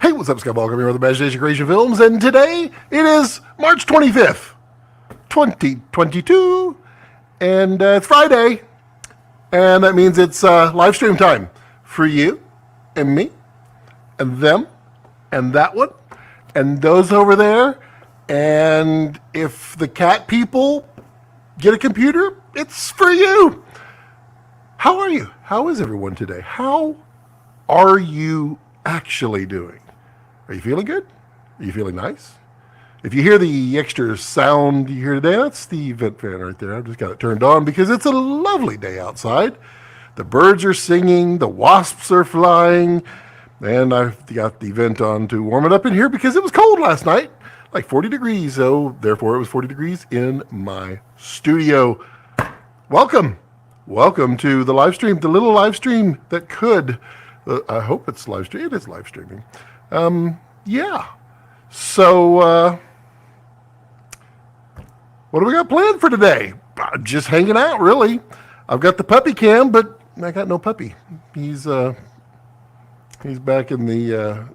Hey, what's up, Skyball? I'm here with Imagination Creation Films, and today it is March 25th, 2022, and it's Friday, and that means it's live stream time for you, and me, and them, and that one, and those over there, and if the cat people get a computer, it's for you. How are you? How is everyone today? How are you actually doing? Are you feeling good? Are you feeling nice? If you hear the extra sound you hear today, that's the vent fan right there. I've just got it turned on because it's a lovely day outside. The birds are singing, the wasps are flying, and I've got the vent on to warm it up in here because it was cold last night, like 40 degrees, so therefore it was 40 degrees in my studio. Welcome to the live stream, the little live stream that could. I hope it's live stream. It is live streaming. Yeah. So, what do we got planned for today? Just hanging out, really. I've got the puppy cam, but I got no puppy. He's back in the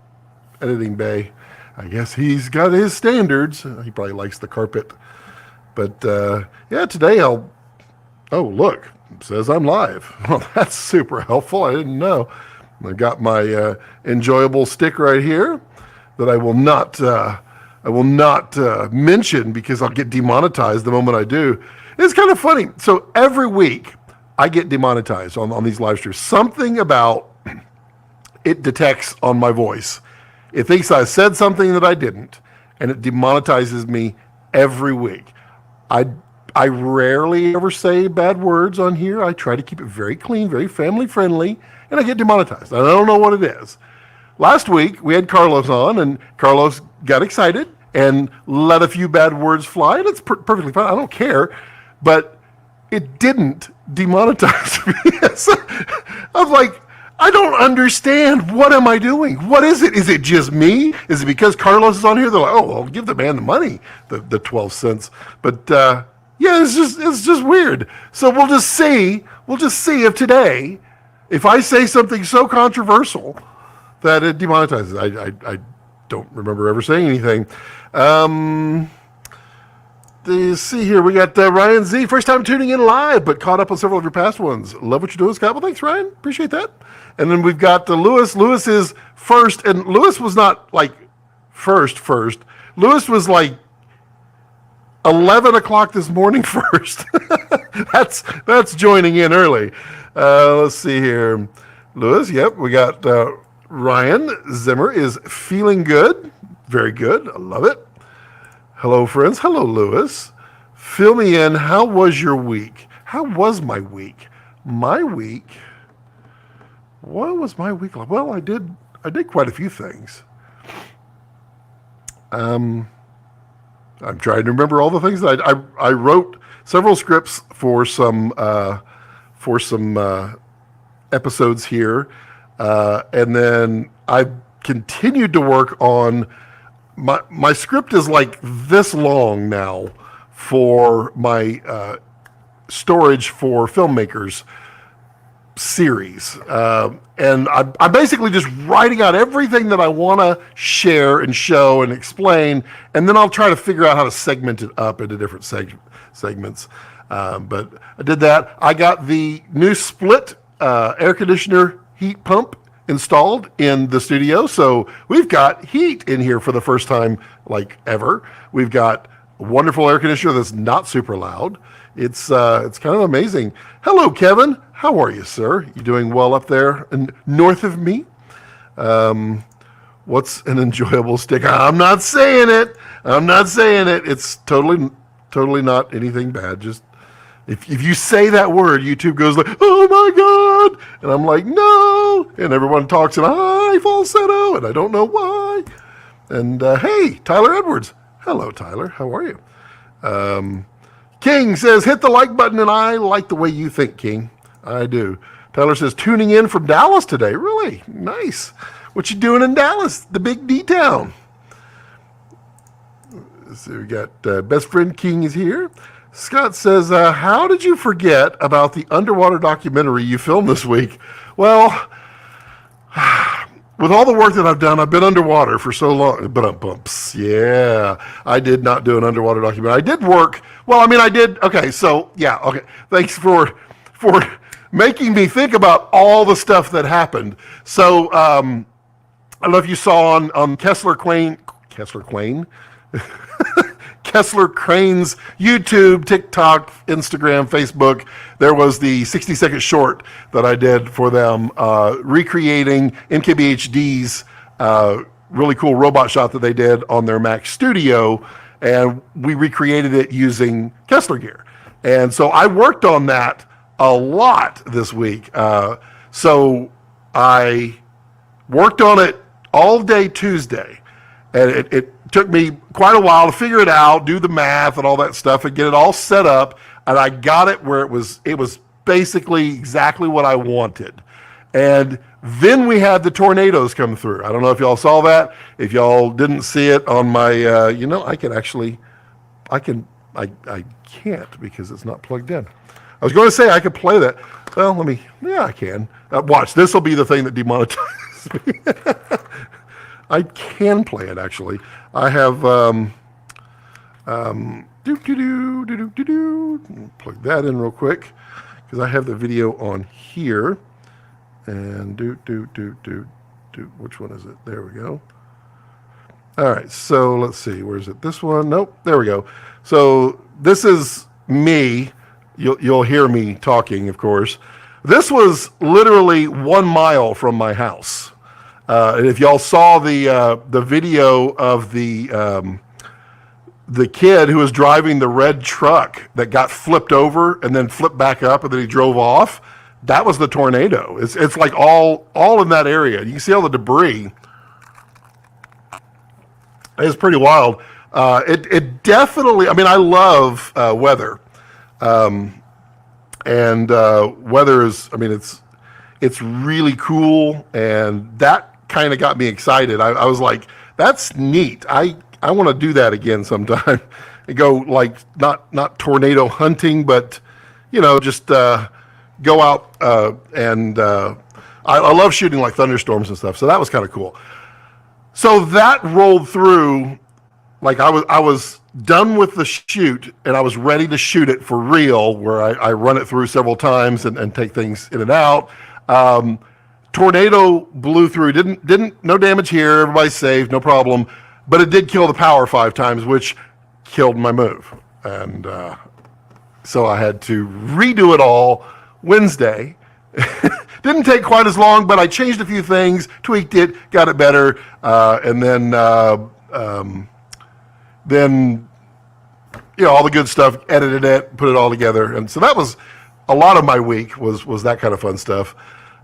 editing bay. I guess he's got his standards. He probably likes the carpet. But yeah, today oh, look, it says I'm live. Well, that's super helpful. I didn't know. I've got my enjoyable stick right here that I will not mention because I'll get demonetized the moment I do. It's kind of funny. So every week I get demonetized on these live streams. Something about it detects on my voice. It thinks I said something that I didn't, and it demonetizes me every week. I rarely ever say bad words on here. I try to keep it very clean, very family friendly, and I get demonetized. I don't know what it is. Last week, we had Carlos on, and Carlos got excited and let a few bad words fly, and it's perfectly fine. I don't care, but it didn't demonetize me. So I was like, I don't understand. What am I doing? What is it? Is it just me? Is it because Carlos is on here? They're like, oh, well, give the man the money, the 12 cents. But yeah, it's just weird. So we'll just see if today, if I say something so controversial that it demonetizes. I don't remember ever saying anything. See here, we got Ryan Z. First time tuning in live, but caught up on several of your past ones. Love what you're doing, Scott. Well, thanks, Ryan. Appreciate that. And then we've got Lewis. Lewis is first, and Lewis was not like first. Lewis was like 11 o'clock this morning first. That's joining in early. Let's see here. Lewis, yep, we got Ryan Zimmer is feeling good. Very good. I love it. Hello, friends. Hello, Lewis. Fill me in. How was your week? How was my week? My week? What was my week like? Well, I did quite a few things. I'm trying to remember all the things that I wrote several scripts for some episodes here, and then I continued to work on my script is like this long now for my storage for filmmakers series, and I'm basically just writing out everything that I want to share and show and explain, and then I'll try to figure out how to segment it up into different segments. But I did that. I got the new split air conditioner heat pump installed in the studio, so we've got heat in here for the first time like ever. We've got a wonderful air conditioner that's not super loud. It's kind of amazing. Hello, Kevin. How are you, sir? You doing well up there north of me? What's an enjoyable stick? I'm not saying it. It's totally not anything bad. Just if you say that word, YouTube goes like, oh my God. And I'm like, no. And everyone talks in a high falsetto, and I don't know why. And hey, Tyler Edwards. Hello, Tyler. How are you? King says, hit the like button, and I like the way you think, King. I do. Tyler says, tuning in from Dallas today. Really? Nice. What you doing in Dallas? The big D-town. So we got best friend King is here. Scott says, how did you forget about the underwater documentary you filmed this week? Well, with all the work that I've done, I've been underwater for so long. But bumps. Yeah, I did not do an underwater documentary. I did work. Well, I mean, I did. Okay, so yeah. Okay, thanks for making me think about all the stuff that happened. So I don't know if you saw on Kessler Crane's YouTube, TikTok, Instagram, Facebook, there was the 60-second short that I did for them, recreating MKBHD's really cool robot shot that they did on their Mac Studio, and we recreated it using Kessler gear. And so I worked on that a lot this week. So I worked on it all day Tuesday, and it took me quite a while to figure it out, do the math and all that stuff, and get it all set up. And I got it where it was basically exactly what I wanted. And then we had the tornadoes come through. I don't know if y'all saw that. If y'all didn't see it on my, I can't because it's not plugged in. I was going to say I could play that. Well, I can. Watch, this will be the thing that demonetizes me. I can play it, actually. I have, plug that in real quick, because I have the video on here. And which one is it? There we go. All right, so let's see. Where is it? This one? Nope. There we go. So this is me. You'll hear me talking, of course. This was literally 1 mile from my house. And if y'all saw the video of the kid who was driving the red truck that got flipped over and then flipped back up and then he drove off, that was the tornado. It's like all in that area. You can see all the debris. It's pretty wild. It definitely, I mean, I love weather. And weather is, I mean, it's really cool, and that kind of got me excited. I was like, that's neat. I want to do that again sometime. And go like not tornado hunting, but just go out and I love shooting like thunderstorms and stuff. So that was kind of cool. So that rolled through. Like I was done with the shoot and I was ready to shoot it for real, where I run it through several times and take things in and out. Tornado blew through, no damage here, everybody's safe, no problem. But it did kill the power 5 times, which killed my move. And so I had to redo it all Wednesday. Didn't take quite as long, but I changed a few things, tweaked it, got it better, and then all the good stuff, edited it, put it all together. And so that was a lot of my week was that kind of fun stuff.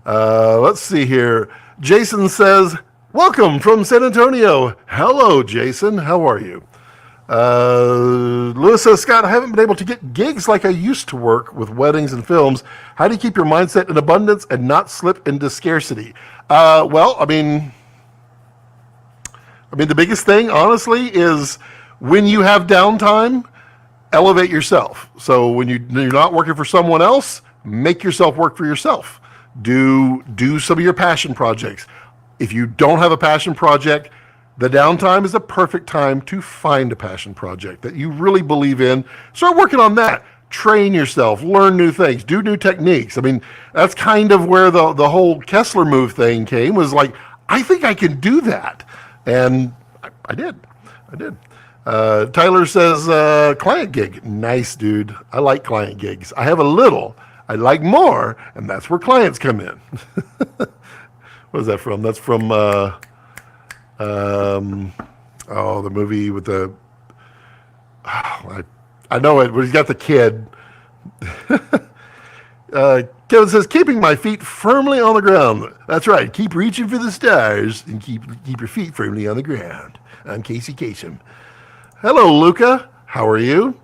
Let's see here. Jason says, welcome from San Antonio. Hello, Jason. How are you? Lewis says, Scott, I haven't been able to get gigs like I used to work with weddings and films. How do you keep your mindset in abundance and not slip into scarcity? Well, I mean, the biggest thing, honestly, is when you have downtime, elevate yourself. So when you're not working for someone else, make yourself work for yourself. Do some of your passion projects. If you don't have a passion project, the downtime is a perfect time to find a passion project that you really believe in. Start working on that. Train yourself, learn new things, do new techniques. I mean, that's kind of where the whole Kessler move thing came, was like, I think I can do that. And I did. Tyler says, client gig. Nice, dude. I like client gigs. I have a little. I like more, and that's where clients come in. What is that from? That's from the movie with the... I know it, but he's got the kid. Kevin says, keeping my feet firmly on the ground. That's right. Keep reaching for the stars and keep your feet firmly on the ground. I'm Casey Kasem. Hello, Luca. How are you?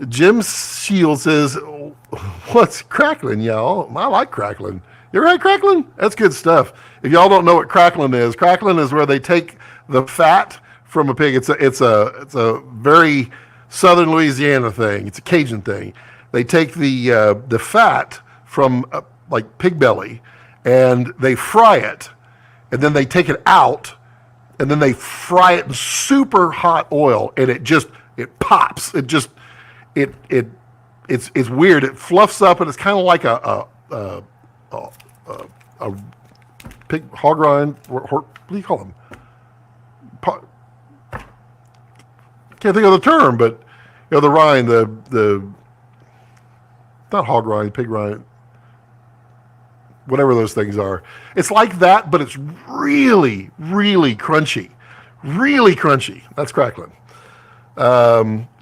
Jim Shield says, what's crackling, y'all? I like crackling. You ever had crackling? That's good stuff. If y'all don't know what crackling is where they take the fat from a pig. It's a very Southern Louisiana thing. It's a Cajun thing. They take the fat from like pig belly and they fry it. and then they take it out, and then they fry it in super hot oil, and it pops. It's weird. It fluffs up, and it's kind of like a pig hog rind. What do you call them? Can't think of the term, but the rind, the not hog rind, pig rind, whatever those things are. It's like that, but it's really, really crunchy. Really crunchy. That's crackling.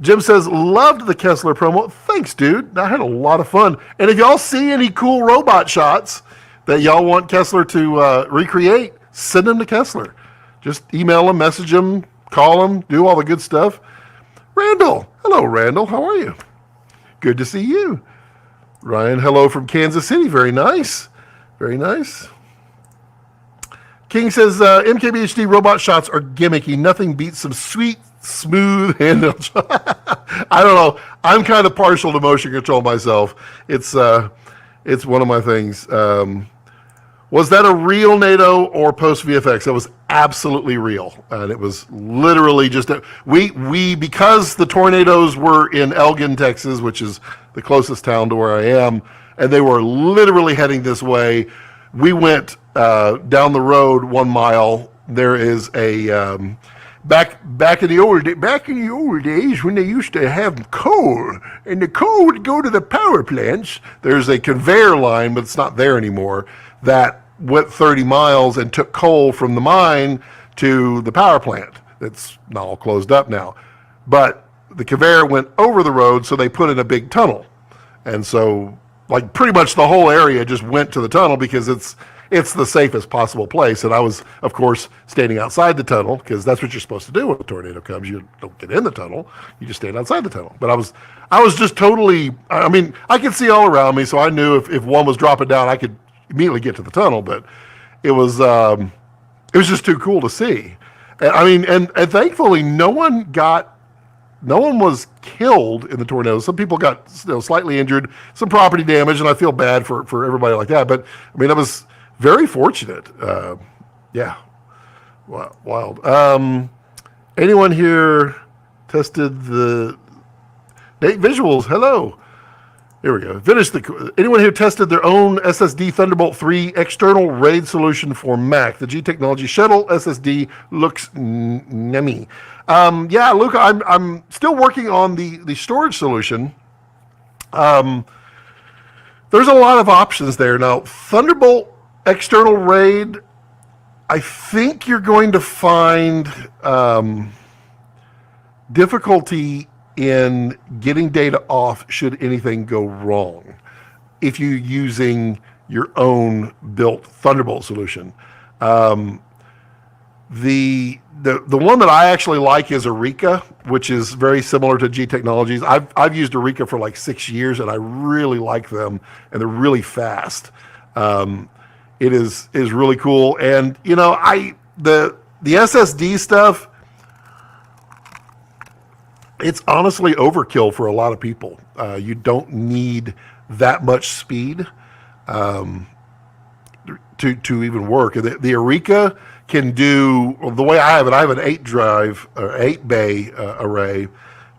Jim says, loved the Kessler promo. Thanks, dude. I had a lot of fun. And if y'all see any cool robot shots that y'all want Kessler to recreate, send them to Kessler. Just email them, message them, call them, do all the good stuff. Randall. Hello, Randall. How are you? Good to see you. Ryan, hello from Kansas City. Very nice. Very nice. King says, MKBHD robot shots are gimmicky. Nothing beats some sweet, smooth handheld shot. I don't know. I'm kind of partial to motion control myself. It's one of my things. Was that a real NATO or post VFX? That was absolutely real, and it was literally just we because the tornadoes were in Elgin, Texas, which is the closest town to where I am, and they were literally heading this way. We went down the road 1 mile. There is a back in the old days when they used to have coal, and the coal would go to the power plants. There's a conveyor line, but it's not there anymore, that went 30 miles and took coal from the mine to the power plant. It's not all closed up now. But the conveyor went over the road, so they put in a big tunnel. And so, like, pretty much the whole area just went to the tunnel because it's the safest possible place. And I was, of course, standing outside the tunnel because that's what you're supposed to do when a tornado comes. You don't get in the tunnel. You just stand outside the tunnel. But I was just totally, I mean, I could see all around me, so I knew if one was dropping down, I could immediately get to the tunnel. But it was just too cool to see. And, I mean, and thankfully no one was killed in the tornado. Some people got slightly injured, some property damage, and I feel bad for everybody like that. But I mean, I was very fortunate. Yeah, wild. Anyone here tested the visuals? Hello. Here we go. Anyone here tested their own SSD Thunderbolt 3 external RAID solution for Mac? The G Technology Shuttle SSD looks yummy. Yeah, Luca, I'm still working on the storage solution. There's a lot of options there. Now, Thunderbolt external RAID, I think you're going to find difficulty in getting data off should anything go wrong if you're using your own built Thunderbolt solution. The one that I actually like is Eureka, which is very similar to G Technologies. I've used Eureka for like 6 years, and I really like them, and they're really fast. It is really cool, and the SSD stuff, it's honestly overkill for a lot of people. You don't need that much speed to even work. The Eureka can do, the way I have it, I have an 8 bay array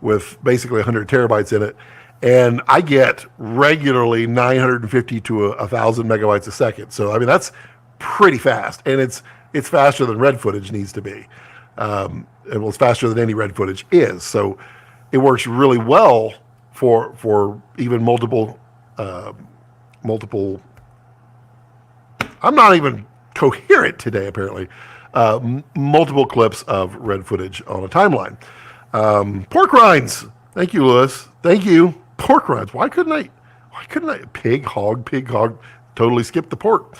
with basically 100 terabytes in it, and I get regularly 950 to 1,000 megabytes a second. So I mean, that's pretty fast, and it's faster than red footage needs to be. It's faster than any red footage is. So it works really well for even multiple. I'm not even coherent today, apparently. Multiple clips of red footage on a timeline. Pork rinds. Thank you, Lewis. Thank you. Pork rinds. Why couldn't I? Pig, hog. Totally skipped the pork.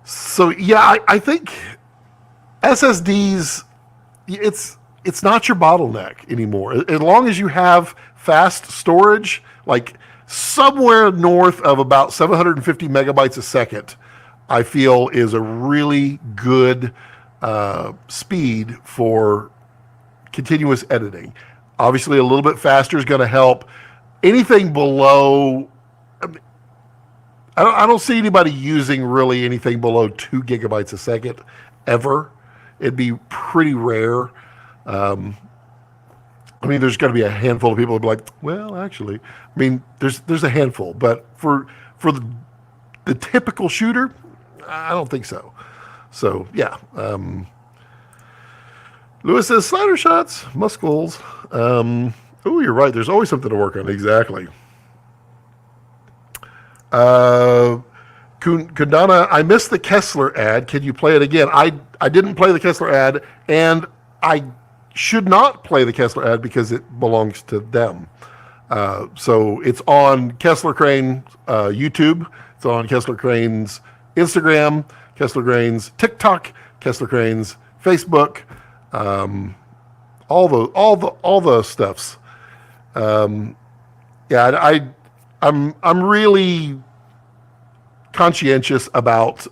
So yeah, I think SSDs, it's not your bottleneck anymore. As long as you have fast storage, like somewhere north of about 750 megabytes a second, I feel is a really good speed for continuous editing. Obviously, a little bit faster is going to help. Anything below, I don't see anybody using really anything below 2 gigabytes a second ever. It'd be pretty rare. I mean, there's got to be a handful of people who be like, well, actually, I mean, there's a handful, but for the typical shooter, I don't think so. So yeah. Lewis says slider shots, muscles. Oh, you're right. There's always something to work on. Exactly. Kundana, I missed the Kessler ad. Can you play it again? I didn't play the Kessler ad, and I should not play the Kessler ad because it belongs to them. So it's on Kessler Crane YouTube. It's on Kessler Crane's Instagram, Kessler Crane's TikTok, Kessler Crane's Facebook, all the stuffs. Yeah, I'm really conscientious about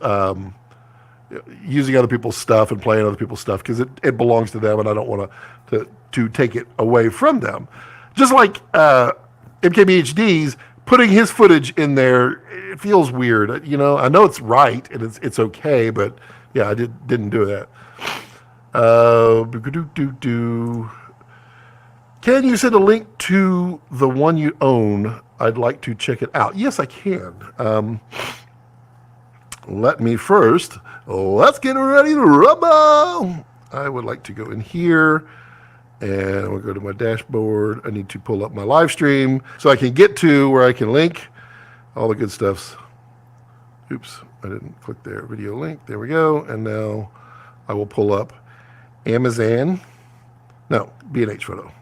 using other people's stuff and playing other people's stuff because it belongs to them, and I don't want to take it away from them. Just like MKBHD's putting his footage in there, it feels weird. You know, I know it's right and it's okay, but yeah, I didn't do that. Can you send a link to the one you own? I'd like to check it out. Yes, I can. Let's get ready to rumble. I would like to go in here and we'll go to my dashboard. I need to pull up my live stream so I can get to where I can link all the good stuffs. Oops, I didn't click there. Video link. There we go. And now I will pull up Amazon. No, B&H Photo.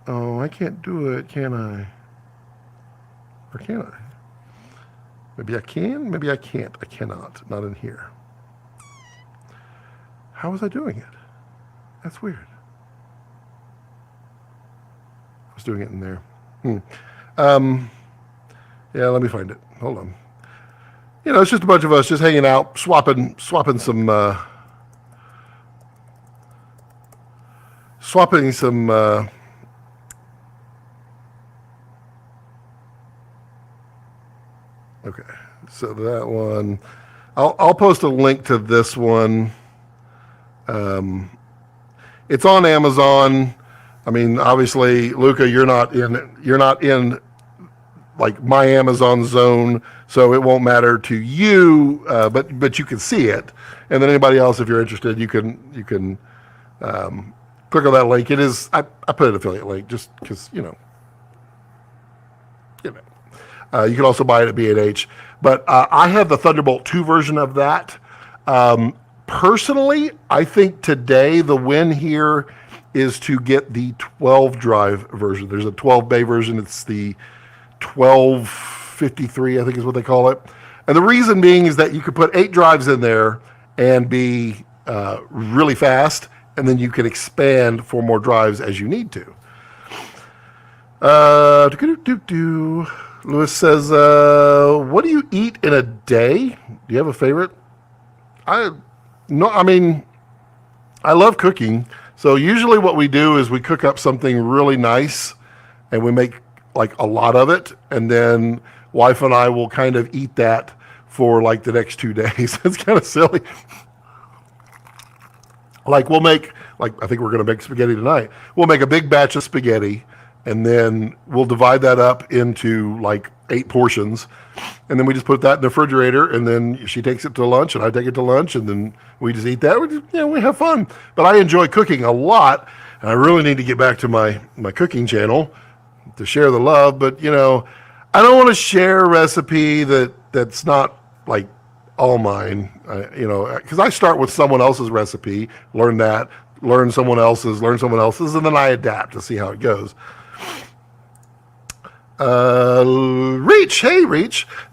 Oh, I can't do it, can I? Or can I? Maybe I can, maybe I can't. I cannot, not in here. How was I doing it? That's weird. I was doing it in there. Yeah, let me find it. Hold on. You know, it's just a bunch of us just hanging out, swapping some okay, so that one, I'll post a link to this one. It's on Amazon. I mean, obviously, Luca, you're not in like my Amazon zone, so it won't matter to you. But you can see it, and then anybody else, if you're interested, you can click on that link. It is I put an affiliate link just because you know. You can also buy it at B&H. But I have the Thunderbolt 2 version of that. Personally, I think today the win here is to get the 12 drive version. There's a 12 bay version. It's the 1253, I think is what they call it. And the reason being is that you could put 8 drives in there and be really fast, and then you can expand for more drives as you need to. Lewis says, what do you eat in a day? Do you have a favorite? I love cooking. So usually what we do is we cook up something really nice and we make like a lot of it. And then wife and I will kind of eat that for like the next 2 days. It's kind of silly. Like we'll make, like I think we're going to make spaghetti tonight. We'll make a big batch of spaghetti. And then we'll divide that up into like 8 portions. And then we just put that in the refrigerator. And then she takes it to lunch and I take it to lunch. And then we just eat that. We have fun. But I enjoy cooking a lot. And I really need to get back to my cooking channel to share the love. But, you know, I don't want to share a recipe that's not like all mine, because I start with someone else's recipe, learn someone else's, and then I adapt to see how it goes. Reach.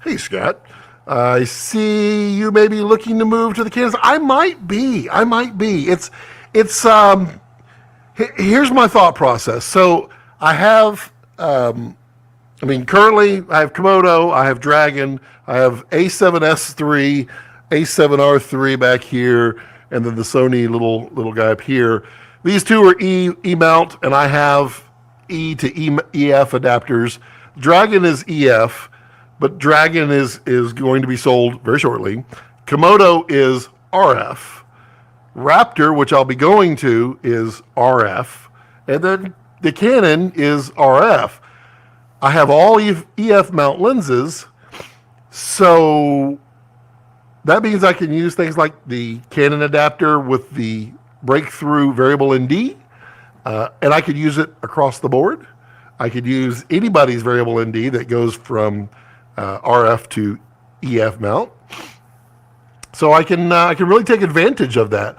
Hey, Scott. I see you may be looking to move to the Kansas. I might be. It's here's my thought process. So I have, currently I have Komodo, I have Dragon, I have A7S3, A7R3 back here, and then the Sony little guy up here. These two are E mount, and I have E to EF adapters. Dragon is EF, but Dragon is going to be sold very shortly. Komodo is RF. Raptor, which I'll be going to, is RF. And then the Canon is RF. I have all EF mount lenses, so that means I can use things like the Canon adapter with the breakthrough variable ND, and I could use it across the board. I could use anybody's variable ND that goes from RF to EF mount. So I can really take advantage of that.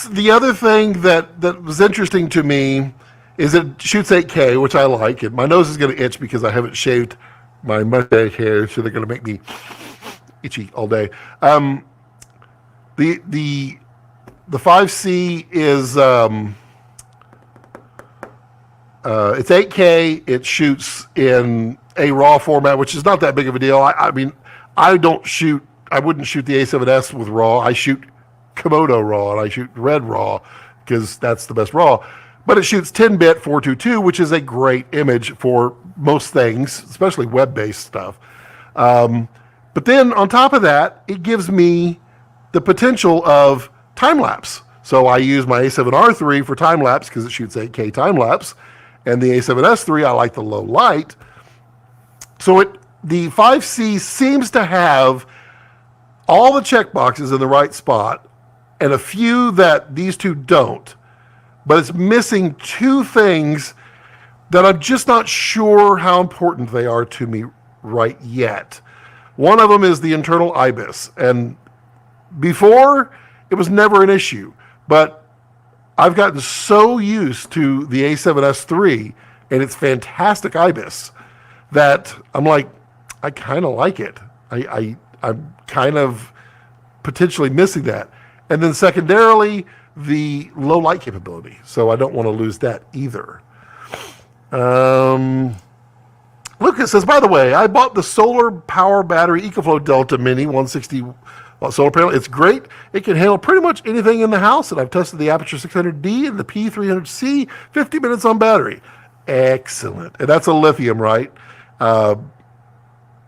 The other thing that was interesting to me is it shoots 8K, which I like. And my nose is going to itch because I haven't shaved my mustache hair, so they're going to make me itchy all day. The 5C is it's 8K. It shoots in a RAW format, which is not that big of a deal. I mean, I wouldn't shoot the A7S with RAW. I shoot Komodo RAW, and I shoot Red RAW because that's the best RAW. But it shoots 10-bit 422, which is a great image for most things, especially web-based stuff. But then on top of that, it gives me the potential of time-lapse. So I use my A7R III for time-lapse because it shoots 8K time-lapse. And the A7S III, I like the low light. So the 5C seems to have all the checkboxes in the right spot and a few that these two don't. But it's missing two things that I'm just not sure how important they are to me right yet. One of them is the internal IBIS. And before, it was never an issue. But I've gotten so used to the A7S III and its fantastic IBIS that I'm like, I kind of like it. I'm kind of potentially missing that. And then secondarily, the low light capability. So I don't want to lose that either. Lucas says, by the way, I bought the solar power battery EcoFlow Delta Mini 160 solar panel. It's great. It can handle pretty much anything in the house. And I've tested the Aperture 600D and the P300C, 50 minutes on battery. Excellent. And that's a lithium, right? I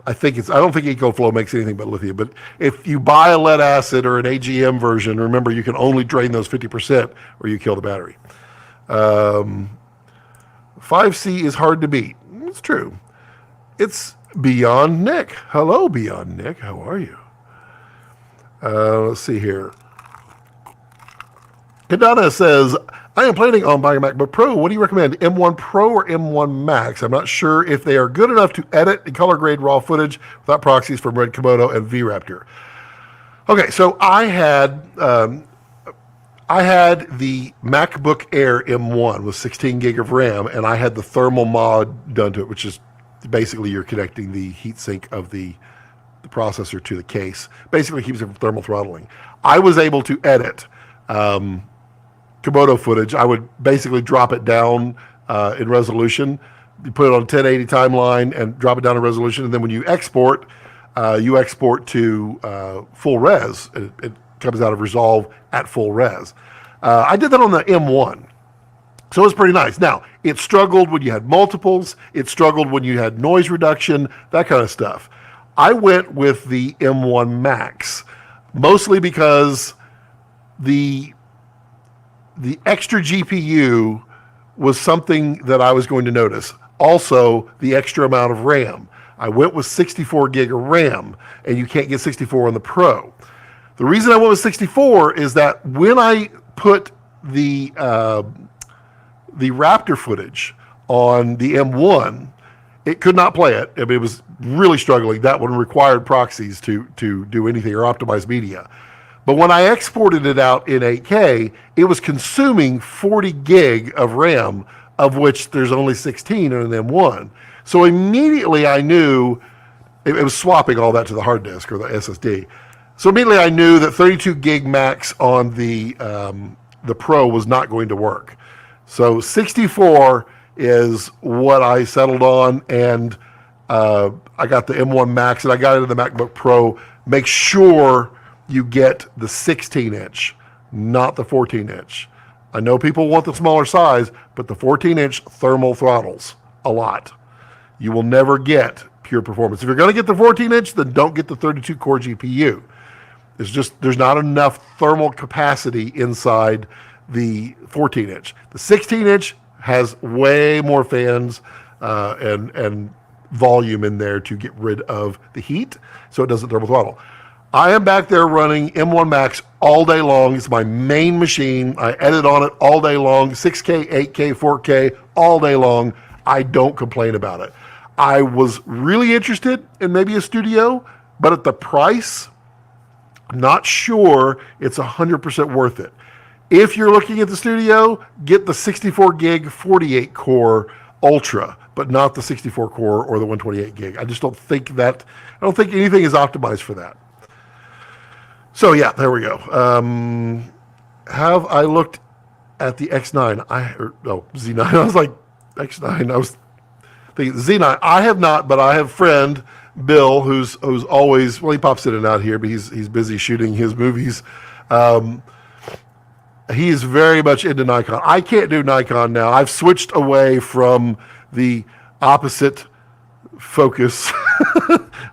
don't think EcoFlow makes anything but lithium, but if you buy a lead acid or an AGM version, remember you can only drain those 50% or you kill the battery. 5C is hard to beat. It's true. It's Beyond Nick. Hello, Beyond Nick. How are you? Let's see here. Kadana says, I am planning on buying a MacBook Pro. What do you recommend, M1 Pro or M1 Max? I'm not sure if they are good enough to edit and color grade raw footage without proxies from Red Komodo and VRaptor. Okay, so I had the MacBook Air M1 with 16 gig of RAM, and I had the thermal mod done to it, which is basically you're connecting the heatsink of the processor to the case. Basically keeps it from thermal throttling. I was able to edit Komodo footage. I would basically drop it down in resolution. You put it on 1080 timeline and drop it down in resolution. And then when you export to full res. It comes out of Resolve at full res. I did that on the M1. So it was pretty nice. Now, it struggled when you had multiples. It struggled when you had noise reduction, that kind of stuff. I went with the M1 Max, mostly because the extra GPU was something that I was going to notice. Also, the extra amount of RAM. I went with 64 gig of RAM, and you can't get 64 on the Pro. The reason I went with 64 is that when I put the Raptor footage on the M1, it could not play it. I mean, it was really struggling. That one required proxies to do anything or optimize media. But when I exported it out in 8K, it was consuming 40 gig of RAM, of which there's only 16 in an M1. So immediately I knew it was swapping all that to the hard disk or the SSD. So immediately I knew that 32 gig max on the Pro was not going to work. So 64 is what I settled on, and I got the M1 Max, and I got it in the MacBook Pro. Make sure you get the 16-inch, not the 14-inch. I know people want the smaller size, but the 14-inch thermal throttles a lot. You will never get pure performance. If you're going to get the 14-inch, then don't get the 32-core GPU. There's not enough thermal capacity inside the 14-inch. The 16-inch has way more fans and volume in there to get rid of the heat, so it doesn't thermal throttle. I am back there running M1 Max all day long. It's my main machine. I edit on it all day long, 6K, 8K, 4K, all day long. I don't complain about it. I was really interested in maybe a studio, but at the price, not sure it's 100% worth it. If you're looking at the studio, get the 64 gig, 48 core Ultra, but not the 64 core or the 128 gig. I don't think anything is optimized for that. So yeah, there we go. Have I looked at the X9? Z9. I was like, X9. I was thinking Z9. I have not, but I have friend Bill, who's always, well, he pops in and out here, but he's busy shooting his movies. He is very much into Nikon. I can't do Nikon now. I've switched away from the opposite focus.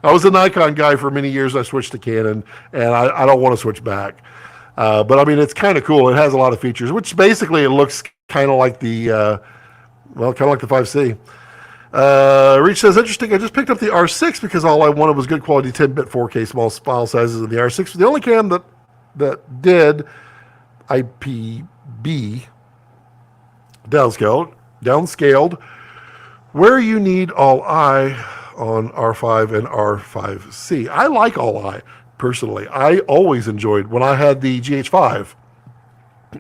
I was a Nikon guy for many years. I switched to Canon, and I don't want to switch back. But I mean, it's kind of cool. It has a lot of features, which basically it looks kind of like the 5C. Reach says, interesting. I just picked up the R6 because all I wanted was good quality 10-bit 4K small file sizes, and the R6 was the only cam that did IPB downscaled where you need all I on R5 and R5C. I like all I personally. I always enjoyed when I had the GH5.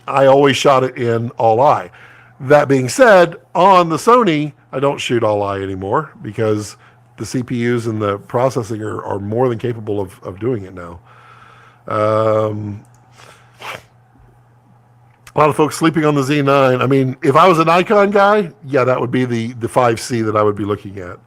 I always shot it in all I. That being said, on the Sony, I don't shoot all I anymore because the CPUs and the processing are more than capable of doing it now. A lot of folks sleeping on the Z9. I mean, if I was a Nikon guy, yeah, that would be the 5C that I would be looking at.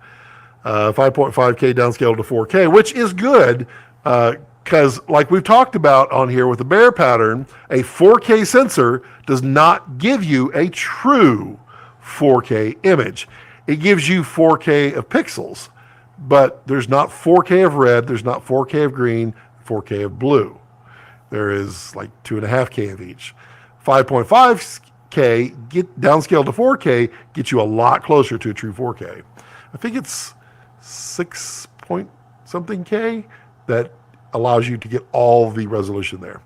5.5K downscaled to 4K, which is good because like we've talked about on here with the Bear pattern, a 4K sensor does not give you a true 4K image. It gives you 4K of pixels, but there's not 4K of red, there's not 4K of green, 4K of blue. There is like 2.5K of each. 5.5K get downscaled to 4K gets you a lot closer to a true 4K. I think it's 6 point something K that allows you to get all the resolution there.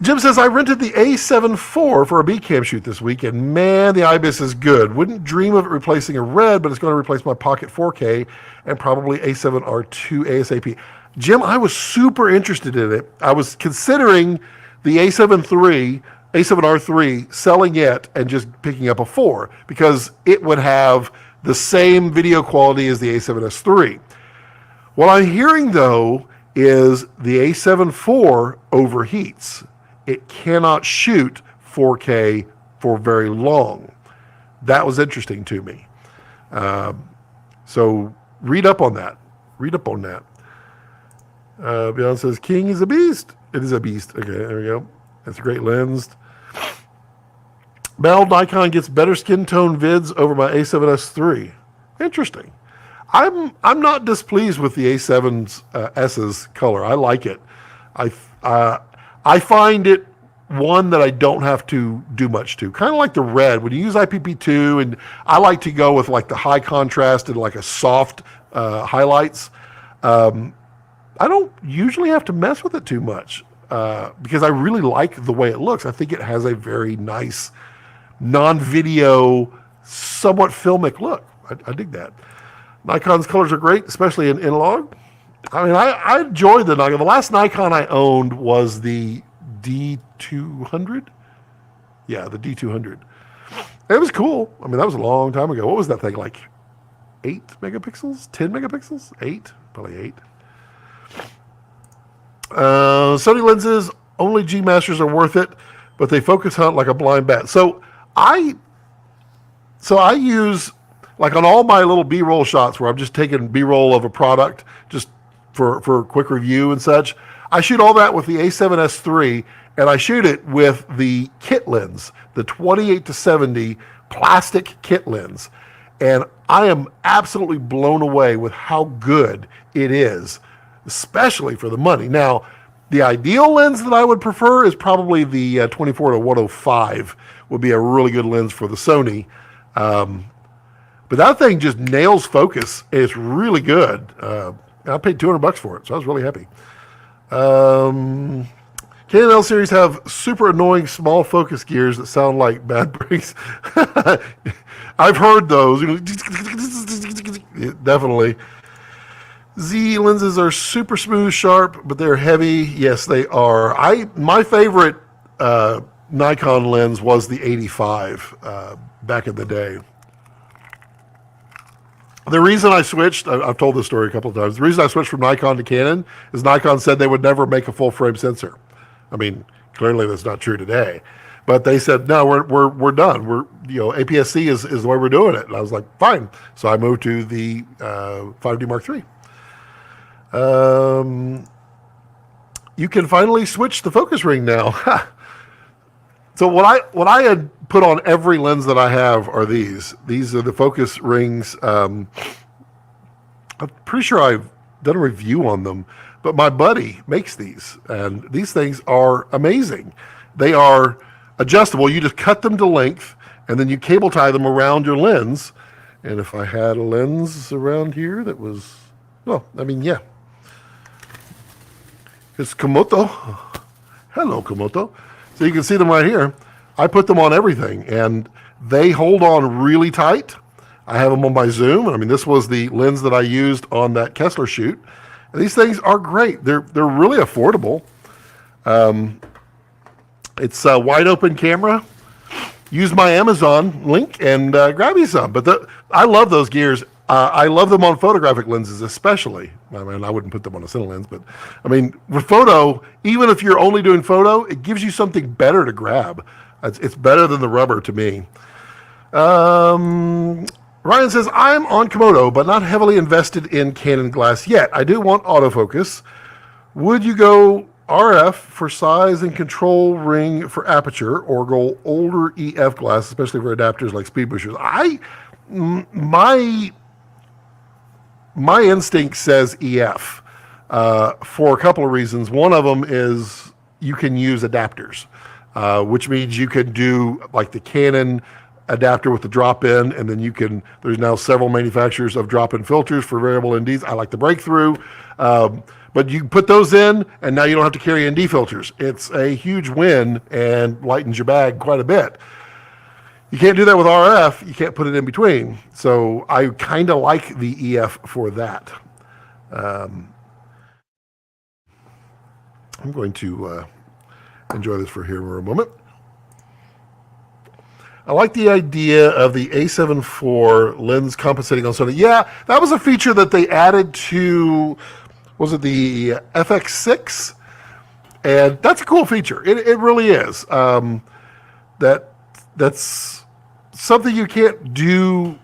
Jim says, I rented the A7 IV for a B-cam shoot this week, and man, the IBIS is good. Wouldn't dream of it replacing a red, but it's going to replace my Pocket 4K and probably A7R2 ASAP. Jim, I was super interested in it. I was considering the A7R3, selling it and just picking up a 4 because it would have the same video quality as the A7S III. What I'm hearing, though, is the A7 IV overheats. It cannot shoot 4K for very long. That was interesting to me. So read up on that. Beyond says, King is a beast. It is a beast. Okay, there we go. That's a great lens. Mel, Nikon gets better skin tone vids over my A7S III. Interesting. I'm not displeased with the A7's S's color. I like it. I find it one that I don't have to do much to. Kind of like the red. When you use IPP2, and I like to go with like the high contrast and like a soft highlights. I don't usually have to mess with it too much because I really like the way it looks. I think it has a very nice non-video, somewhat filmic look. I dig that. Nikon's colors are great, especially in log. I mean, I enjoyed the Nikon. The last Nikon I owned was the D200. Yeah, the D200. It was cool. I mean, that was a long time ago. What was that thing, like 8 megapixels? 10 megapixels? 8? Probably 8. Sony lenses, only G Masters are worth it, but they focus hunt like a blind bat. So I use, like on all my little B-roll shots where I'm just taking B-roll of a product just for quick review and such, I shoot all that with the A7S III, and I shoot it with the kit lens, the 28-70 plastic kit lens. And I am absolutely blown away with how good it is, especially for the money. Now, the ideal lens that I would prefer is probably the 24-105 would be a really good lens for the Sony. But that thing just nails focus. It's really good. I paid $200 for it, so I was really happy. Canon L series have super annoying small focus gears that sound like bad brakes. I've heard those. Definitely. Z lenses are super smooth, sharp, but they're heavy. Yes, they are. My favorite Nikon lens was the 85 back in the day. The reason I switched, I've told this story a couple of times, the reason I switched from Nikon to Canon is Nikon said they would never make a full frame sensor. I mean, clearly that's not true today. But they said, no, we're done. APS-C is the way we're doing it. And I was like, fine. So I moved to the 5D Mark III. You can finally switch the focus ring now. So what I had put on every lens that I have are these. These are the focus rings. I'm pretty sure I've done a review on them, but my buddy makes these, and these things are amazing. They are adjustable. You just cut them to length, and then you cable tie them around your lens. And if I had a lens around here that was, well, I mean, yeah. It's Komodo. Hello, Komodo. So you can see them right here. I put them on everything, and they hold on really tight. I have them on my zoom, and I mean, this was the lens that I used on that Kessler shoot. And these things are great. They're really affordable. It's a wide open camera. Use my Amazon link and grab you some. But I love those gears. I love them on photographic lenses, especially. I mean, I wouldn't put them on a cine lens, but I mean, with photo, even if you're only doing photo, it gives you something better to grab. It's better than the rubber to me. Ryan says, I'm on Komodo, but not heavily invested in Canon glass yet. I do want autofocus. Would you go RF for size and control ring for aperture, or go older EF glass, especially for adapters like speed boosters? My instinct says EF for a couple of reasons. One of them is you can use adapters, which means you can do like the Canon adapter with the drop-in, and then there's now several manufacturers of drop-in filters for variable NDs. I like the Breakthrough, but you put those in, and now you don't have to carry ND filters. It's a huge win and lightens your bag quite a bit. You can't do that with RF. You can't put it in between. So I kind of like the EF for that. I'm going to enjoy this for here for a moment. I like the idea of the A7 IV lens compensating on Sony. Yeah, that was a feature that they added to, was it the FX6? And that's a cool feature. It really is. That's something you can't do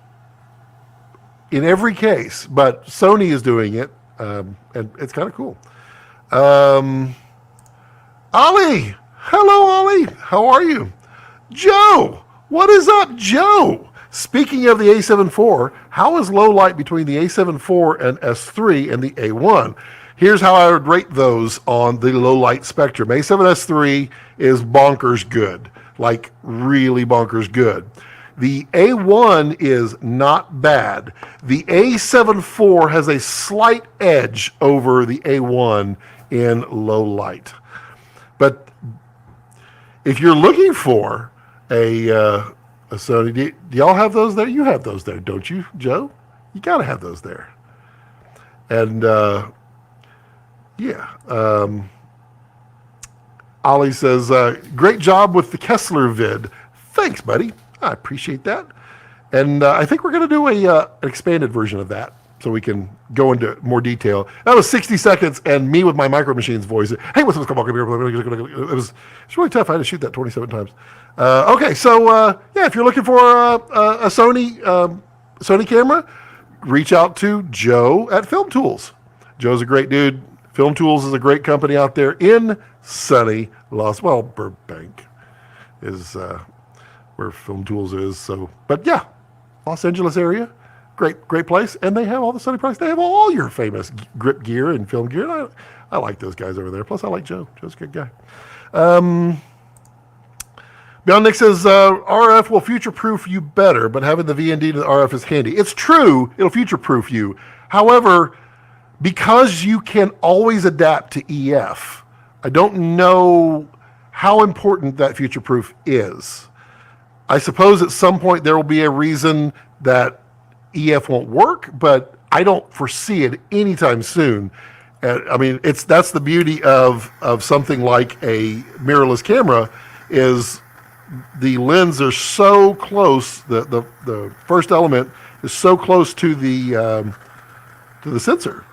in every case, but Sony is doing it, and it's kind of cool. Ollie! Hello, Ollie! How are you? Joe! What is up, Joe? Speaking of the A7 IV, how is low light between the A7 IV and S3 and the A1? Here's how I would rate those on the low light spectrum. A7S3 is bonkers good, like really bonkers good. The A1 is not bad. The A7 IV has a slight edge over the A1 in low light. But if you're looking for a Sony, do y'all have those there? You have those there, don't you, Joe? You got to have those there. And yeah. Ollie says, great job with the Kessler vid. Thanks, buddy. I appreciate that. And I think we're going to do an expanded version of that so we can go into more detail. That was 60 seconds and me with my Micro Machines voice. Hey, what's up? Come on, it's really tough. I had to shoot that 27 times. Okay, so yeah, if you're looking for a Sony camera, reach out to Joe at Film Tools. Joe's a great dude. Film Tools is a great company out there in sunny Burbank is where Film Tools is. So, but yeah, Los Angeles area, great place, and they have all the sunny products. They have all your famous grip gear and film gear. And I like those guys over there. Plus, I like Joe. Joe's a good guy. Beyond Nick says, RF will future-proof you better, but having the VND to the RF is handy. It's true, it'll future-proof you. However, because you can always adapt to EF, I don't know how important that future-proof is. I suppose at some point there will be a reason that EF won't work, but I don't foresee it anytime soon. I mean, that's the beauty of something like a mirrorless camera is the lens are so close. The first element is so close to the sensor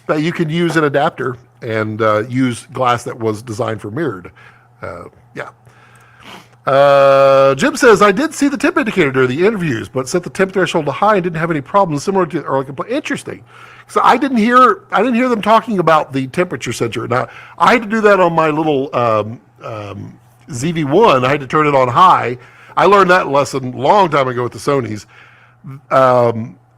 that you can use an adapter and use glass that was designed for mirrored. Yeah. Jim says, I did see the temp indicator during the interviews, but set the temp threshold to high and didn't have any problems similar to the early complaint. Interesting. So I didn't hear them talking about the temperature sensor. Now, I had to do that on my little ZV-1. I had to turn it on high. I learned that lesson a long time ago with the Sonys.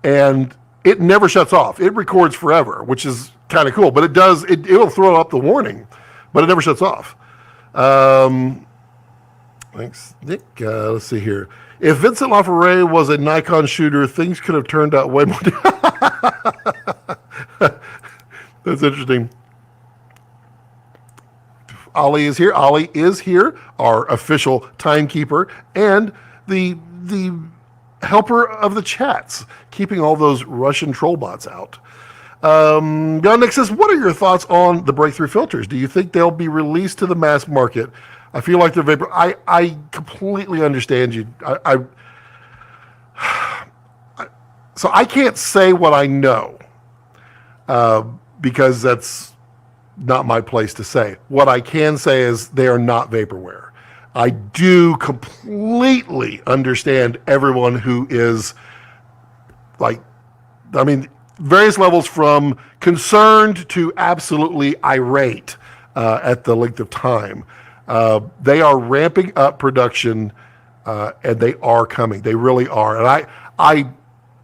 And it never shuts off. It records forever, which is kind of cool. But it will throw up the warning, but it never shuts off. Thanks, Nick. Let's see here. If Vincent LaFerre was a Nikon shooter, things could have turned out way more. That's interesting. Ollie is here. Ollie is here, our official timekeeper and the helper of the chats, keeping all those Russian troll bots out. John Nick says, what are your thoughts on the breakthrough filters? Do you think they'll be released to the mass market? I feel like they're vapor. I completely understand you. So I can't say what I know because that's not my place to say. What I can say is they are not vaporware. I do completely understand everyone who is various levels from concerned to absolutely irate at the length of time. They are ramping up production, and they are coming. They really are. And I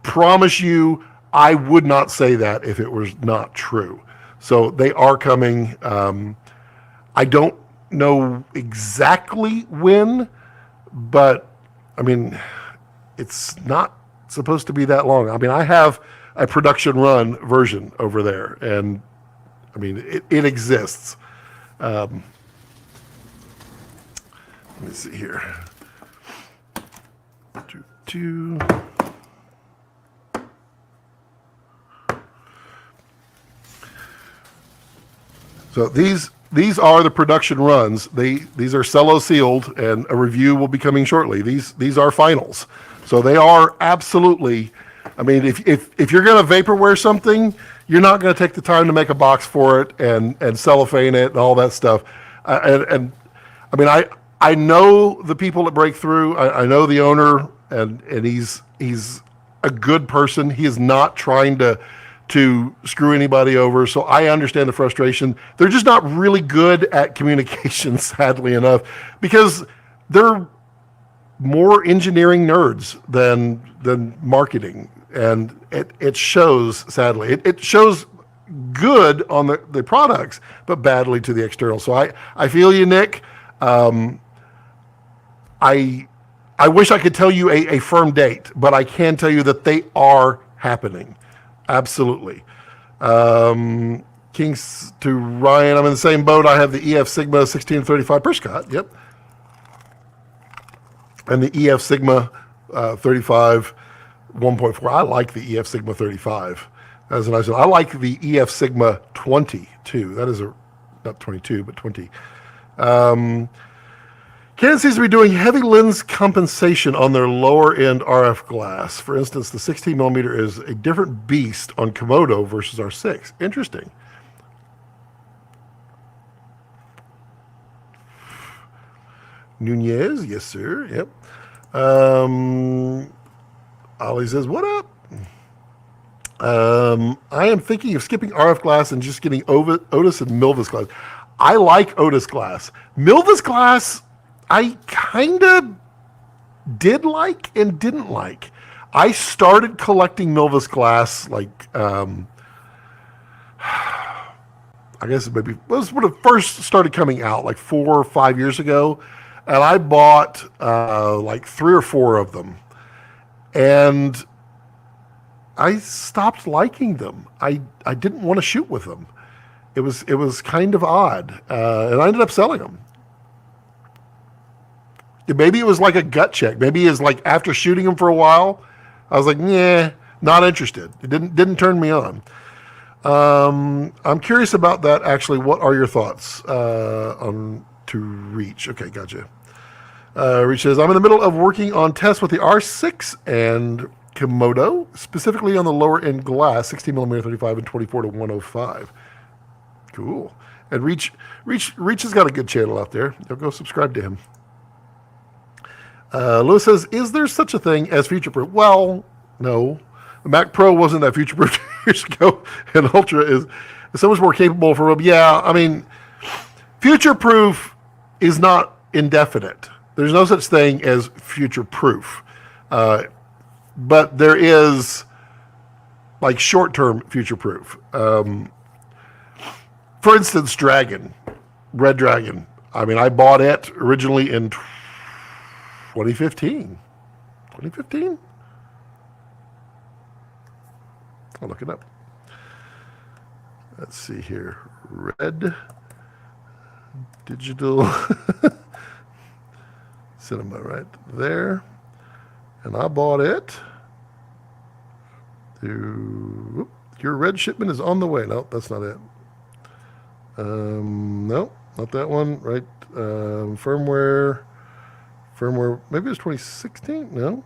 promise you, I would not say that if it was not true. So they are coming. I don't know exactly when, but I mean, it's not supposed to be that long. I mean, I have a production run version over there, and I mean, it exists. Let me see here. So these are the production runs. These are cello sealed, and a review will be coming shortly. These are finals, so they are absolutely. I mean, if you're going to vaporware something, you're not going to take the time to make a box for it and cellophane it and all that stuff. And I mean, I know the people at Breakthrough. I know the owner, and he's a good person. He is not trying to screw anybody over. So I understand the frustration. They're just not really good at communication, sadly enough, because they're more engineering nerds than marketing. And it shows, sadly. It shows good on the products, but badly to the external. So I feel you, Nick. I wish I could tell you a firm date, but I can tell you that they are happening. Absolutely. Kings to Ryan, I'm in the same boat. I have the EF Sigma 1635 per Scott. Yep. And the EF Sigma 35 1.4. I like the EF Sigma 35. That's a nice one. I like the EF Sigma 20 too. That is not 22, but 20. Canon seems to be doing heavy lens compensation on their lower end RF glass. For instance, the 16 millimeter is a different beast on Komodo versus R6. Interesting. Nunez, yes sir. Yep. Ollie says, what up? I am thinking of skipping RF glass and just getting Otis and Milvus glass. I like Otis glass. Milvus glass, I kind of did like and didn't like. I started collecting Milvus glass I guess maybe it was when it first started coming out, like 4 or 5 years ago. And I bought like 3 or 4 of them. And I stopped liking them. I didn't want to shoot with them. It was kind of odd. And I ended up selling them. Maybe it was like a gut check. Maybe it's like after shooting them for a while, I was like, nah, not interested. It didn't turn me on. I'm curious about that, actually. What are your thoughts on to Reach? Okay, gotcha. Reach says, I'm in the middle of working on tests with the R6 and Komodo, specifically on the lower end glass, 16mm 35 and 24 to 105. Cool. And Reach has got a good channel out there. You'll go subscribe to him. Lewis says, is there such a thing as future-proof? Well, no. The Mac Pro wasn't that future-proof 2 years ago, and Ultra is so much more capable for web. Yeah, I mean, future-proof is not indefinite. There's no such thing as future-proof. But there is, like, short-term future-proof. For instance, Red Dragon. I mean, I bought it originally in 2015. 2015? I'll look it up. Let's see here. Red Digital Cinema right there. And I bought it. Your red shipment is on the way. No, that's not it. No, not that one. Right. Firmware. Maybe it was 2016. No.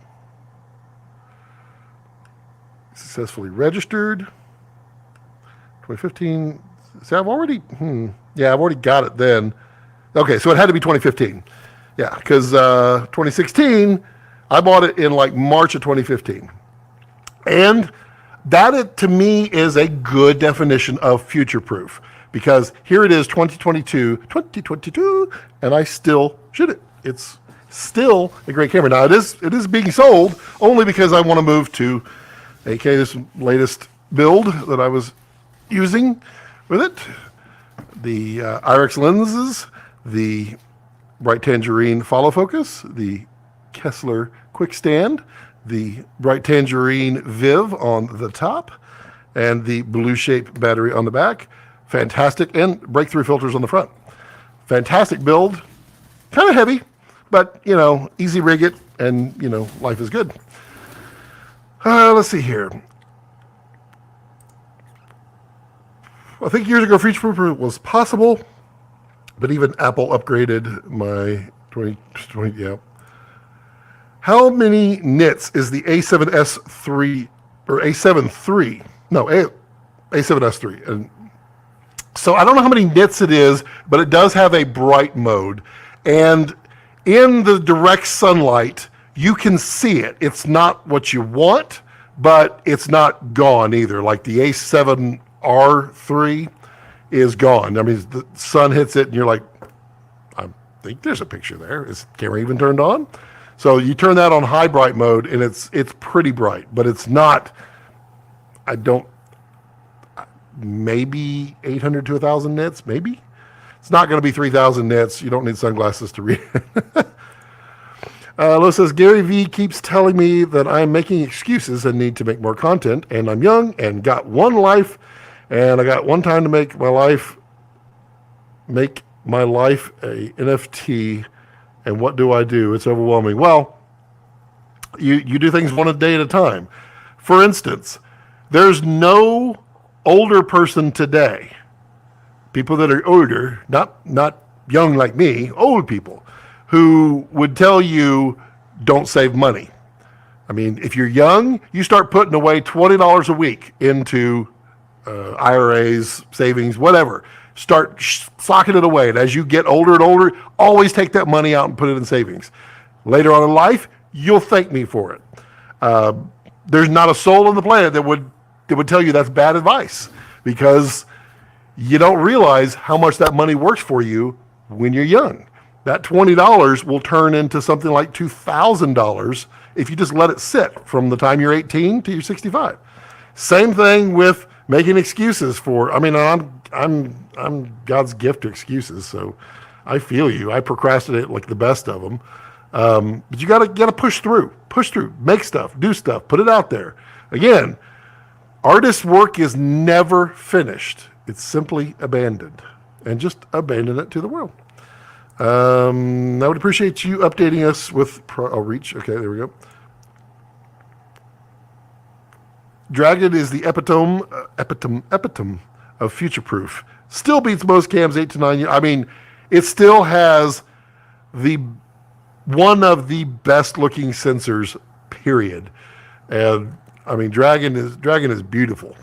Successfully registered. 2015. See, I've already got it then. Okay, so it had to be 2015. Yeah, because 2016, I bought it in like March of 2015. And that, to me, is a good definition of future-proof. Because here it is, 2022, and I still shoot it. It's still a great camera. Now, it is being sold only because I want to move to this latest build that I was using with it. The IRX lenses, the Bright Tangerine follow focus, the Kessler quick stand, the Bright Tangerine Viv on the top, and the blue shape battery on the back. Fantastic, and breakthrough filters on the front. Fantastic build. Kind of heavy, but, easy rig it, and, life is good. Let's see here. I think years ago, future-proof was possible, but even Apple upgraded my 2020. Yeah. How many nits is the A7S3 or A7 III? No, A7S3. And so I don't know how many nits it is, but it does have a bright mode, and in the direct sunlight, you can see it. It's not what you want, but it's not gone either. Like the A7R3 is gone. I mean, the sun hits it and you're like, I think there's a picture there. Is the camera even turned on? So you turn that on high bright mode and it's pretty bright, but it's not, maybe 800 to 1,000 nits, maybe. It's not going to be 3,000 nits. You don't need sunglasses to read it. Lewis says, Gary V keeps telling me that I'm making excuses and need to make more content, and I'm young and got one life, and I got one time to make my life a NFT, and what do I do? It's overwhelming. Well, you do things one a day at a time. For instance, there's no older person today, people that are older, not young like me, old people, who would tell you don't save money. I mean, if you're young, you start putting away $20 a week into IRAs, savings, whatever. Start socking it away. And as you get older and older, always take that money out and put it in savings. Later on in life, you'll thank me for it. there's not a soul on the planet that would tell you that's bad advice, because you don't realize how much that money works for you when you're young. That $20 will turn into something like $2,000 if you just let it sit from the time you're 18 to you're 65. Same thing with making excuses for. I mean, I'm God's gift to excuses, so I feel you. I procrastinate like the best of them. But you gotta push through, make stuff, do stuff, put it out there. Again, artist's work is never finished. It's simply abandoned, and just abandon it to the world. I would appreciate you updating us with reach. Okay, there we go. Dragon is the epitome of future proof. Still beats most cams 8 to 9 years. I mean, it still has one of the best looking sensors, period. And I mean, Dragon is beautiful.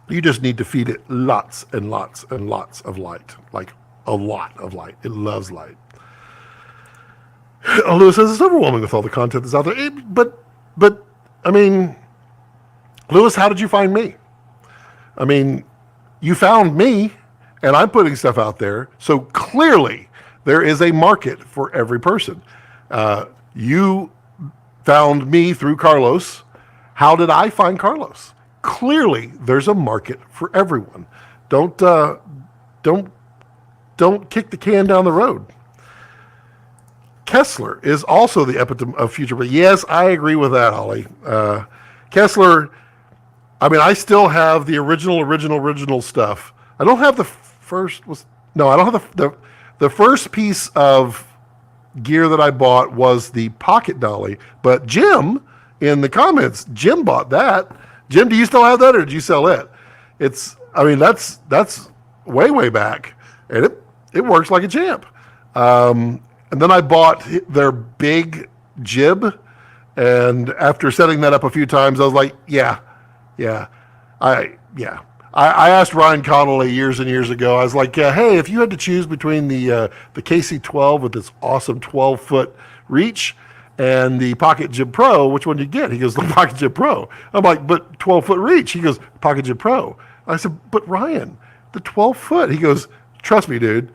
You just need to feed it lots and lots and lots of light, like a lot of light. It loves light. Lewis says it's overwhelming with all the content that's out there. But I mean, Lewis, how did you find me? I mean, you found me, and I'm putting stuff out there. So clearly, there is a market for every person. You found me through Carlos. How did I find Carlos? Clearly, there's a market for everyone. Don't kick the can down the road. Kessler is also the epitome of future. But yes, I agree with that, Holly. Kessler, I mean, I still have the original stuff. I don't have the first. I don't have the first piece of gear that I bought was the pocket dolly. But Jim, in the comments, Jim bought that. Jim, do you still have that, or did you sell it? That's way back, and it works like a champ. And then I bought their big jib, and after setting that up a few times, I was like, I asked Ryan Connolly years and years ago. I was like, hey, if you had to choose between the KC12 with its awesome 12-foot reach and the Pocket Jib Pro, which one do you get? He goes, the Pocket Jib Pro. I'm like, but 12-foot reach. He goes, Pocket Jib Pro. I said, but Ryan, the 12-foot. He goes, trust me, dude,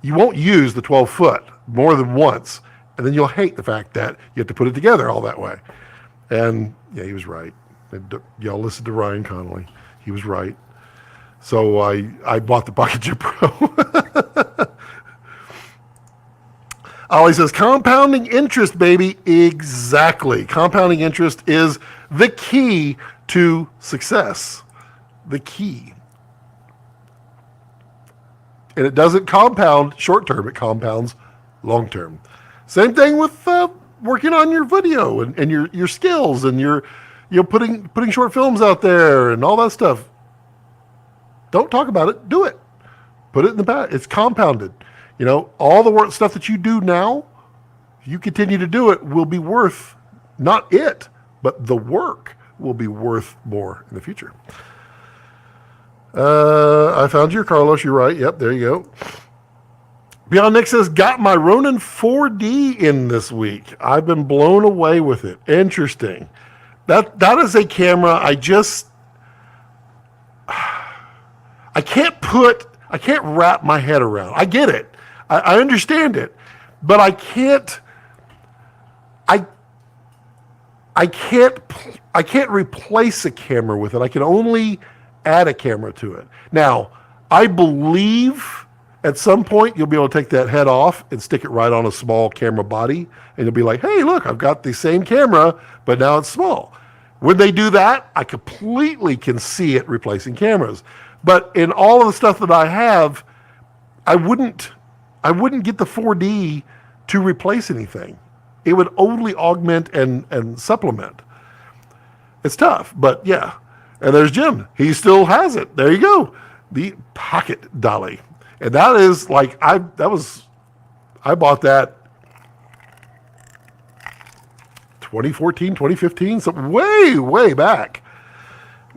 you won't use the 12-foot more than once, and then you'll hate the fact that you have to put it together all that way. And yeah, he was right. Y'all listen to Ryan Connolly. He was right. So I bought the Pocket Jib Pro. Ollie says, compounding interest, baby. Exactly. Compounding interest is the key to success. The key. And it doesn't compound short term. It compounds long term. Same thing with working on your video and your skills and your putting short films out there and all that stuff. Don't talk about it. Do it. Put it in the back. It's compounded. All the work stuff that you do now, if you continue to do it, will be worth, not it, but the work will be worth more in the future. I found your Carlos. You're right. Yep, there you go. Beyond Nick says, got my Ronin 4D in this week. I've been blown away with it. Interesting. That is a camera I can't wrap my head around. I get it. I understand it, but I can't replace a camera with it. I can only add a camera to it. Now, I believe at some point you'll be able to take that head off and stick it right on a small camera body, and you'll be like, hey, look, I've got the same camera, but now it's small. When they do that, I completely can see it replacing cameras. But in all of the stuff that I have, I wouldn't get the 4D to replace anything. It would only augment and supplement. It's tough, but yeah. And there's Jim. He still has it. There you go. The Pocket Dolly. And that is like, I bought that 2014, 2015, so way back.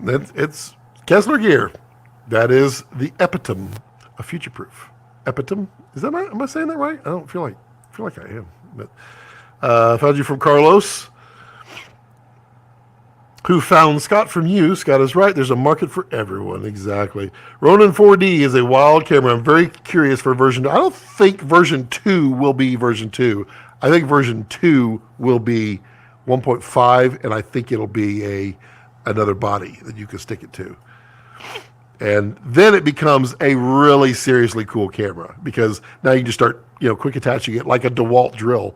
It's Kessler gear. That is the epitome of future proof. Epitome? Is that right? Am I saying that right? I don't feel like I am. But found you from Carlos. Who found Scott from you? Scott is right. There's a market for everyone. Exactly. Ronin 4D is a wild camera. I'm very curious for version 2. I don't think version 2 will be version 2. I think version 2 will be 1.5, and I think it'll be another body that you can stick it to. And then it becomes a really seriously cool camera because now you just start, quick attaching it like a DeWalt drill.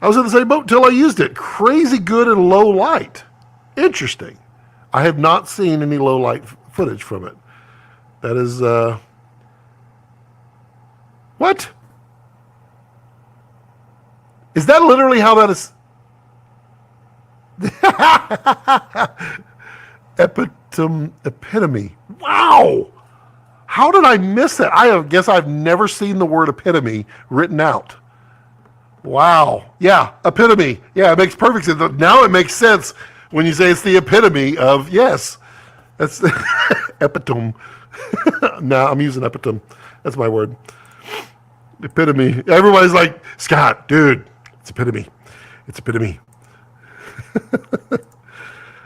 I was in the same boat until I used it. Crazy good in low light. Interesting. I have not seen any low light footage from it. That is, what? Is that literally how that is? Epitome. Wow. How did I miss that? I guess I've never seen the word epitome written out. Wow. Yeah, epitome. Yeah, it makes perfect sense. Now it makes sense when you say it's the epitome of, yes. That's epitome. Now I'm using epitome. That's my word. Epitome. Everybody's like, Scott, dude, it's epitome. It's epitome.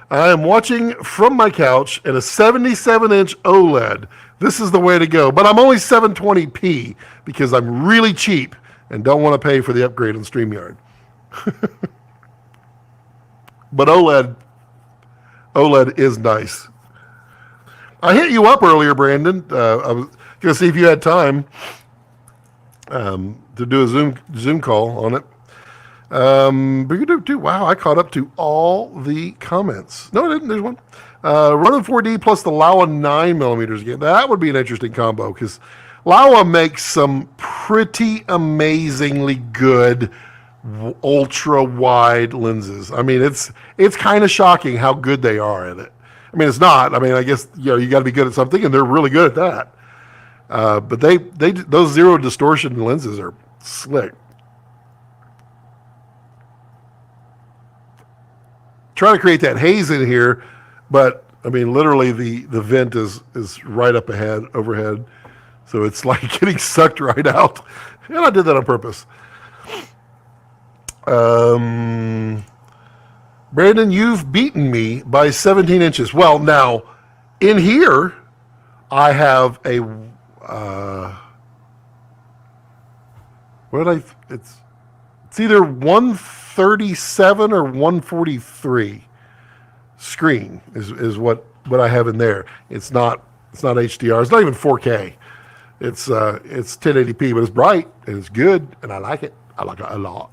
I am watching from my couch at a 77-inch OLED. This is the way to go. But I'm only 720p because I'm really cheap and don't want to pay for the upgrade on StreamYard. But OLED is nice. I hit you up earlier, Brandon. I was going to see if you had time to do a Zoom call on it. Wow, I caught up to all the comments. No, I didn't. There's one. Running 4D plus the Laowa 9mm again. That would be an interesting combo because Laowa makes some pretty amazingly good ultra wide lenses. I mean, it's kind of shocking how good they are at it. I mean, it's not. I mean, I guess you got to be good at something, and they're really good at that. But those zero distortion lenses are slick. Trying to create that haze in here, but I mean, literally the vent is right up overhead. So it's like getting sucked right out. And I did that on purpose. Brandon, you've beaten me by 17 inches. Well, now, in here, I have a, it's either 137 or 143 screen is what I have in there. It's not HDR. It's not even 4K. It's 1080p, but it's bright and it's good, and I like it. I like it a lot.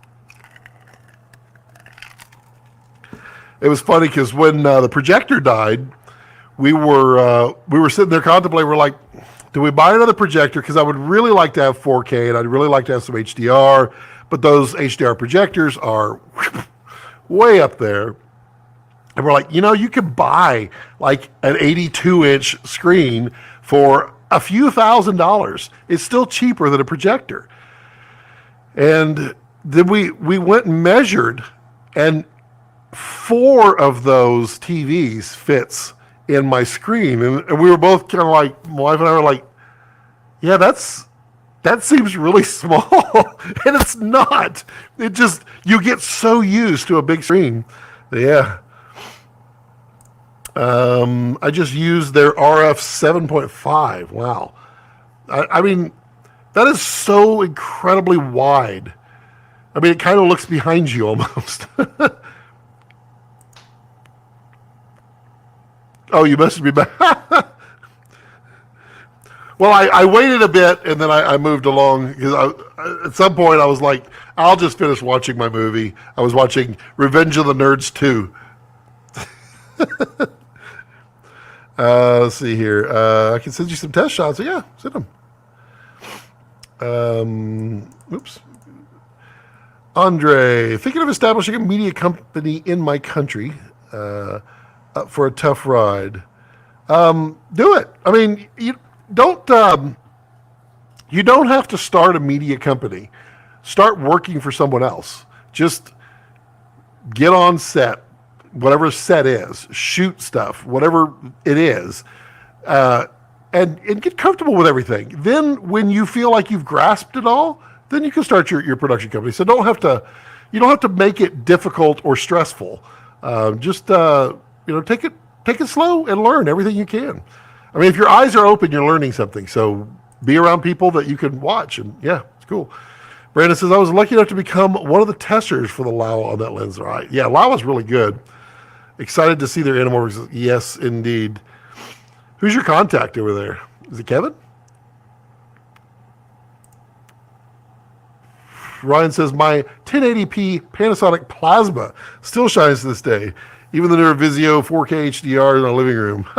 It was funny because when the projector died, we were sitting there contemplating. We're like, do we buy another projector? Because I would really like to have 4K, and I'd really like to have some HDR, but those HDR projectors are way up there. And we're like, you could buy like an 82-inch screen for a few $1,000s. It's still cheaper than a projector. And then we went and measured, and 4 of those TVs fits in my screen. And we were both kind of like, my wife and I were like, yeah, that seems really small. And it's not. It just, you get so used to a big screen. Yeah. I just used their RF 7.5. Wow. I mean, that is so incredibly wide. I mean, it kind of looks behind you almost. Oh, you messaged me back. Well, I waited a bit, and then I moved along because at some point I was like, I'll just finish watching my movie. I was watching Revenge of the Nerds 2. Let's see here. I can send you some test shots. So yeah, send them. Oops. Andre, thinking of establishing a media company in my country up for a tough ride. Do it. I mean, you don't have to start a media company. Start working for someone else. Just get on set. Whatever set is, shoot stuff, whatever it is, and get comfortable with everything. Then when you feel like you've grasped it all, then you can start your production company. So you don't have to make it difficult or stressful. Just take it slow and learn everything you can. I mean, if your eyes are open, you're learning something. So be around people that you can watch, and yeah, it's cool. Brandon says, I was lucky enough to become one of the testers for the Laowa on that lens. Right? Yeah, Laowa's really good. Excited to see their anamorphics. Yes, indeed. Who's your contact over there? Is it Kevin? Ryan says, my 1080p Panasonic Plasma still shines to this day. Even the newer Vizio 4K HDR in our living room.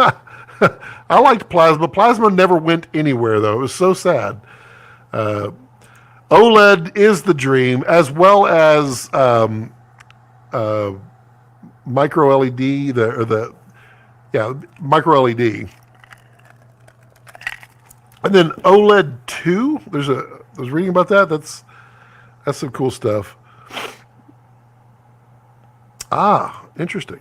I liked Plasma. Plasma never went anywhere, though. It was so sad. OLED is the dream, as well as micro LED, micro LED. And then OLED 2, I was reading about that. That's some cool stuff. Interesting.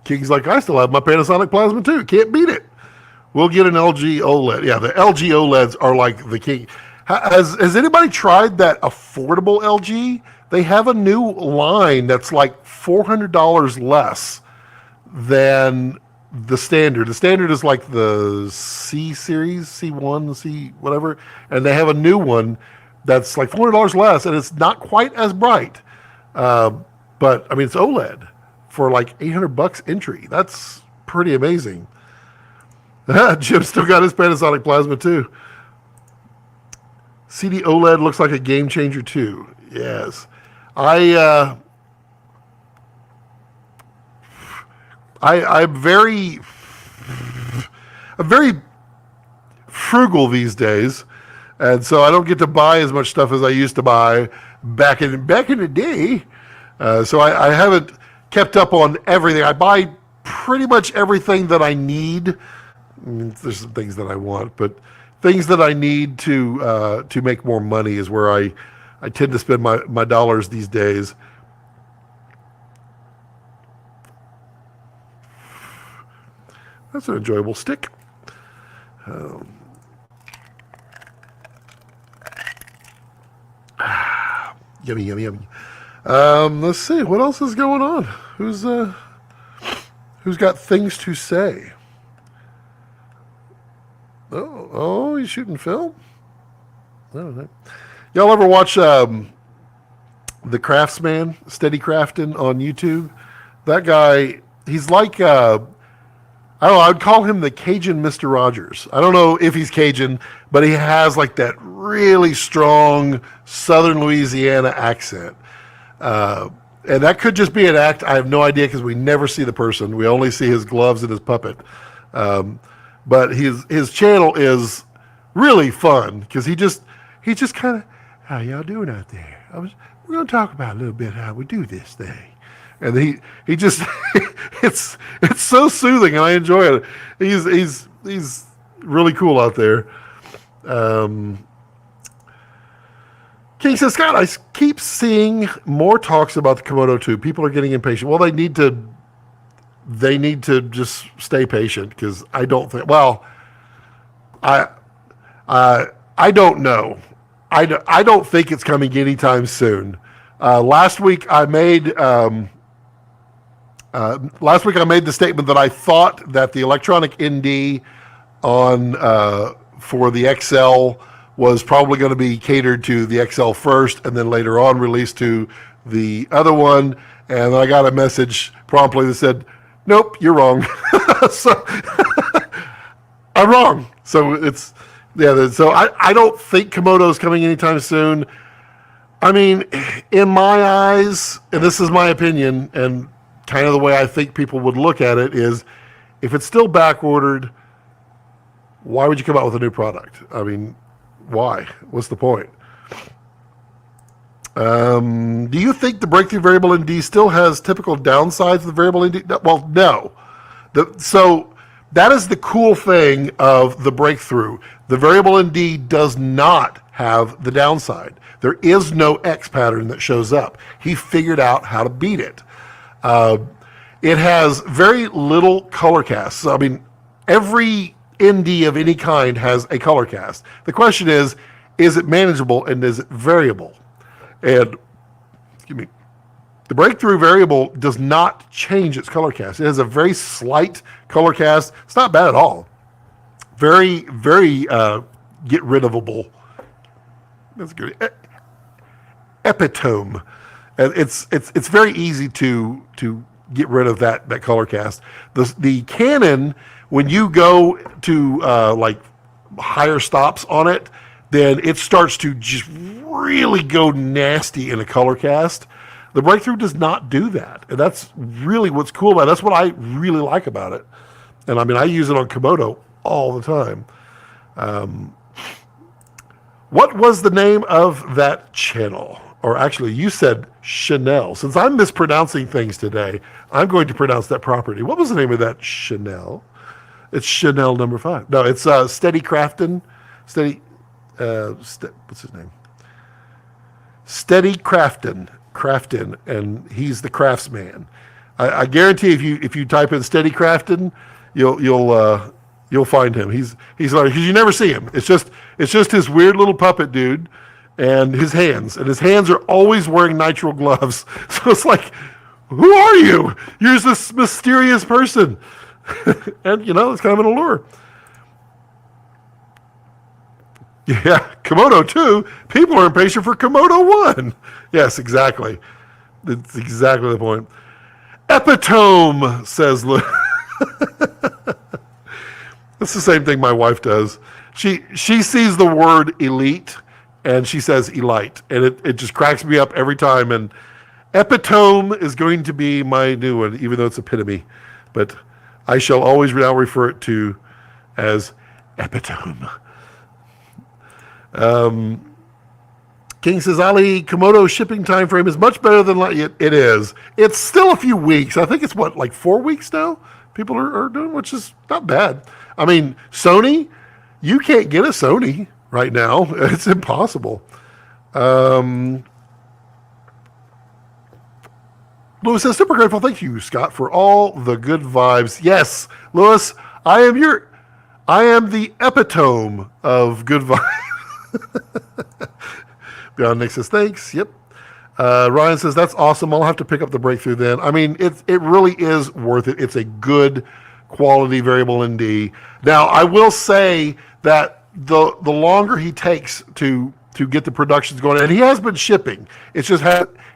King's like, I still have my Panasonic Plasma too. Can't beat it. We'll get an LG OLED. Yeah, the LG OLEDs are like the king. Has anybody tried that affordable LG? They have a new line that's like $400 less than the standard. The standard is like the C series, C1, C whatever, and they have a new one that's like $400 less, and it's not quite as bright. But I mean, it's OLED for like $800 entry. That's pretty amazing. Jim still got his Panasonic Plasma too. CD OLED looks like a game changer too. Yes, I'm very frugal these days, and so I don't get to buy as much stuff as I used to buy back in the day. So I haven't kept up on everything. I buy pretty much everything that I need. I mean, there's some things that I want, but things that I need to make more money is where I tend to spend my dollars these days. That's an enjoyable stick. Yummy. Let's see what else is going on. Who's got things to say? Oh, he's shooting film? I don't know. Y'all ever watch The Craftsman, Steady Crafting on YouTube? That guy, he's like, I don't know, I'd call him the Cajun Mr. Rogers. I don't know if he's Cajun, but he has like that really strong Southern Louisiana accent. And that could just be an act. I have no idea because we never see the person. We only see his gloves and his puppet. But his channel is really fun because he just kind of, how y'all doing out there? We're going to talk about a little bit how we do this thing. And he just, it's so soothing and I enjoy it. He's really cool out there. King says, Scott, I keep seeing more talks about the Komodo 2. People are getting impatient. Well, they need to just stay patient because I don't think, I don't know. I don't think it's coming anytime soon. Last week I made the statement that I thought that the electronic ND for the XL was probably going to be catered to the XL first and then later on released to the other one. And I got a message promptly that said, nope, you're wrong. So I'm wrong. So so I don't think Komodo's coming anytime soon. I mean, in my eyes, and this is my opinion, and kind of the way I think people would look at it is, if it's still back ordered, why would you come out with a new product? I mean, why? What's the point? Do you think the breakthrough variable ND still has typical downsides of the variable ND? Well, no. So that is the cool thing of the breakthrough. The variable ND does not have the downside. There is no X pattern that shows up. He figured out how to beat it. It has very little color cast. So, I mean, every ND of any kind has a color cast. The question is it manageable and is it variable? And excuse me, the breakthrough variable does not change its color cast. It has a very slight color cast. It's not bad at all. Very, very get rid ofable. That's good. Epitome. And it's very easy to get rid of that color cast. The Canon, when you go to like higher stops on it, then it starts to just really go nasty in a color cast. The breakthrough does not do that, and that's really what's cool about it. That's what I really like about it. And I mean, I use it on Komodo all the time. What was the name of that channel? Or actually, you said Chanel. Since I'm mispronouncing things today, I'm going to pronounce that properly. What was the name of that Chanel? It's Chanel number 5. No, it's Steady Crafton. What's his name? Steady Crafton, and he's the craftsman. I guarantee if you type in Steady Crafton, you'll find him. He's like, because you never see him. It's just his weird little puppet dude, and his hands are always wearing nitrile gloves. So it's like, who are you? You're this mysterious person, and it's kind of an allure. Yeah, Komodo 2. People are impatient for Komodo 1. Yes, exactly. That's exactly the point. Epitome, says Lou. That's the same thing my wife does. She sees the word elite and she says elite. And it just cracks me up every time. And epitome is going to be my new one, even though it's epitome. But I shall always now refer it to as epitome. King says, Ali, Komodo shipping time frame is much better than it is. It's still a few weeks. I think it's like 4 weeks now people are doing, which is not bad. I mean, Sony, you can't get a Sony right now. It's impossible. Lewis says, super grateful. Thank you, Scott, for all the good vibes. Yes, Lewis, I am the epitome of good vibes. Beyond Nick says, thanks. Yep. Ryan says, that's awesome. I'll have to pick up the breakthrough then. I mean, it really is worth it. It's a good quality variable ND. Now, I will say that the longer he takes to get the productions going, and he has been shipping, it's just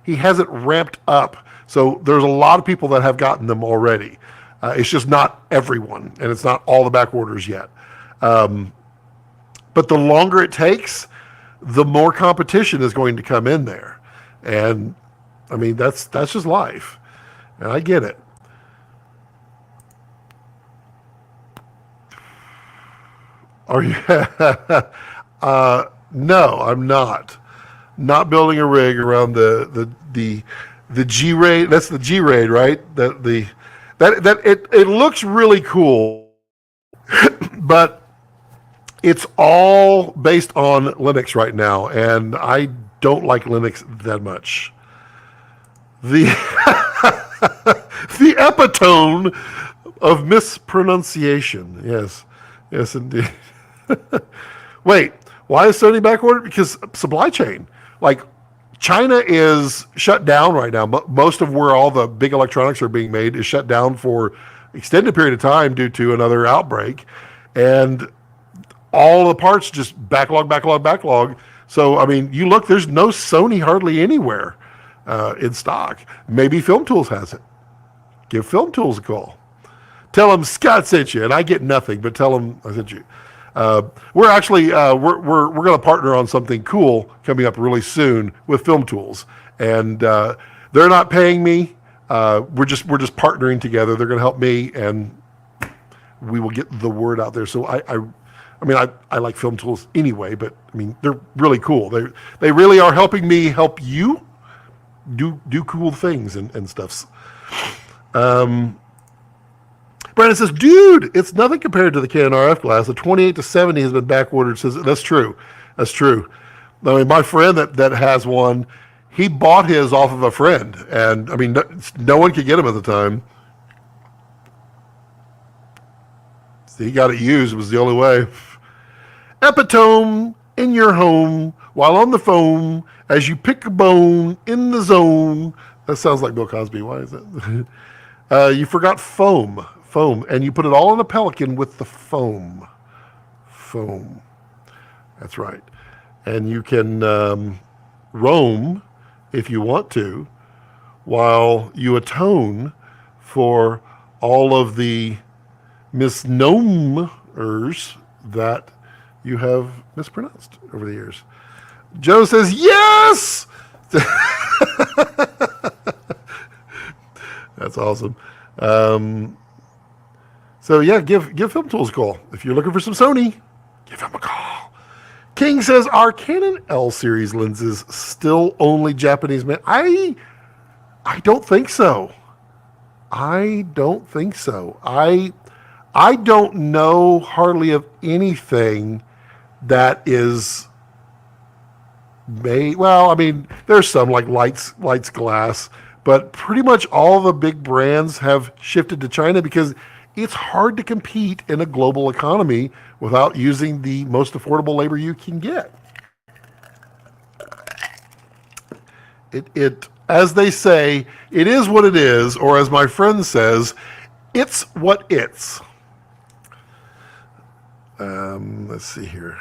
he hasn't ramped up. So there's a lot of people that have gotten them already. It's just not everyone, and it's not all the back orders yet. But the longer it takes, the more competition is going to come in there. And I mean, that's just life. And I get it. Are you? No, I'm not. Not building a rig around the G-Raid. That's the G-Raid, right? It looks really cool, but it's all based on Linux right now, and I don't like Linux that much. The the epitome of mispronunciation. Yes, indeed. Wait, why is Sony backordered? Because supply chain. Like, China is shut down right now. Most of where all the big electronics are being made is shut down for extended period of time due to another outbreak, and all the parts just backlog. So, I mean, you look, there's no Sony hardly anywhere in stock. Maybe Film Tools has it. Give Film Tools a call. Tell them Scott sent you, and I get nothing, but tell them I sent you. We're actually we're going to partner on something cool coming up really soon with Film Tools, and they're not paying me. We're just partnering together. They're going to help me, and we will get the word out there. So I mean, I like Film Tools anyway, but I mean, they're really cool. They really are helping me help you do cool things and stuffs. Brandon says, dude, it's nothing compared to the Canon RF glass. The 28 to 70 has been back ordered. Says that's true. I mean, my friend that has one, he bought his off of a friend, and I mean, no one could get him at the time. He got it used. It was the only way. Epitome in your home while on the phone as you pick a bone in the zone. That sounds like Bill Cosby. Why is that? You forgot foam. Foam. And you put it all in a Pelican with the foam. Foam. That's right. And you can roam if you want to while you atone for all of the misnomers that you have mispronounced over the years. Joe says, yes! That's awesome. So yeah, give Film Tools a call. If you're looking for some Sony, give him a call. King says, are Canon L series lenses still only Japanese made? I don't think so. I don't think so. I don't know hardly of anything that is made. Well, I mean, there's some like Lights Glass, but pretty much all the big brands have shifted to China because it's hard to compete in a global economy without using the most affordable labor you can get. It as they say, it is what it is, or as my friend says, it's what it's. Let's see here.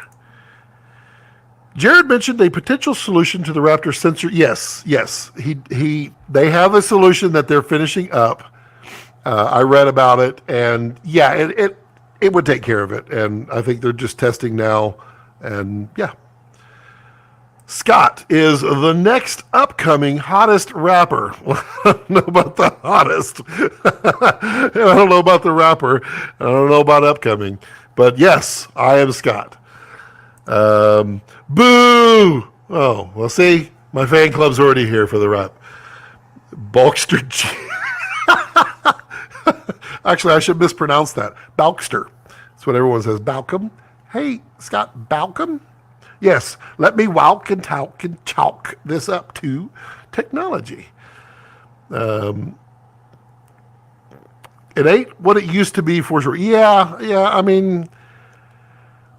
Jared mentioned a potential solution to the Raptor sensor. Yes. They have a solution that they're finishing up. I read about it, and yeah, it would take care of it. And I think they're just testing now. And yeah. Scott is the next upcoming hottest rapper. I don't know about the hottest. I don't know about the rapper. I don't know about upcoming. But yes, I am Scott. Boo! Oh, well, see, my fan club's already here for the rap. Balkster G. Actually, I should mispronounce that. Balkster. That's what everyone says. Balcom. Hey, Scott, Balcom? Yes, let me walk and talk and chalk this up to technology. It ain't what it used to be for sure. Yeah, I mean,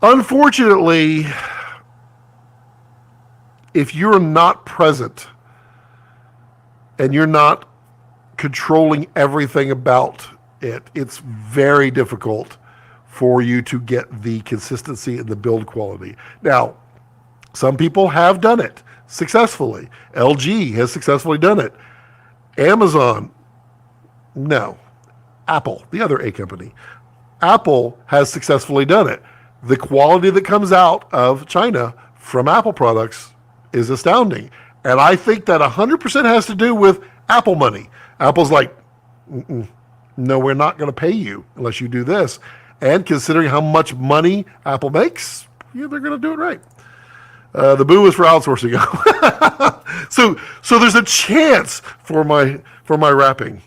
unfortunately, if you're not present and you're not controlling everything about it, it's very difficult for you to get the consistency and the build quality. Now, some people have done it successfully. LG has successfully done it. Amazon, no. Apple, the other A company. Apple has successfully done it. The quality that comes out of China from Apple products is astounding. And I think that 100% has to do with Apple money. Apple's like, no, we're not going to pay you unless you do this. And considering how much money Apple makes, yeah, they're going to do it right. The boo is for outsourcing. So there's a chance for my rapping.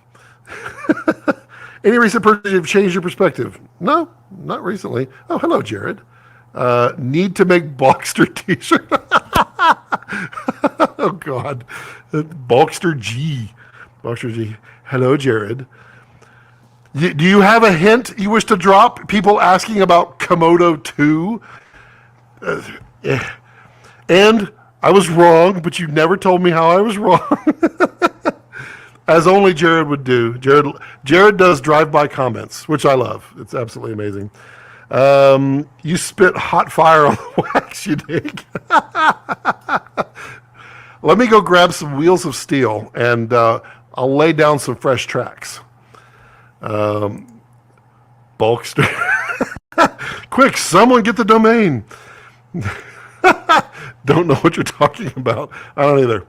Any recent purchase you've changed your perspective? No, not recently. Oh, hello, Jared. Need to make Balkster t-shirt. Oh, God. Balkster G. Balkster G. Hello, Jared. Do you have a hint you wish to drop? People asking about Komodo 2. And I was wrong, but you never told me how I was wrong. As only Jared would do. Jared does drive-by comments, which I love. It's absolutely amazing. You spit hot fire on the wax, you dig? Let me go grab some wheels of steel, and I'll lay down some fresh tracks. Bulkster. Quick, someone get the domain. Don't know what you're talking about. I don't either.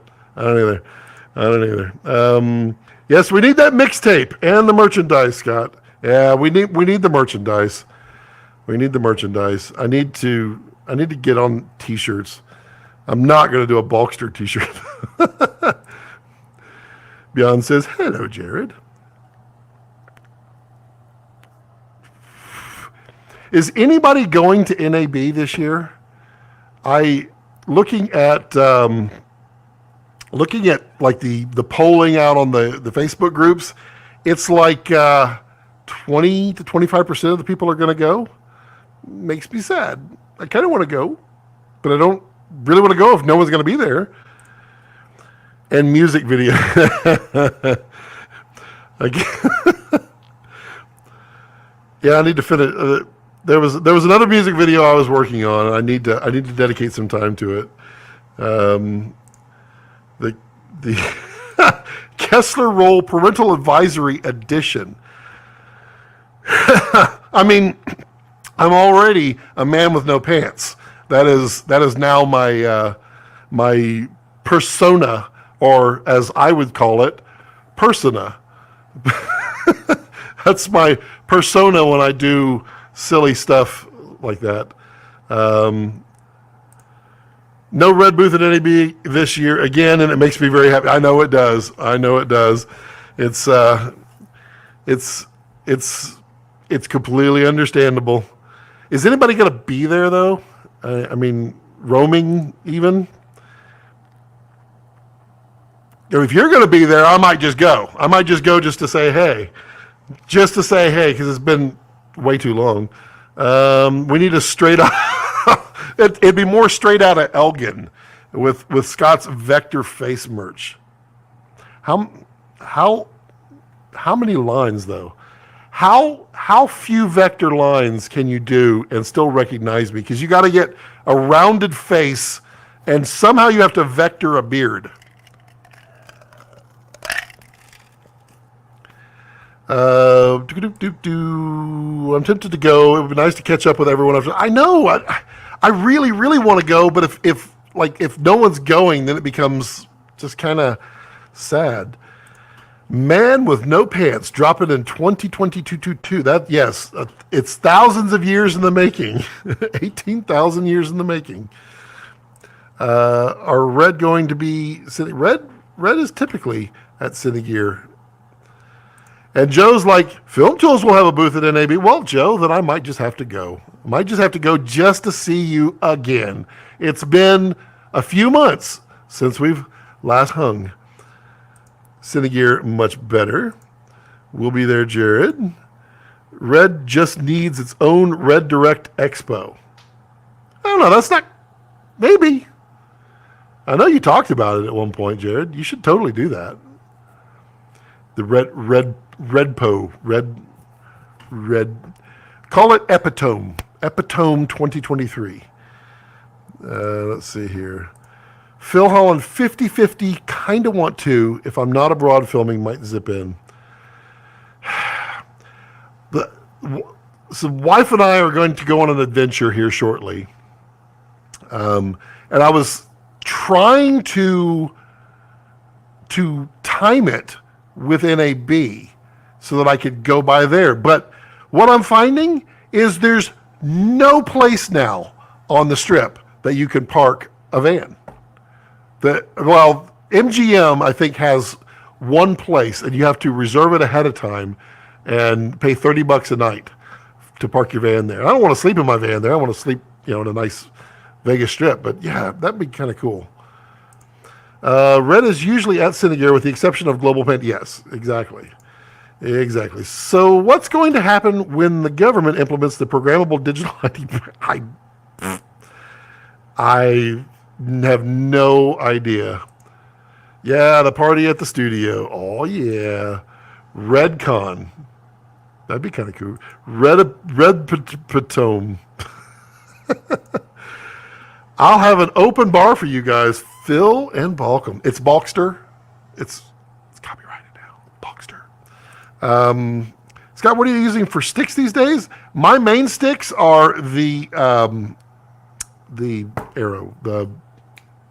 Yes, we need that mixtape and the merchandise, Scott. Yeah, we need the merchandise. We need the merchandise. I need to get on t-shirts. I'm not going to do a Balkster t-shirt. Beyond says, hello, Jared. Is anybody going to NAB this year? Looking at like the polling out on the Facebook groups, it's like 20 to 25% of the people are going to go. Makes me sad. I kind of want to go, but I don't really want to go if no one's going to be there. And music video. Yeah, I need to finish. There was another music video I was working on, and I need to dedicate some time to it. The Kessler Roll Parental Advisory Edition. I mean, I'm already a man with no pants. That is now my my persona, or as I would call it, persona. That's my persona when I do silly stuff like that. No red booth at NAB this year again, and it makes me very happy. I know it does. It's completely understandable. Is anybody going to be there though? I mean, roaming even. If you're going to be there, I might just go. I might just go just to say hey, because it's been way too long. We need a straight out. It'd be more straight out of Elgin with Scott's Vector face merch. How many lines though? How few vector lines can you do and still recognize me? Because you got to get a rounded face, and somehow you have to vector a beard. I'm tempted to go. It would be nice to catch up with everyone. I know. I really, really want to go, but if no one's going, then it becomes just kind of sad. Man with no pants dropping in 2022. That yes, it's thousands of years in the making. 18,000 years in the making. Are Red going to be Red? Red is typically at Cinegear. And Joe's like, Film Tools will have a booth at NAB. Well, Joe, then I might just have to go. I might just have to go just to see you again. It's been a few months since we've last hung. Cinegear, much better. We'll be there, Jared. Red just needs its own Red Direct Expo. I don't know. That's not... Maybe. I know you talked about it at one point, Jared. You should totally do that. The Red call it Epitome 2023. Let's see here. Phil Holland 50-50, kind of want to. If I'm not abroad filming, might zip in. So wife and I are going to go on an adventure here shortly. And I was trying to time it with NAB so that I could go by there. But what I'm finding is there's no place now on the strip that you can park a van. MGM, I think, has one place, and you have to reserve it ahead of time and pay $30 a night to park your van there. I don't want to sleep in my van there. I want to sleep, in a nice Vegas strip. But yeah, that'd be kind of cool. Red is usually at Cinegear with the exception of Global Paint. Yes, exactly. So what's going to happen when the government implements the programmable digital ID? I have no idea. Yeah, the party at the studio. Oh, yeah. RedCon. That'd be kind of cool. Red Patome. I'll have an open bar for you guys. Phil and Balcom. It's Balkster. It's copyrighted now. Balkster. Scott, what are you using for sticks these days? My main sticks are the Arrow, the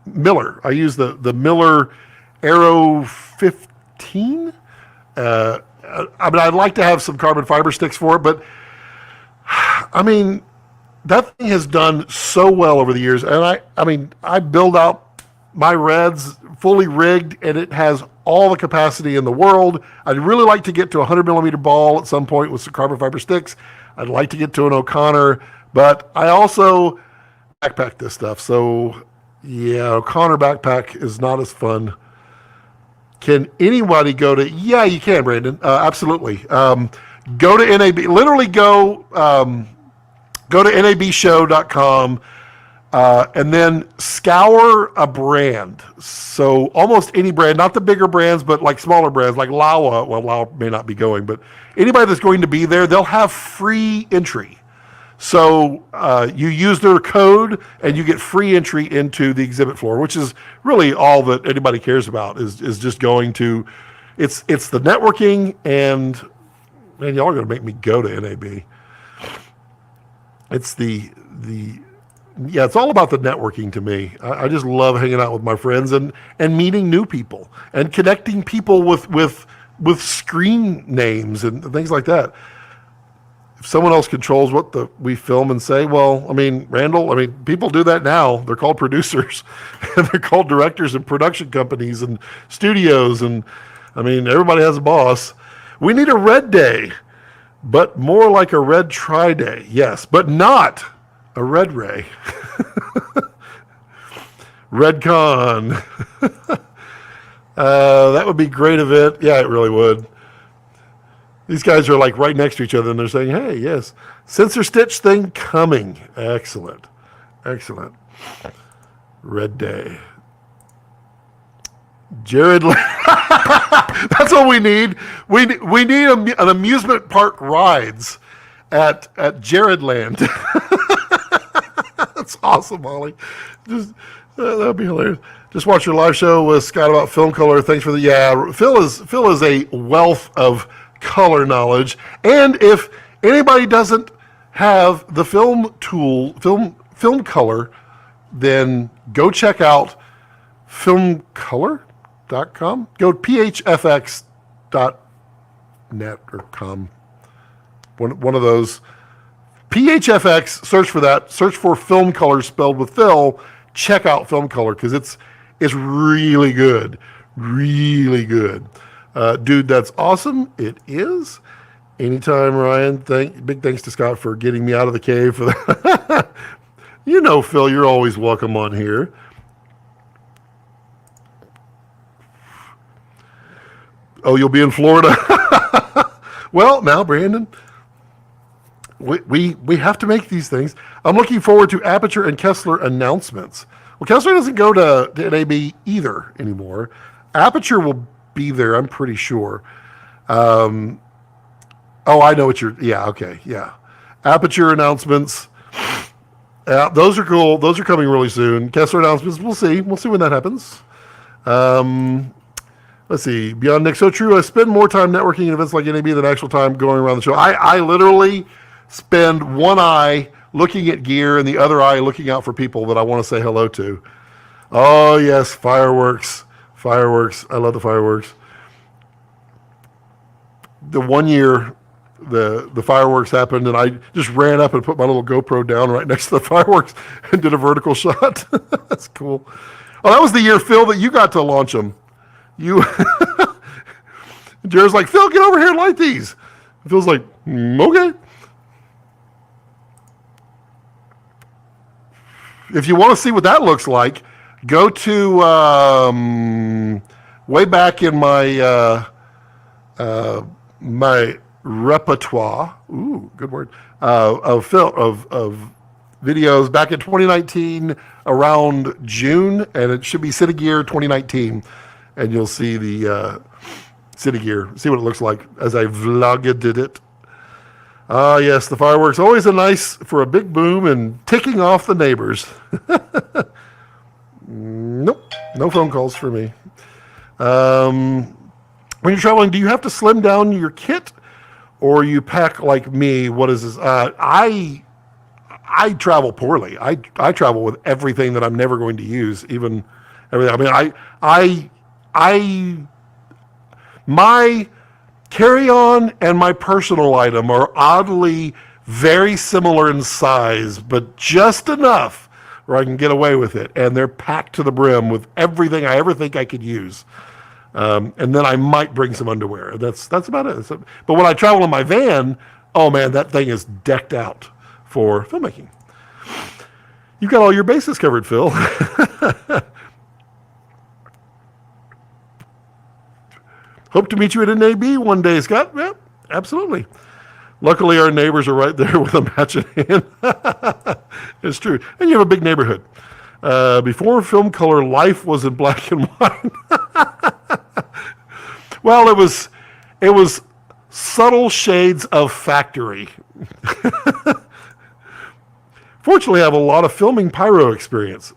Miller. I use the Miller Arrow 15. I'd like to have some carbon fiber sticks for it, but that thing has done so well over the years. And I build out my Reds fully rigged, and it has all the capacity in the world. I'd really like to get to a 100 millimeter ball at some point with some carbon fiber sticks. I'd like to get to an O'Connor, but I also backpack this stuff. So yeah, O'Connor backpack is not as fun. Can anybody go to? Yeah, you can, Brandon. Absolutely. Go to NAB. Literally go to nabshow.com and then scour a brand. So almost any brand, not the bigger brands, but like smaller brands like Lawa. Well, Lawa may not be going, but anybody that's going to be there, they'll have free entry. So you use their code and you get free entry into the exhibit floor, which is really all that anybody cares about is just going to, it's the networking, and man, y'all are going to make me go to NAB. It's it's all about the networking to me. I just love hanging out with my friends and meeting new people and connecting people with screen names and things like that. If someone else controls what we film and say, well, I mean, Randall, people do that now. They're called producers and they're called directors and production companies and studios. And everybody has a boss. We need a red day, but more like a red tri-day. Yes, but not a red ray. Redcon. That would be a great event. Yeah, it really would. These guys are like right next to each other and they're saying, hey, yes, sensor stitch thing coming. Excellent. Excellent. Red day. Jared. That's what we need. We need an amusement park rides at Jaredland. That's awesome, Holly. Just that'd be hilarious. Just watch your live show with Scott about film color. Thanks for Phil is a wealth of color knowledge. And if anybody doesn't have the film color, then go check out filmcolor.com. Go phfx.net or com. One of those. PHFX, search for that. Search for Film Color spelled with Phil. Check out Film Color because it's really good. Really good. Dude, that's awesome. It is. Anytime, Ryan. Big thanks to Scott for getting me out of the cave for that. Phil, you're always welcome on here. Oh, you'll be in Florida. Well, now, Brandon, we have to make these things. I'm looking forward to Aperture and Kessler announcements. Well, Kessler doesn't go to NAB either anymore. Aperture will be there, I'm pretty sure. I know what okay, yeah. Aperture announcements. Those are cool. Those are coming really soon. Kessler announcements, we'll see. We'll see when that happens. Let's see. Beyond Nick, so true. I spend more time networking at events like NAB than actual time going around the show. I literally spend one eye looking at gear and the other eye looking out for people that I want to say hello to. Oh, yes, fireworks. Fireworks. I love the fireworks. The one year the fireworks happened and I just ran up and put my little GoPro down right next to the fireworks and did a vertical shot. That's cool. Oh, that was the year, Phil, that you got to launch them. Jared's like, Phil, get over here and light these. Phil's like, okay. If you want to see what that looks like, go to way back in my my repertoire. Ooh, good word. Of videos back in 2019 around June, and it should be City Gear 2019, and you'll see the City Gear. See what it looks like as I vlogged it. Ah, yes, the fireworks. Always a nice for a big boom and ticking off the neighbors. Nope, no phone calls for me. When you're traveling, do you have to slim down your kit, or you pack like me? What is this? I travel poorly. I travel with everything that I'm never going to use, even everything. My carry-on and my personal item are oddly very similar in size, but just enough where I can get away with it. And they're packed to the brim with everything I ever think I could use. And then I might bring some underwear. That's about it. But when I travel in my van, oh man, that thing is decked out for filmmaking. You've got all your bases covered, Phil. Hope to meet you at NAB one day, Scott. Yeah, absolutely. Luckily, our neighbors are right there with a match in hand. It's true. And you have a big neighborhood. Before film color, life was in black and white. Well, it was subtle shades of factory. Fortunately, I have a lot of filming pyro experience.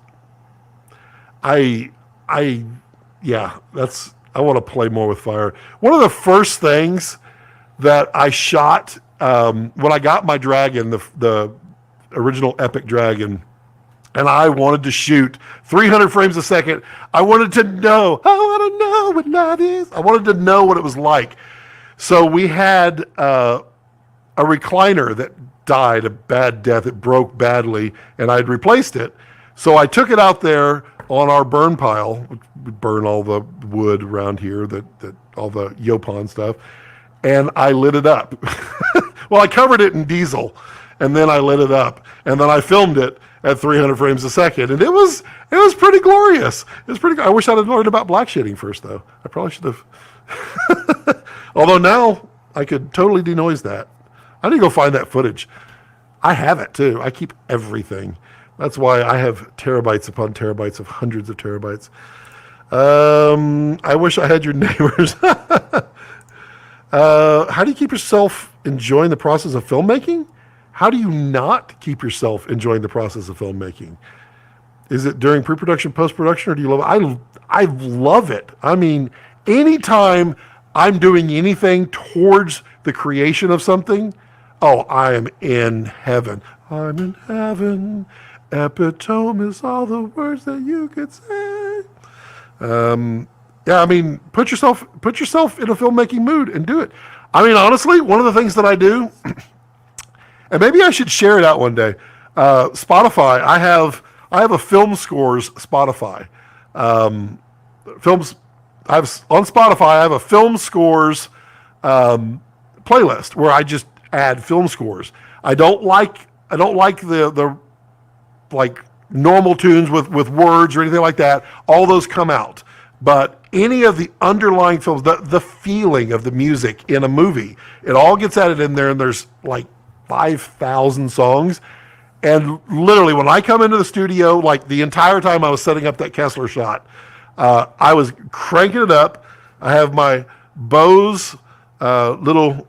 I want to play more with fire. One of the first things that I shot when I got my Dragon, the original Epic Dragon, and I wanted to shoot 300 frames a second. I want to know what love is. I wanted to know what it was like. So we had a recliner that died a bad death. It broke badly, and I'd replaced it. So I took it out there on our burn pile. We burn all the wood around here, that all the Yopon stuff, and I lit it up. Well, I covered it in diesel, and then I lit it up, and then I filmed it at 300 frames a second, and it was pretty glorious. It was pretty. I wish I'd have learned about black shading first, though. I probably should have. Although now I could totally denoise that. I need to go find that footage. I have it too. I keep everything. That's why I have terabytes upon terabytes of hundreds of terabytes. I wish I had your neighbors. How do you keep yourself enjoying the process of filmmaking? How do you not keep yourself enjoying the process of filmmaking? Is it during pre-production, post-production, or do you love it? I love it. I mean, anytime I'm doing anything towards the creation of something, oh, I am in heaven. I'm in heaven. Epitome is all the words that you could say. Yeah, I mean, put yourself in a filmmaking mood and do it. I mean, honestly, one of the things that I do, and maybe I should share it out one day. Spotify, I have a film scores Spotify. On Spotify, I have a film scores playlist where I just add film scores. I don't like the like normal tunes with words or anything like that. All those come out. But any of the underlying films, the feeling of the music in a movie, it all gets added in there, and there's like 5,000 songs. And literally, when I come into the studio, like the entire time I was setting up that Kessler shot, I was cranking it up. I have my Bose little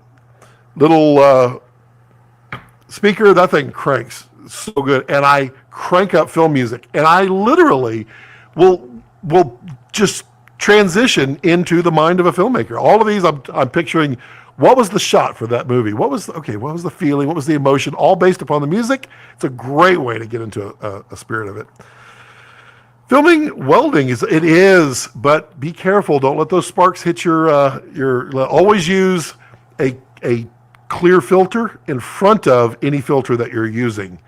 speaker. That thing cranks so good, and I crank up film music, and I literally will just transition into the mind of a filmmaker. All of these, I'm picturing what was the shot for that movie, what was the feeling, what was the emotion, all based upon the music. It's a great way to get into a spirit of it. Filming welding is, but be careful. Don't let those sparks hit your. Always use a clear filter in front of any filter that you're using,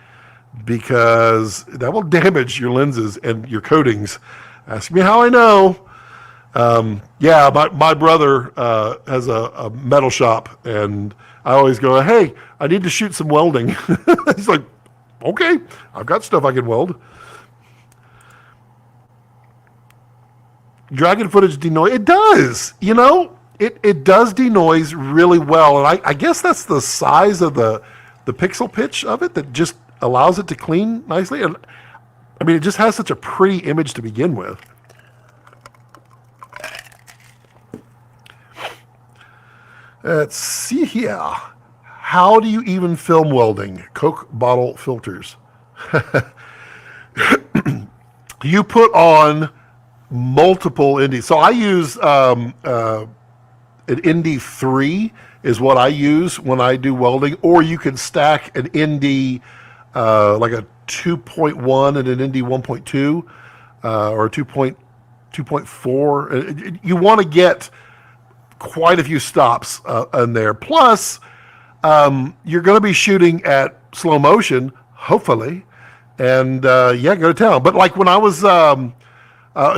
because that will damage your lenses and your coatings. Ask me how I know. My brother has a metal shop, and I always go, hey, I need to shoot some welding. He's like, okay, I've got stuff I can weld. Dragon footage denoise, it does, it does denoise really well. And I guess that's the size of the pixel pitch of it that just allows it to clean nicely. And I mean, it just has such a pretty image to begin with. Let's see here. How do you even film welding? Coke bottle filters. You put on multiple ND. So I use an ND 3 is what I use when I do welding, or you can stack an ND like a 2.1 and an ND 1.2 or 2.4. You want to get quite a few stops in there. Plus, you're going to be shooting at slow motion, hopefully, and go to town. But like when I was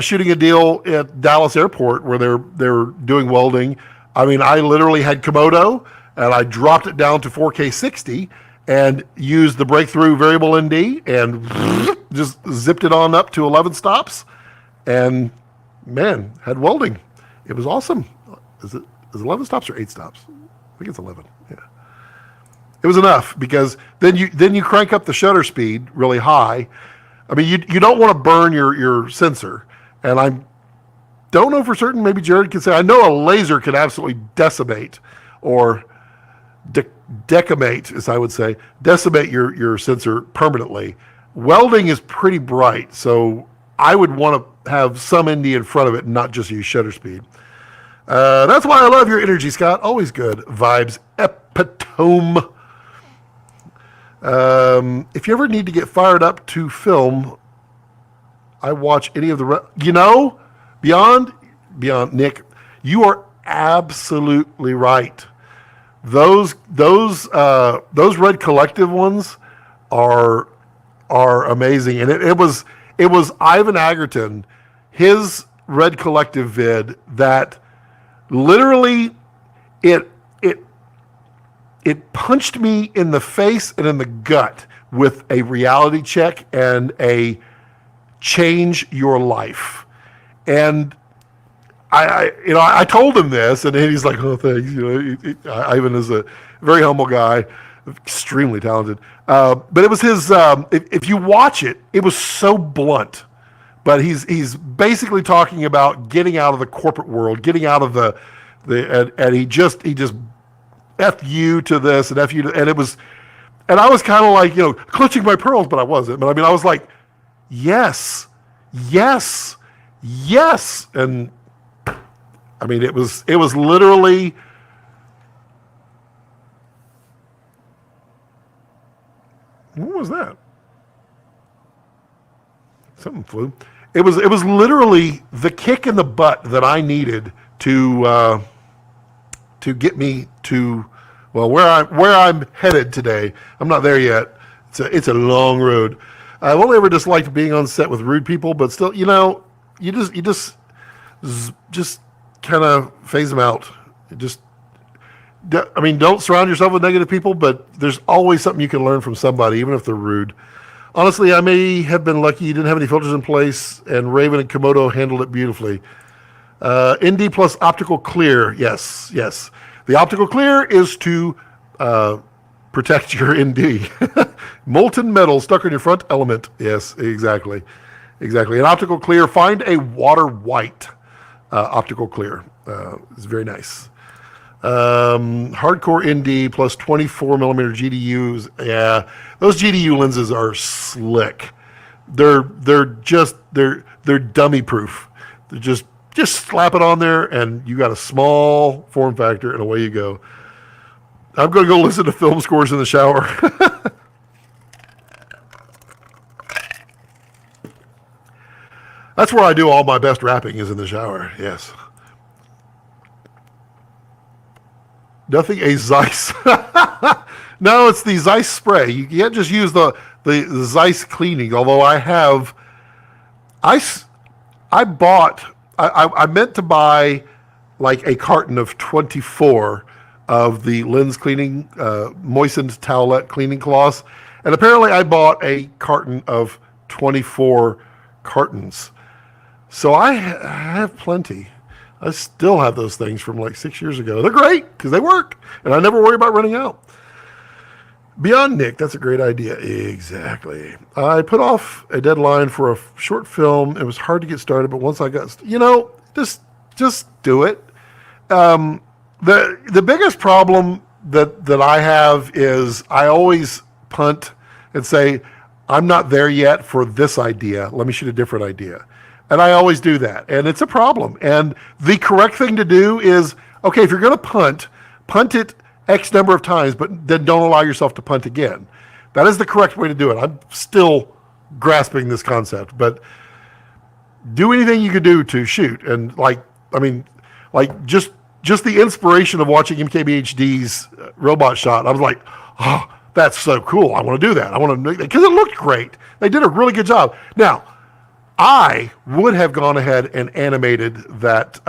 shooting a deal at Dallas Airport where they're doing welding, I mean, I literally had Komodo, and I dropped it down to 4K 60 and used the breakthrough variable ND and just zipped it on up to 11 stops, and man, had welding. It was awesome. Is it 11 stops or 8 stops? I think it's 11. Yeah. It was enough because then you crank up the shutter speed really high. I mean, you don't want to burn your sensor, and I don't know for certain. Maybe Jared can say. I know a laser can absolutely decimate or decimate, as I would say, decimate your sensor permanently. Welding is pretty bright, so I would want to have some ND in front of it and not just use shutter speed. That's why I love your energy, Scott. Always good vibes. Epitome. If you ever need to get fired up to film, I watch any of the. Beyond Nick, you are absolutely right. Those Red Collective ones are amazing, and it was Ivan Agerton, his Red Collective vid that literally it punched me in the face and in the gut with a reality check and a change your life. And I told him this, and he's like, "Oh, thanks." Ivan is a very humble guy, extremely talented. But it was his. If you watch it, it was so blunt. But he's basically talking about getting out of the corporate world, getting out of and he just F you to this and F you to, and it was, and I was kind of like, clutching my pearls, but I wasn't. But I mean, I was like, yes. And I mean, it was literally, what was that? Something flew. It was literally the kick in the butt that I needed to get me to, well, where I'm headed today. I'm not there yet. It's a long road. I've only ever disliked being on set with rude people, but still, you just kind of phase them out. Don't surround yourself with negative people, but there's always something you can learn from somebody, even if they're rude. Honestly, I may have been lucky you didn't have any filters in place, and Raven and Komodo handled it beautifully. ND plus optical clear, yes. The optical clear is to protect your ND. Molten metal stuck on your front element. Yes, exactly. An optical clear. Find a water white optical clear. It's very nice. Hardcore ND plus 24 millimeter GDUs. Yeah, those GDU lenses are slick. They're dummy proof. They're just slap it on there and you got a small form factor and away you go. I'm going to go listen to film scores in the shower. That's where I do all my best rapping, is in the shower. Yes. Nothing a Zeiss. No, it's the Zeiss spray. You can't just use the Zeiss cleaning. Although I meant to buy like a carton of 24 of the lens cleaning, moistened towelette cleaning cloths. And apparently I bought a carton of 24 cartons. So I have plenty. I still have those things from like 6 years ago. They're great because they work, and I never worry about running out. Beyond Nick, that's a great idea. Exactly. I put off a deadline for a short film. It was hard to get started, but once I got, just do it. The biggest problem that I have is I always punt and say, I'm not there yet for this idea. Let me shoot a different idea. And I always do that. And it's a problem. And the correct thing to do is, okay, if you're going to punt it X number of times, but then don't allow yourself to punt again. That is the correct way to do it. I'm still grasping this concept, but do anything you could do to shoot. And just the inspiration of watching MKBHD's robot shot, I was like, oh, that's so cool. I want to do that. I want to make that because it looked great. They did a really good job. Now, I would have gone ahead and animated that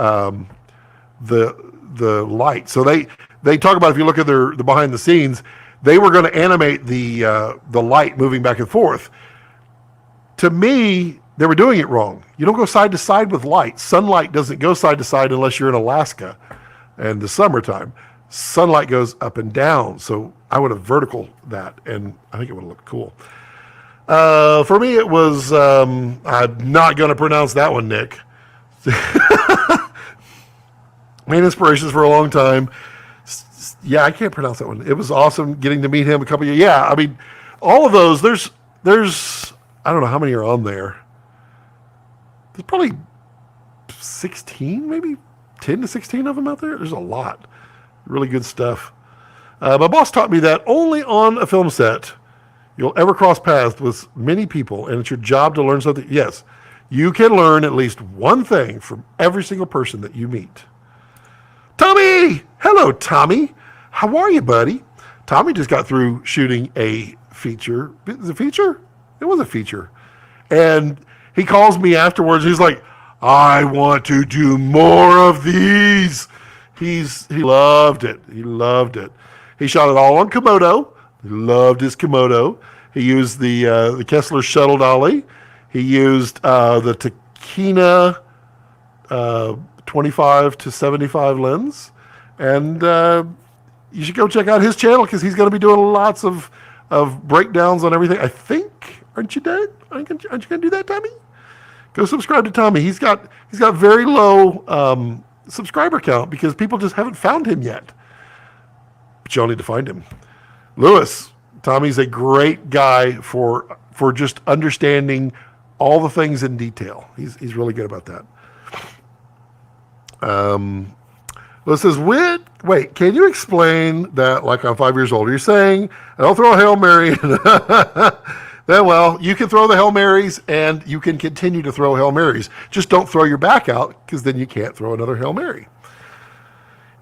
the light. So they talk about, if you look at the behind the scenes, they were going to animate the light moving back and forth. To me, they were doing it wrong. You don't go side to side with light. Sunlight doesn't go side to side unless you're in Alaska and the summertime. sunlight goes up and down. So I would have vertical that, and I think it would have looked cool. For me, it was, I'm not going to pronounce that one, Nick. Main inspirations for a long time. Yeah, I can't pronounce that one. It was awesome getting to meet him a couple of years. Yeah, I mean, all of those, there's, I don't know how many are on there. There's probably 16, maybe 10 to 16 of them out there. There's a lot. Really good stuff. My boss taught me that only on a film set you'll ever cross paths with many people, and it's your job to learn something. Yes, you can learn at least one thing from every single person that you meet. Tommy! Hello, Tommy. How are you, buddy? Tommy just got through shooting a feature. Is it a feature? It was a feature. And he calls me afterwards. He's like, I want to do more of these. He loved it. He loved it. He shot it all on Komodo. He loved his Komodo. He used the Kessler shuttle dolly. He used the Takina 25 to 75 lens. And you should go check out his channel because he's going to be doing lots of breakdowns on everything. I think, aren't you going to do that, Tommy? Go subscribe to Tommy. He's got very low subscriber count because people just haven't found him yet. But y'all need to find him. Lewis, Tommy's a great guy for just understanding all the things in detail. He's really good about that. Lewis says, wait, can you explain that like I'm 5 years old? You're saying I don't throw a Hail Mary. Then, well, you can throw the Hail Marys and you can continue to throw Hail Marys. Just don't throw your back out because then you can't throw another Hail Mary.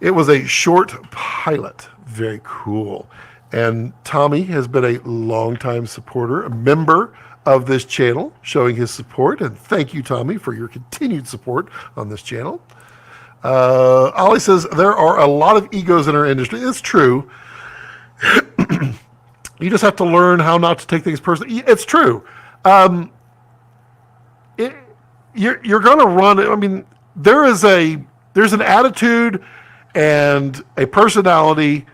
It was a short pilot. Very cool. And Tommy has been a longtime supporter, a member of this channel, showing his support. And thank you, Tommy, for your continued support on this channel. Ollie says, there are a lot of egos in our industry. It's true. You just have to learn how not to take things personally. It's true. You're going to run. I mean, there's an attitude and a personality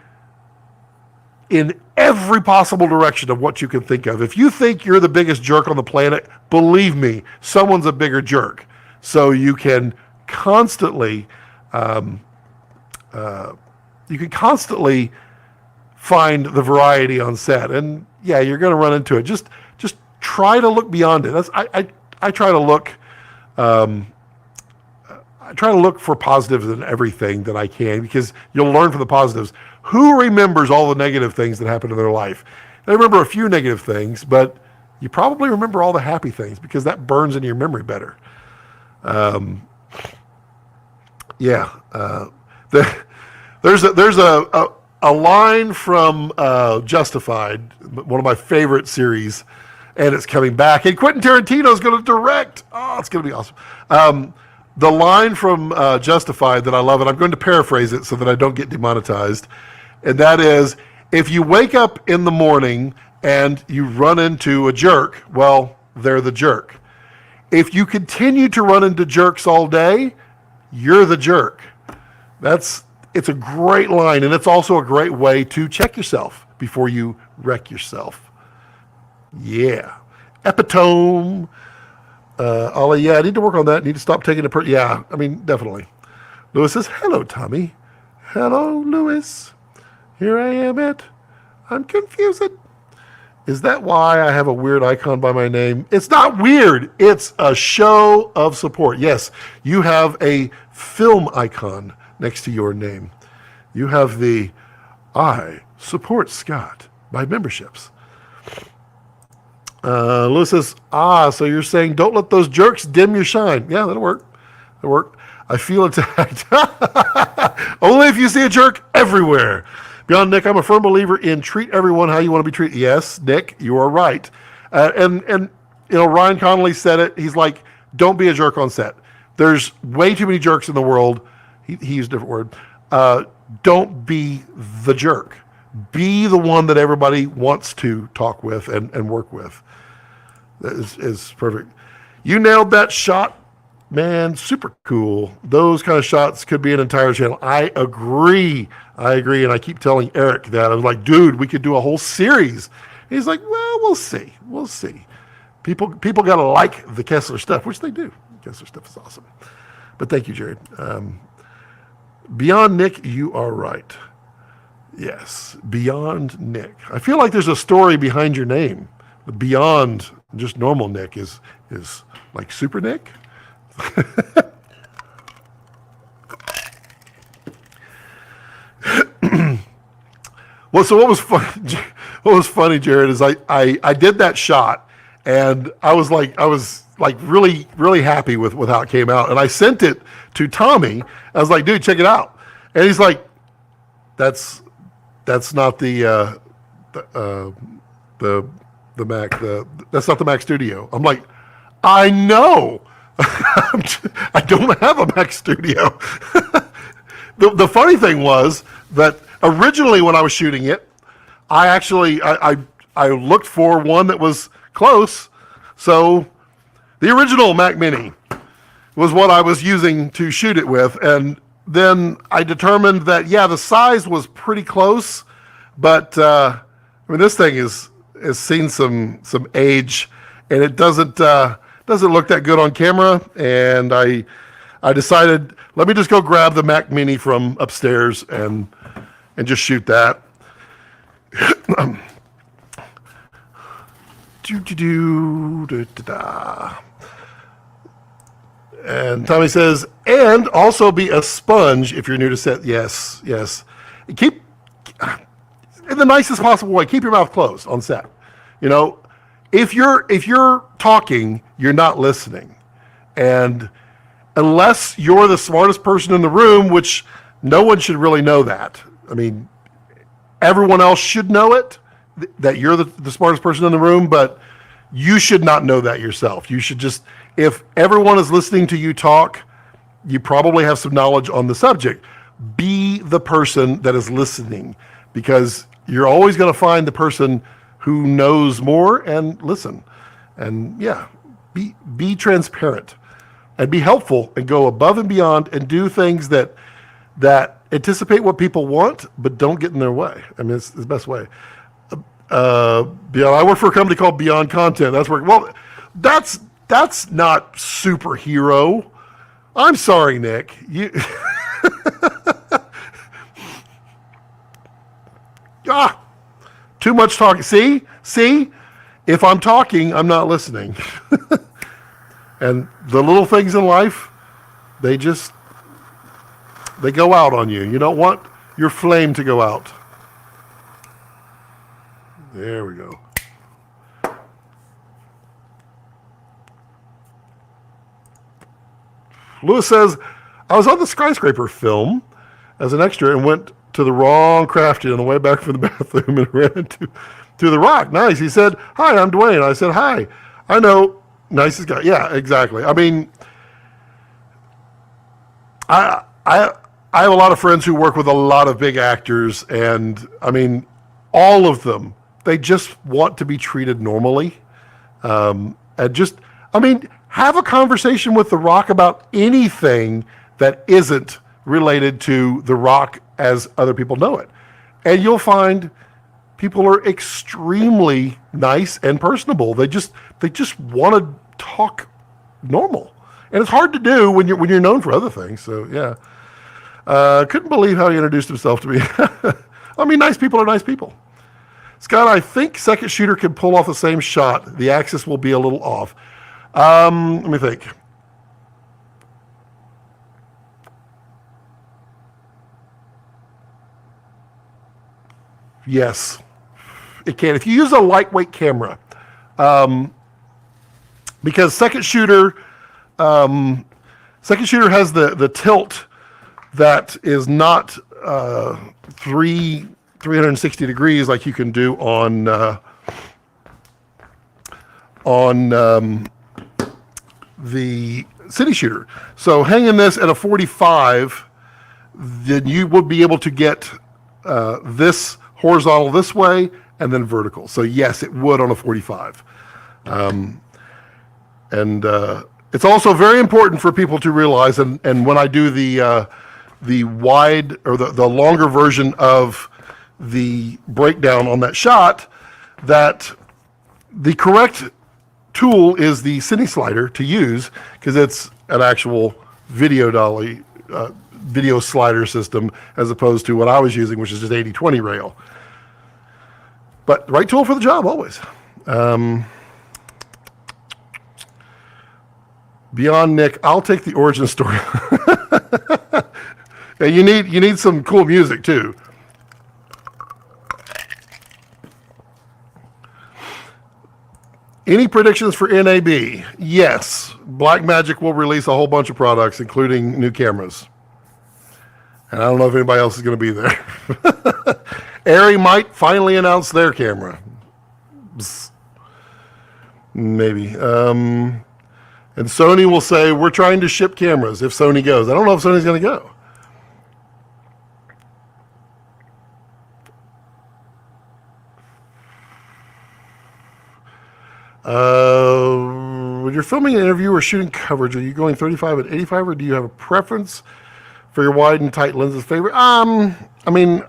in every possible direction of what you can think of. If you think you're the biggest jerk on the planet, believe me, someone's a bigger jerk. So you can constantly, find the variety on set, and yeah, you're going to run into it. Just try to look beyond it. I try to look. I try to look for positives in everything that I can because you'll learn from the positives. Who remembers all the negative things that happen in their life? They remember a few negative things, but you probably remember all the happy things because that burns into your memory better. There's a line from Justified, one of my favorite series, and it's coming back. And Quentin Tarantino's going to direct. Oh, it's going to be awesome. The line from Justified that I love, and I'm going to paraphrase it so that I don't get demonetized, and that is, if you wake up in the morning and you run into a jerk, well, they're the jerk. If you continue to run into jerks all day, you're the jerk. It's a great line, and it's also a great way to check yourself before you wreck yourself. Yeah. Epitome. Ollie, yeah, I need to work on that. I need to stop taking it. Yeah, I mean, definitely. Lewis says, hello, Tommy. Hello, Lewis. Here I am I'm confused. Is that why I have a weird icon by my name? It's not weird. It's a show of support. Yes, you have a film icon next to your name. You have the I support Scott by memberships. Lewis says, so you're saying don't let those jerks dim your shine. Yeah, that'll work. That'll work. I feel attacked. Only if you see a jerk everywhere. Beyond Nick, I'm a firm believer in treat everyone how you want to be treated. Yes, Nick, you are right. And you know, Ryan Connolly said it. He's like, don't be a jerk on set. There's way too many jerks in the world. He used a different word. Don't be the jerk. Be the one that everybody wants to talk with and work with. That is perfect. You nailed that shot man, super cool. Those kind of shots could be an entire channel. I agree. And I keep telling Eric that. I was like, dude, we could do a whole series. He's like, well, we'll see. People got to like the Kessler stuff, which they do. Kessler stuff is awesome. But thank you, Jared. Beyond Nick, you are right. Yes, Beyond Nick. I feel like there's a story behind your name. Beyond just normal Nick is like Super Nick. Well, so what was fun? What was funny, Jared, is I did that shot, and I was like really really happy with how it came out, and I sent it to Tommy. I was like, dude, check it out, and he's like, that's not the Mac. That's not the Mac Studio. I'm like, I know. I don't have a Mac Studio. The funny thing was that originally when I was shooting it, I looked for one that was close. So the original Mac Mini was what I was using to shoot it with. And then I determined that, yeah, the size was pretty close. But, I mean, this thing has seen some age, and it doesn't look that good on camera. And I decided, let me just go grab the Mac Mini from upstairs and just shoot that. And Tommy says, and also be a sponge if you're new to set. Yes. Keep, in the nicest possible way, keep your mouth closed on set. You know, if you're talking, you're not listening. And unless you're the smartest person in the room, which no one should really know that. I mean, everyone else should know it, that you're the smartest person in the room, but you should not know that yourself. You should just, if everyone is listening to you talk, you probably have some knowledge on the subject. Be the person that is listening, because you're always going to find the person who knows more, and listen. And yeah, be transparent and be helpful and go above and beyond and do things that anticipate what people want, but don't get in their way. I mean, it's the best way. Beyond, I work for a company called Beyond Content. That's not superhero. I'm sorry, Nick. Too much talking. See, if I'm talking, I'm not listening. And the little things in life, they go out on you. You don't want your flame to go out. There we go. Lewis says, I was on the skyscraper film as an extra and went to the wrong crafty on the way back from the bathroom and ran into the rock. Nice. He said, hi, I'm Dwayne. I said, hi. I know. Nicest guy. Yeah, exactly. I mean, I have a lot of friends who work with a lot of big actors, and I mean, all of them, they just want to be treated normally. And just, I mean, have a conversation with The Rock about anything that isn't related to The Rock as other people know it. And you'll find people are extremely nice and personable. They just want to talk normal. And it's hard to do when you're known for other things. So yeah. Couldn't believe how he introduced himself to me. I mean, nice people are nice people. Scott, I think second shooter can pull off the same shot. The axis will be a little off. Let me think. Yes, it can. If you use a lightweight camera, because second shooter has the tilt that is not 360 degrees like you can do on the city shooter. So hanging this at a 45, then you would be able to get this horizontal this way and then vertical. So yes, it would on a 45. And It's also very important for people to realize, and when I do the wide or the longer version of the breakdown on that shot, that the correct tool is the Cine slider to use, because it's an actual video dolly, video slider system, as opposed to what I was using, which is just 80/20 rail. But the right tool for the job always. Beyond Nick, I'll take the origin story. Yeah, you need some cool music too. Any predictions for NAB? Yes. Blackmagic will release a whole bunch of products, including new cameras. And I don't know if anybody else is going to be there. Arri might finally announce their camera. Psst. Maybe. And Sony will say, we're trying to ship cameras if Sony goes. I don't know if Sony's going to go. When you're filming an interview or shooting coverage, are you going 35 and 85, or do you have a preference for your wide and tight lenses favorite? I mean,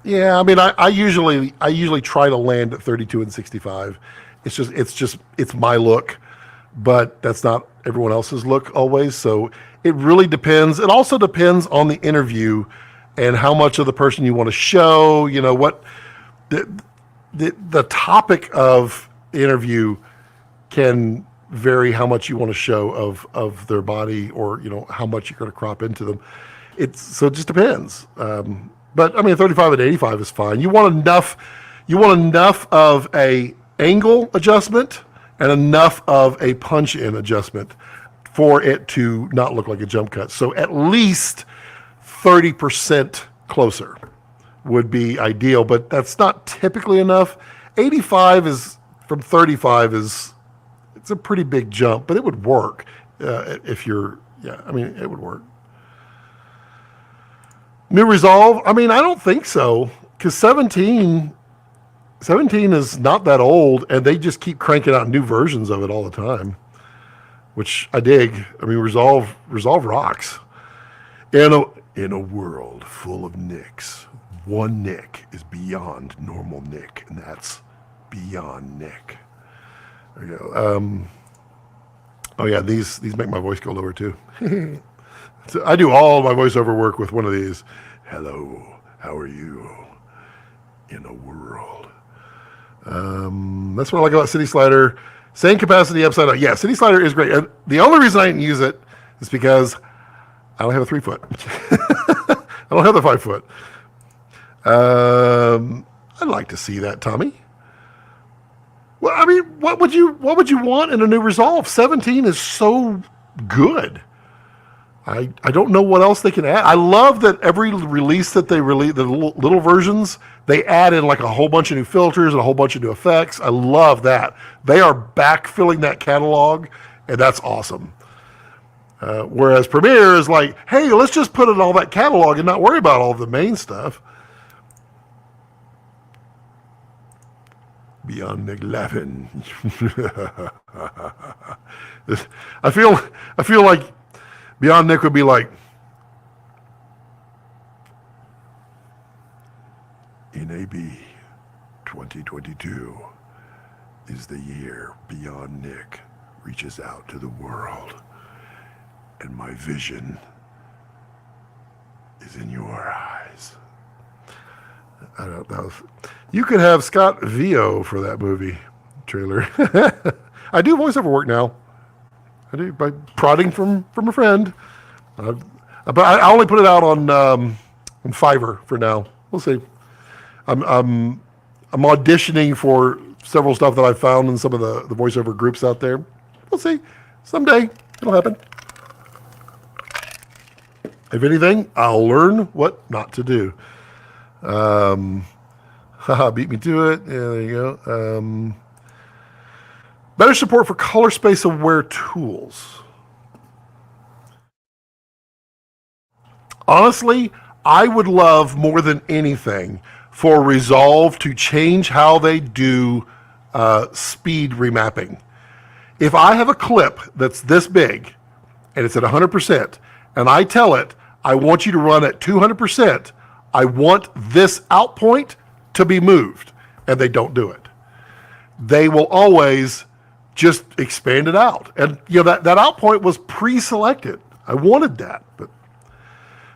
yeah, I mean, I usually try to land at 32 and 65. It's my look, but that's not everyone else's look always. So it really depends. It also depends on the interview and how much of the person you want to show. You know what the topic of the interview can vary how much you want to show of their body, or how much you're going to crop into them. It just depends. But I mean, 35 and 85 is fine. You want enough of a angle adjustment and enough of a punch in adjustment for it to not look like a jump cut. So at least 30% closer would be ideal, but that's not typically enough. 85 is from 35 it's a pretty big jump, but it would work if you're, I mean, it would work. New Resolve? I mean, I don't think so, because 17 is not that old, and they just keep cranking out new versions of it all the time, which I dig. I mean, Resolve rocks. In a world full of Nicks, one Nick is beyond normal Nick, and that's Beyond Nick. There you go. Oh yeah, these make my voice go lower too. So I do all my voiceover work with one of these. Hello, how are you? In a world. That's what I like about Cine Slider. Same capacity upside down. Yeah, Cine Slider is great. And the only reason I didn't use it is because I don't have a 3 foot. I don't have the 5 foot. I'd like to see that, Tommy. Well, I mean, what would you want in a new Resolve? 17 is so good. I don't know what else they can add. I love that every release that they release, the little versions, they add in like a whole bunch of new filters and a whole bunch of new effects. I love that. They are backfilling that catalog, and that's awesome. Whereas Premiere is like, hey, let's just put in all that catalog and not worry about all the main stuff. Beyond Nick laughing. I feel like Beyond Nick would be like, NAB 2022 is the year Beyond Nick reaches out to the world, and my vision is in your eyes. I don't know. You could have Scott Vio for that movie trailer. I do voiceover work now. I do by prodding from a friend. But I only put it out on Fiverr for now. We'll see. I'm auditioning for several stuff that I found in some of the voiceover groups out there. We'll see. Someday it'll happen. If anything, I'll learn what not to do. Beat me to it. Yeah, there you go. Better support for color space aware tools. Honestly, I would love more than anything for Resolve to change how they do speed remapping. If I have a clip that's this big and it's at 100%, and I tell it, I want you to run at 200%, I want this out point to be moved, and they don't do it. They will always just expand it out. And that out point was pre-selected. I wanted that.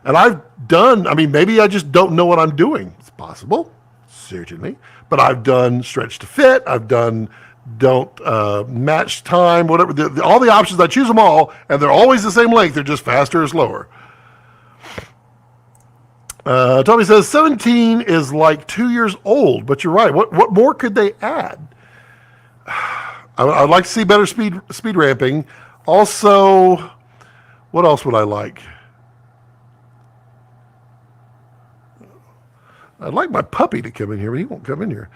And I've done, maybe I just don't know what I'm doing. It's possible, certainly. But I've done stretch to fit. I've done don't match time, whatever. All the options, I choose them all, and they're always the same length. They're just faster or slower. Tommy says 17 is like 2 years old, but you're right. What more could they add? I'd like to see better speed ramping. Also, what else would I like? I'd like my puppy to come in here, but he won't come in here.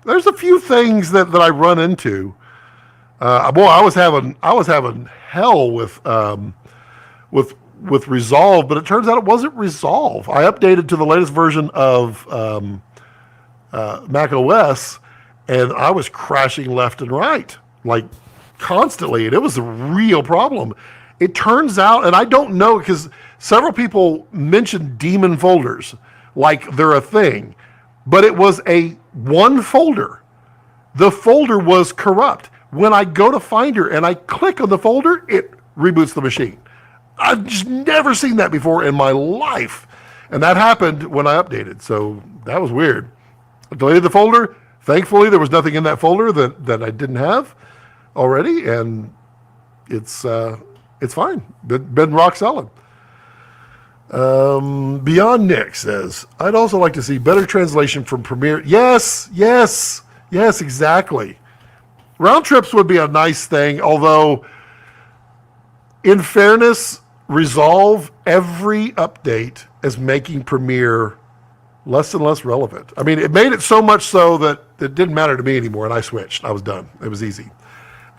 There's a few things that I run into. I was having hell with Resolve, but it turns out it wasn't Resolve. I updated to the latest version of Mac OS, and I was crashing left and right, like constantly, and it was a real problem. It turns out, and I don't know, because several people mentioned daemon folders like they're a thing, but it was one folder. The folder was corrupt. When I go to Finder and I click on the folder, it reboots the machine. I've just never seen that before in my life. And that happened when I updated. So that was weird. I deleted the folder. Thankfully, there was nothing in that folder that I didn't have already. And it's fine. Been rock solid. Beyond Nick says, I'd also like to see better translation from Premiere. Yes, exactly. Round trips would be a nice thing, although in fairness, Resolve every update is making Premiere less and less relevant. It made it so much so that it didn't matter to me anymore, and I switched. I was done. It was easy.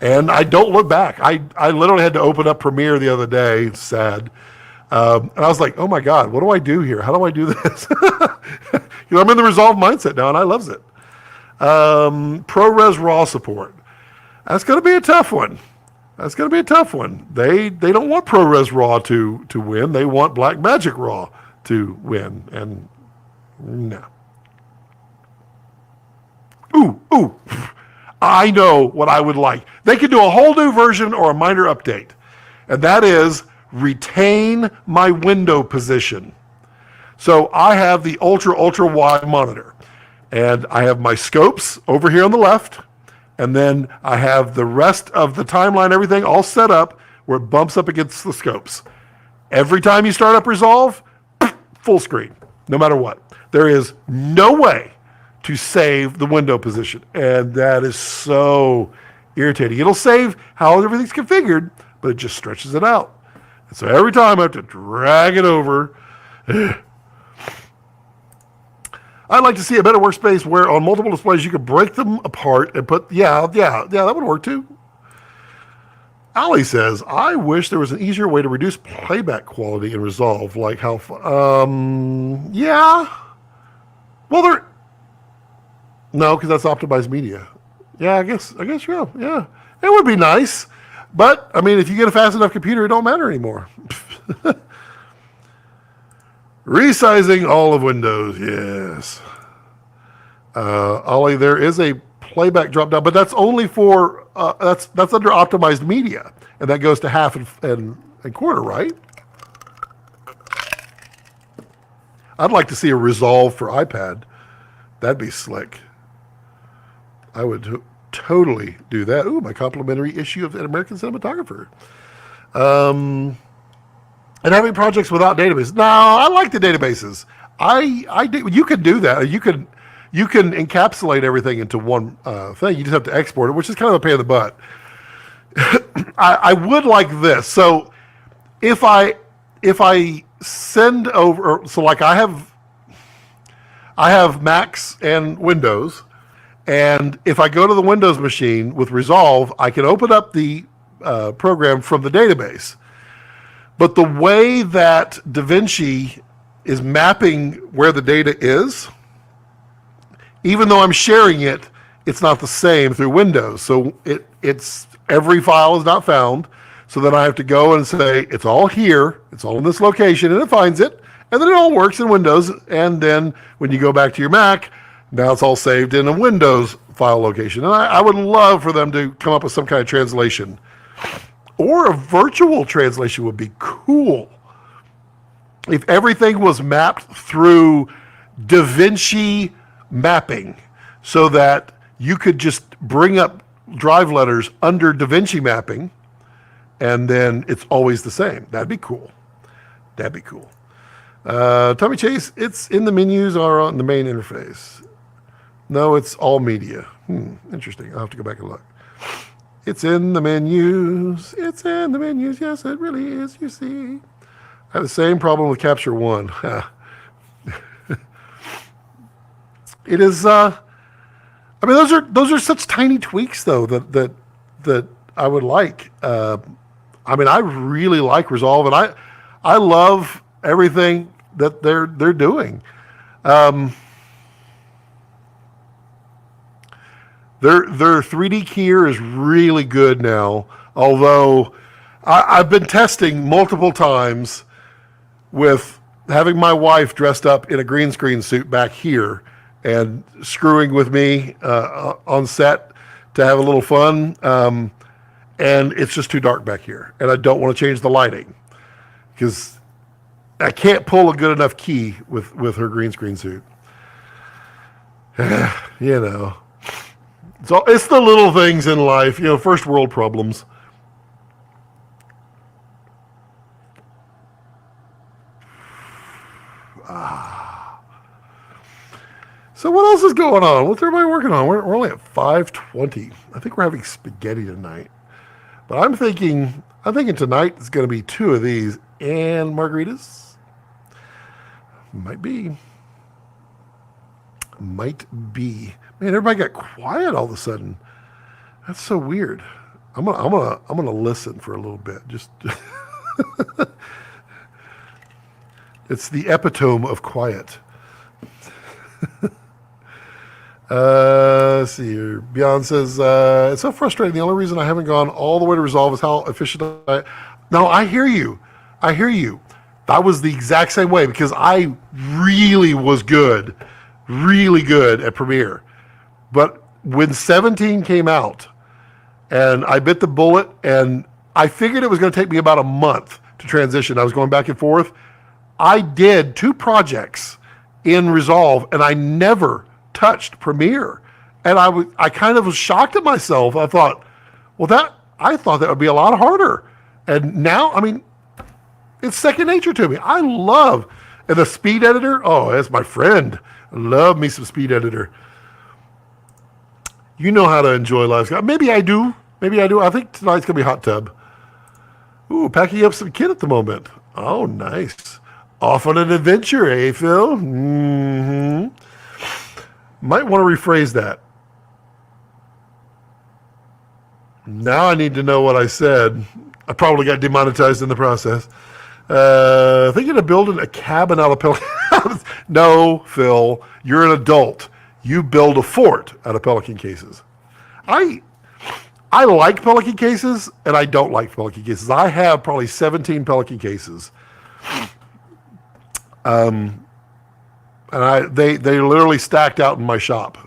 And I don't look back. I literally had to open up Premiere the other day. It's sad. And I was like, oh my God, what do I do here? How do I do this? I'm in the Resolve mindset now, and I loves it. ProRes RAW support. That's going to be a tough one. They don't want ProRes RAW to win. They want Blackmagic RAW to win. And no. Ooh. I know what I would like. They could do a whole new version or a minor update. And that is retain my window position. So I have the ultra wide monitor, and I have my scopes over here on the left, and then I have the rest of the timeline, everything all set up where it bumps up against the scopes. Every time you start up Resolve, full screen, no matter what. There is no way to save the window position, and that is so irritating. It'll save how everything's configured, but it just stretches it out. And so every time I have to drag it over. I'd like to see a better workspace where on multiple displays you could break them apart and put, yeah, that would work too. Ali says, I wish there was an easier way to reduce playback quality in Resolve, like how, yeah. Well, no, because that's optimized media. Yeah, I guess, yeah. It would be nice, but, if you get a fast enough computer, it don't matter anymore. Resizing all of Windows, yes. Ollie, there is a playback drop down, but that's only for that's under optimized media, and that goes to half and quarter, right? I'd like to see a Resolve for iPad. That'd be slick. I would totally do that. Ooh, my complimentary issue of an American Cinematographer. And having projects without databases. No, I like the databases. You can do that. You can encapsulate everything into one thing. You just have to export it, which is kind of a pain in the butt. I would like this. So if I send over, so like I have Macs and Windows, and if I go to the Windows machine with Resolve, I can open up the program from the database. But the way that DaVinci is mapping where the data is, even though I'm sharing it, it's not the same through Windows. So it's every file is not found. So then I have to go and say, it's all here, it's all in this location, and it finds it. And then it all works in Windows. And then when you go back to your Mac, now it's all saved in a Windows file location. And I would love for them to come up with some kind of translation. Or a virtual translation would be cool. If everything was mapped through DaVinci mapping, so that you could just bring up drive letters under DaVinci mapping, and then it's always the same. That'd be cool. That'd be cool. Tommy Chase, it's in the menus or on the main interface? No, it's all media. Interesting. I'll have to go back and look. It's in the menus. It's in the menus. Yes, it really is. You see. I have the same problem with Capture One. It is. I mean, those are such tiny tweaks, though, that I would like. I mean, I really like Resolve, and I love everything that they're doing. Their 3D keyer is really good now, although I've been testing multiple times with having my wife dressed up in a green screen suit back here and screwing with me on set to have a little fun. And it's just too dark back here. And I don't want to change the lighting because I can't pull a good enough key with her green screen suit. You know. So it's the little things in life, you know, first world problems. So what else is going on? What's everybody working on? We're only at 5:20. I think we're having spaghetti tonight. But I'm thinking tonight is going to be 2 of these and margaritas. Might be. Man, everybody got quiet all of a sudden. That's so weird. I'm gonna listen for a little bit. Just it's the epitome of quiet. Let's see here. Beyond says, it's so frustrating. The only reason I haven't gone all the way to Resolve is how efficient No, I hear you. That was the exact same way because I really was really good at Premiere. But when 17 came out and I bit the bullet and I figured it was going to take me about a month to transition. I was going back and forth. I did 2 projects in Resolve and I never touched Premiere. And I kind of was shocked at myself. I thought, I thought that would be a lot harder. And now, I mean, it's second nature to me. I love, and the speed editor, oh, that's my friend. I love me some speed editor. You know how to enjoy life. Maybe I do. I think tonight's going to be hot tub. Ooh, packing up some kit at the moment. Oh, nice. Off on an adventure, eh, Phil? Mm-hmm. Might want to rephrase that. Now I need to know what I said. I probably got demonetized in the process. Thinking of building a cabin out of pelican. No, Phil, you're an adult. You build a fort out of pelican cases. I like pelican cases, and I don't like pelican cases. I have probably 17 pelican cases. And they literally stacked out in my shop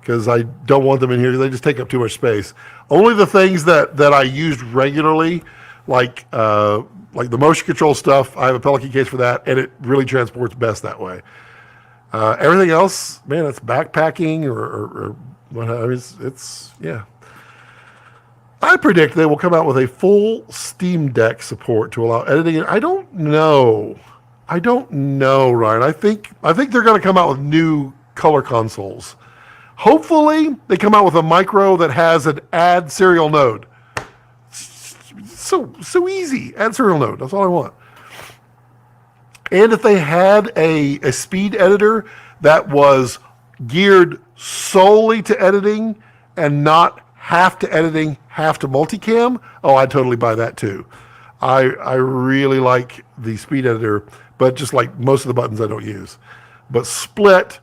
because I don't want them in here. They just take up too much space. Only the things that I used regularly, like the motion control stuff, I have a pelican case for that, and it really transports best that way. Everything else, man, it's backpacking or whatever. It's yeah. I predict they will come out with a full Steam Deck support to allow editing. I don't know, Ryan. I think they're going to come out with new color consoles. Hopefully, they come out with a micro that has an add serial node. So easy. Add serial node. That's all I want. And if they had a speed editor that was geared solely to editing and not half to editing, half to multicam, oh, I'd totally buy that too. I really like the speed editor, but just like most of the buttons I don't use. But split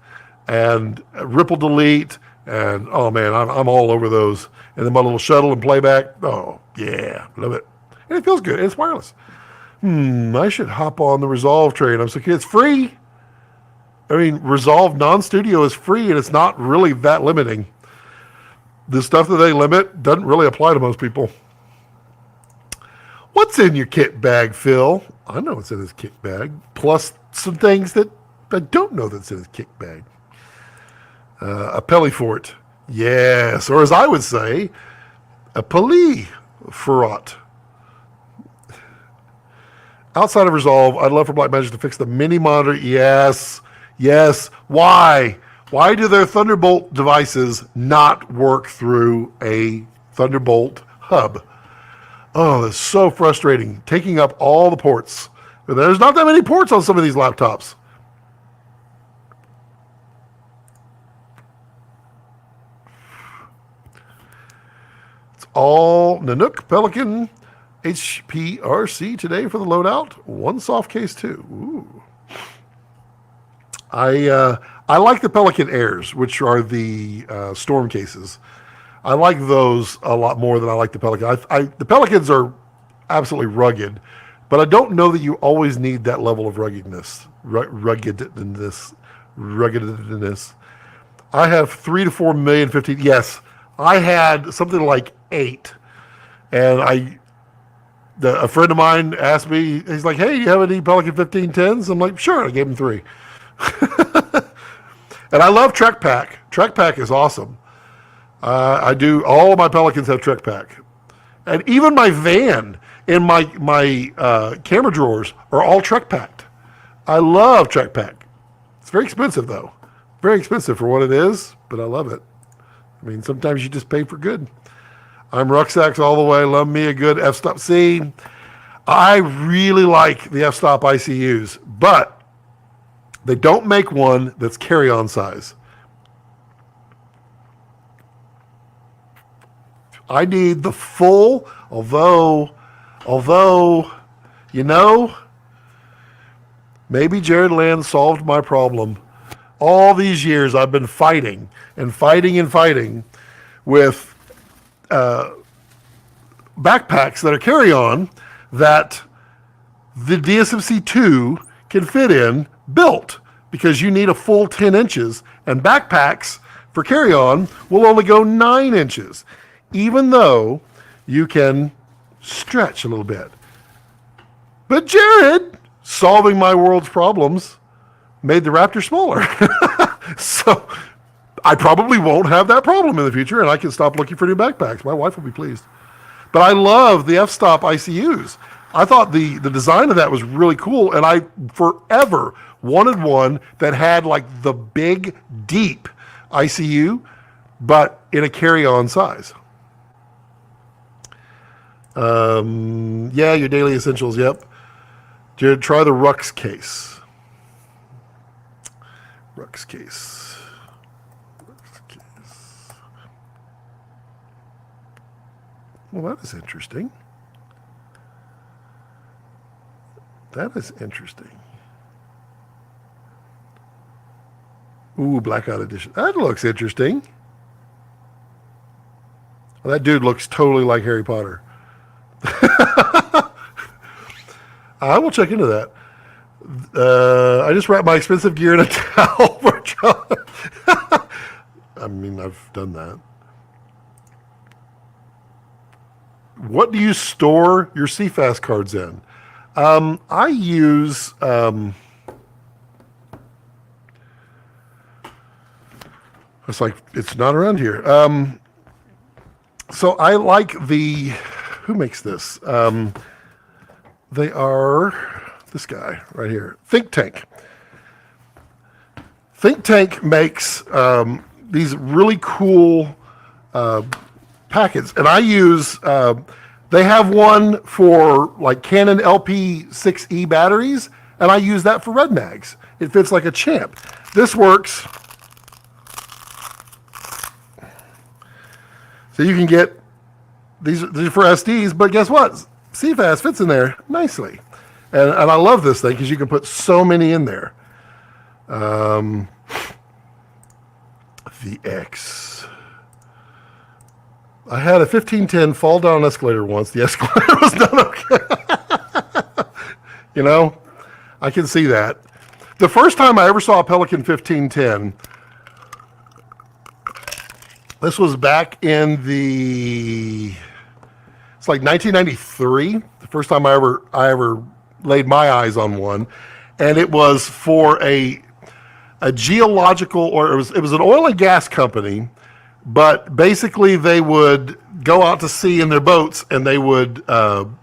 and ripple delete And oh man, I'm all over those. And then my little shuttle and playback. Oh yeah, love it. And it feels good. And it's wireless. I should hop on the Resolve train. I'm so kidding. It's free. I mean, Resolve non-studio is free, and it's not really that limiting. The stuff that they limit doesn't really apply to most people. What's in your kit bag, Phil? I know what's in his kit bag, plus some things that I don't know that's in his kit bag. A Pelifort. Yes, or as I would say, a Pelifort. Outside of Resolve, I'd love for Blackmagic to fix the mini monitor. Yes. Why? Why do their Thunderbolt devices not work through a Thunderbolt hub? Oh, that's so frustrating. Taking up all the ports. There's not that many ports on some of these laptops. It's all Nanook, Pelican, HPRC today for the loadout. One soft case too. Ooh. I like the Pelican Airs, which are the storm cases. I like those a lot more than I like the Pelican. The Pelicans are absolutely rugged, but I don't know that you always need that level of ruggedness. Ruggedness. I have 3 to 4 million 15. Yes, I had something like 8, and a friend of mine asked me. He's like, "Hey, do you have any Pelican 1510s?" I'm like, "Sure." I gave him 3. And I love Trek Pack. Trek Pack is awesome. I do. All of my Pelicans have Trek Pack, and even my van and my camera drawers are all Trek Packed. I love Trek Pack. It's very expensive though, very expensive for what it is, but I love it. I mean, sometimes you just pay for good. I'm Rucksacks all the way. Love me a good f-stop. See, I really like the f-stop ICUs, but they don't make one that's carry-on size. I need the full, although, maybe Jared Land solved my problem. All these years I've been fighting with backpacks that are carry-on that the DSMC2 can fit in built, because you need a full 10 inches, and backpacks for carry-on will only go 9 inches, even though you can stretch a little bit. But Jared, solving my world's problems, made the Raptor smaller. So I probably won't have that problem in the future, and I can stop looking for new backpacks. My wife will be pleased. But I love the f-stop ICUs. I thought the design of that was really cool, and I forever wanted one that had like the big, deep ICU, but in a carry-on size. Yeah, your daily essentials, yep. Jared, try the Rux case. Rux case. Well, that is interesting. That is interesting. Ooh, Blackout Edition. That looks interesting. Well, that dude looks totally like Harry Potter. I will check into that. I just wrapped my expensive gear in a towel for John. I mean, I've done that. What do you store your Cfast cards in? I use it's like it's not around here. So I like who makes this? They are this guy right here, Think Tank. Think Tank makes these really cool packets, and I use. They have one for like Canon LP6E batteries, and I use that for red mags. It fits like a champ. This works. So you can get these are for SDs, but guess what? Cfast fits in there nicely. And I love this thing because you can put so many in there. The X. I had a 1510 fall down an escalator once. The escalator was not okay. You know, I can see that. The first time I ever saw a Pelican 1510, this was back in it's like 1993. The first time I ever laid my eyes on one, and it was for a geological, or it was an oil and gas company, but basically they would go out to sea in their boats and they would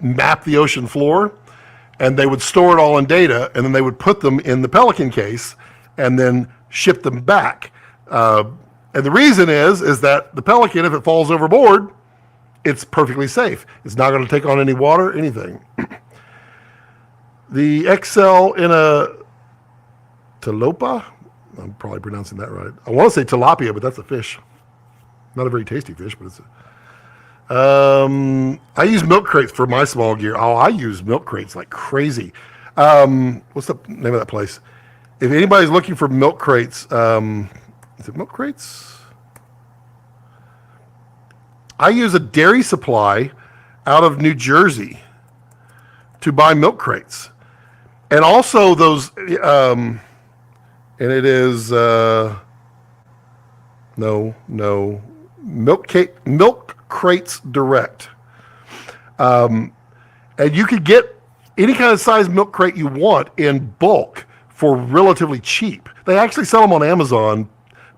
map the ocean floor, and they would store it all in data, and then they would put them in the Pelican case and then ship them back. And the reason is that the Pelican, if it falls overboard, it's perfectly safe. It's not going to take on any water, anything. The XL in a tilapia, I'm probably pronouncing that right. I want to say tilapia, but that's a fish. Not a very tasty fish, but it's I use milk crates for my small gear. Oh, I use milk crates like crazy. What's the name of that place? If anybody's looking for milk crates, is it milk crates? I use a dairy supply out of New Jersey to buy milk crates. And also those, and it is, Milk Crates Direct. And you could get any kind of size milk crate you want in bulk for relatively cheap. They actually sell them on Amazon,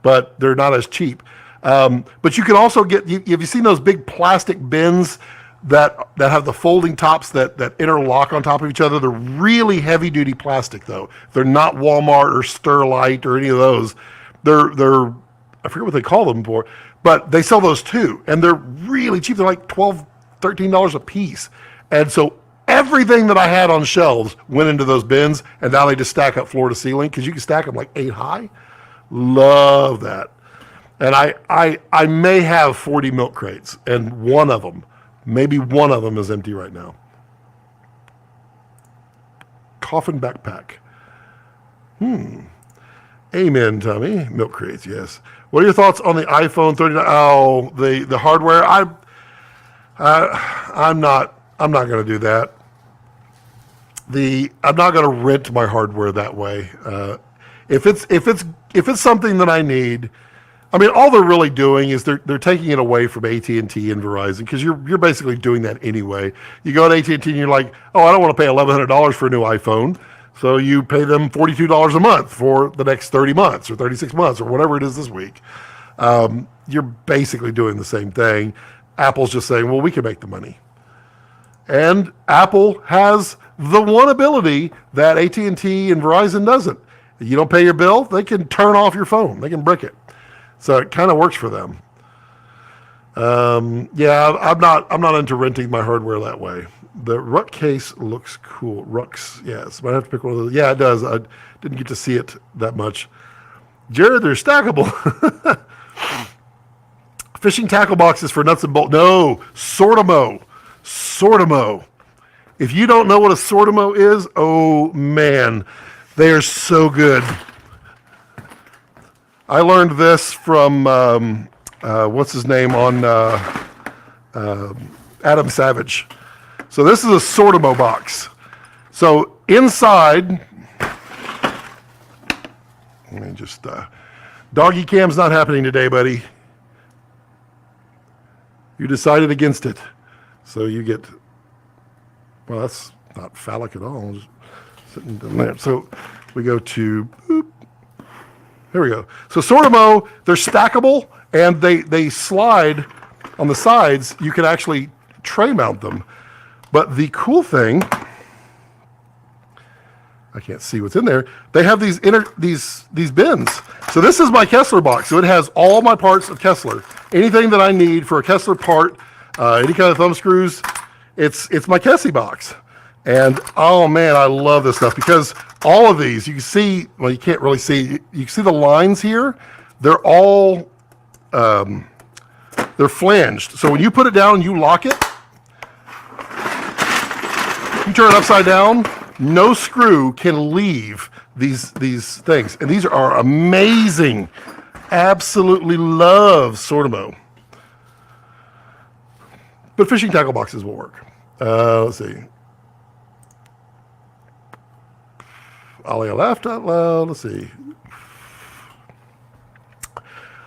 but they're not as cheap. But you can also get, have you seen those big plastic bins that have the folding tops that interlock on top of each other? They're really heavy duty plastic though. They're not Walmart or Sterlite or any of those. They're I forget what they call them for, but they sell those too. And they're really cheap. They're like $12, $13 a piece. And so everything that I had on shelves went into those bins, and now they just stack up floor to ceiling because you can stack them like 8 high. Love that. And I may have 40 milk crates, and maybe one of them is empty right now. Coffin backpack. Amen, Tommy. Milk crates, yes. What are your thoughts on the iPhone 39? Oh, the hardware. I'm not going to do that. I'm not going to rent my hardware that way. If it's something that I need, I mean, all they're really doing is they're taking it away from AT&T and Verizon, because you're basically doing that anyway. You go to AT&T and you're like, oh, I don't want to pay $1,100 for a new iPhone. So you pay them $42 a month for the next 30 months or 36 months or whatever it is this week. You're basically doing the same thing. Apple's just saying, well, we can make the money. And Apple has the one ability that AT&T and Verizon doesn't. You don't pay your bill, they can turn off your phone. They can brick it. So it kind of works for them. Yeah, I'm not into renting my hardware that way. The Ruck case looks cool. Rucks, yes. Might have to pick one of those. Yeah, it does. I didn't get to see it that much. Jared, they're stackable. Fishing tackle boxes for nuts and bolts. No, Sortimo. Sortimo. If you don't know what a Sortimo is, oh man, they are so good. I learned this from, what's his name on Adam Savage. So this is a Sortimo box. So inside, let me just, doggy cam's not happening today, buddy. You decided against it. So you get, well, that's not phallic at all. Just sitting down there. So we go to, boop. Here we go. So Sortimo, they're stackable, and they slide on the sides. You can actually tray mount them. But the cool thing, I can't see what's in there. They have these bins. So this is my Kessler box. So it has all my parts of Kessler. Anything that I need for a Kessler part, any kind of thumb screws, it's my Kessie box. And oh man, I love this stuff, because all of these, you can see, well, you can't really see, you can see the lines here. They're all, they're flanged. So when you put it down and you lock it, you turn it upside down, no screw can leave these things. And these are amazing. Absolutely love Sortimo. But fishing tackle boxes will work. Let's see. Ollie, I laughed out loud. Let's see.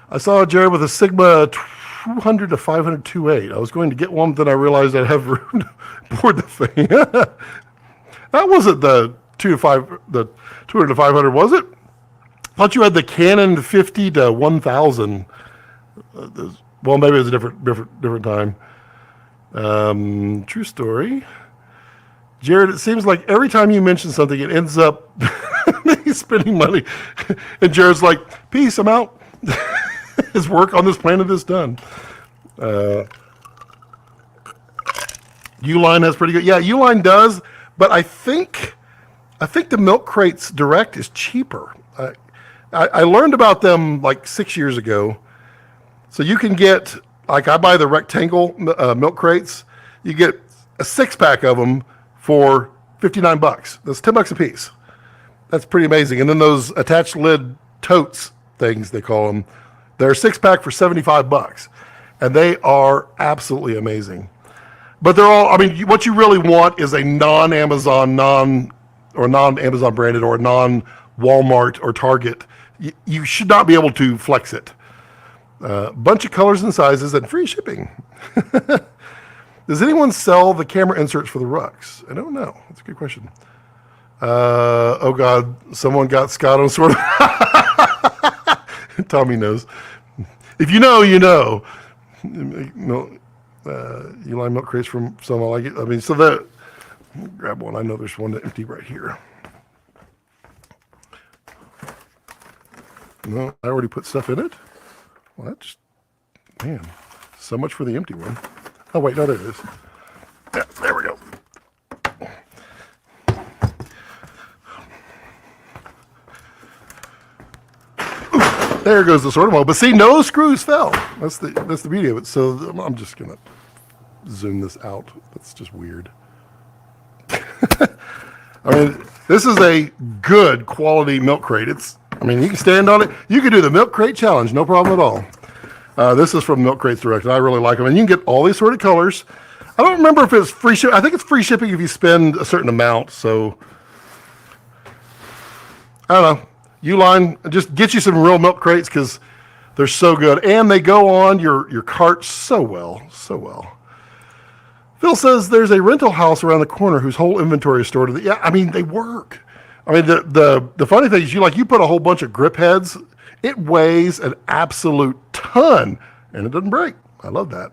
I saw Jared with a Sigma 200 to 500 2.8. I was going to get one, then I realized I'd have room to board the thing. That wasn't the 200 to 500, was it? I thought you had the Canon 50 to 1000. Well, maybe it was a different time. True story. Jared, it seems like every time you mention something, it ends up spending money. And Jared's like, peace, I'm out. His work on this planet is done. Uline has pretty good. Yeah, Uline does, but I think the milk crates direct is cheaper. I learned about them like 6 years ago. So you can get, like I buy the rectangle milk crates. You get a 6-pack of them for $59. That's $10 a piece. That's pretty amazing. And then those attached lid totes things, they call them, they're a 6-pack for $75. And they are absolutely amazing. But they're all, I mean, what you really want is a non-Amazon, non-Amazon branded or non-Walmart or Target. You should not be able to flex it. Bunch of colors and sizes and free shipping. Does anyone sell the camera inserts for the rucks? I don't know. That's a good question. Oh God, someone got Scott on sort of. Tommy knows. If you know, you know. No, Uline milk crates from someone like it. I mean, so that. Grab one. I know there's one empty right here. No, I already put stuff in it. Well, that's, man, so much for the empty one. Oh, wait, no, there it is. Yeah, there we go. Ooh, there goes the sorter mode. But see, no screws fell. That's the beauty of it. So I'm just going to zoom this out. That's just weird. I mean, this is a good quality milk crate. I mean, you can stand on it. You can do the milk crate challenge, no problem at all. This is from Milk Crates Direct, and I really like them. And you can get all these sorted colors. I don't remember if it's free shipping. I think it's free shipping if you spend a certain amount. So, I don't know. Uline, just get you some real milk crates because they're so good. And they go on your cart so well, so well. Phil says there's a rental house around the corner whose whole inventory is stored. Yeah, I mean, they work. I mean, the funny thing is you put a whole bunch of grip heads, it weighs an absolute ton, and it doesn't break. I love that.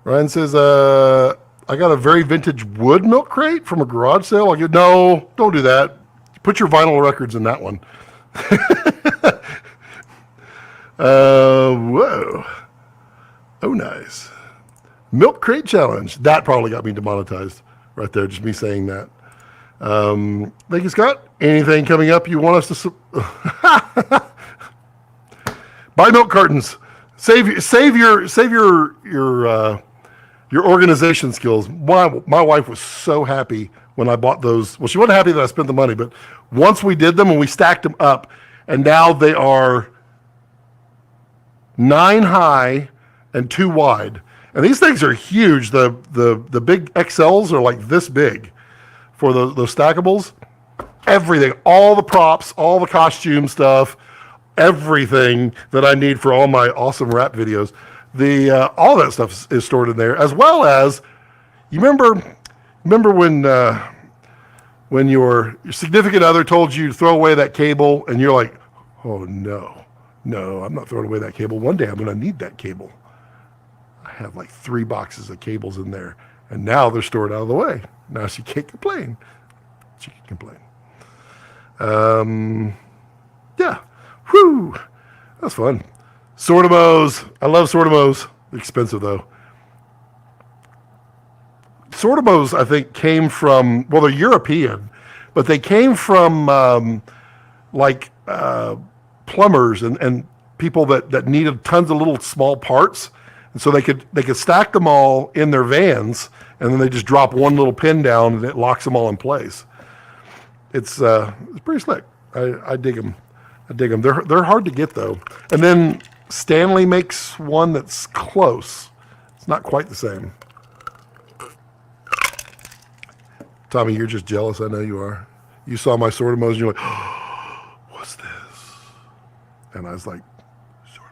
Ryan says, I got a very vintage wood milk crate from a garage sale. I go, no, don't do that. Put your vinyl records in that one. Whoa. Oh, nice. Milk crate challenge. That probably got me demonetized right there, just me saying that. Thank you, Scott. Anything coming up you want us to buy milk cartons? Save your organization skills. My wife was so happy when I bought those. Well, she wasn't happy that I spent the money, but once we did them and we stacked them up, and now they are 9 high and 2 wide. And these things are huge. The big XLs are like this big. For those stackables, everything, all the props, all the costume stuff, everything that I need for all my awesome rap videos, all that stuff is stored in there, as well as, you remember when your significant other told you to throw away that cable, and you're like, oh no, I'm not throwing away that cable. One day I'm going to need that cable. I have like 3 boxes of cables in there, and now they're stored out of the way. Now she can't complain. She can complain. Yeah. Whew. That's fun. Sortimos. I love Sortimos. Expensive though. Sortimos, I think, came from, well, they're European, but they came from plumbers and people that needed tons of little small parts. And so they could stack them all in their vans, and then they just drop one little pin down and it locks them all in place. It's pretty slick. I dig them. They're hard to get though. And then Stanley makes one that's close. It's not quite the same. Tommy, you're just jealous. I know you are. You saw my sword emoji, you're like, oh, what's this? And I was like, sword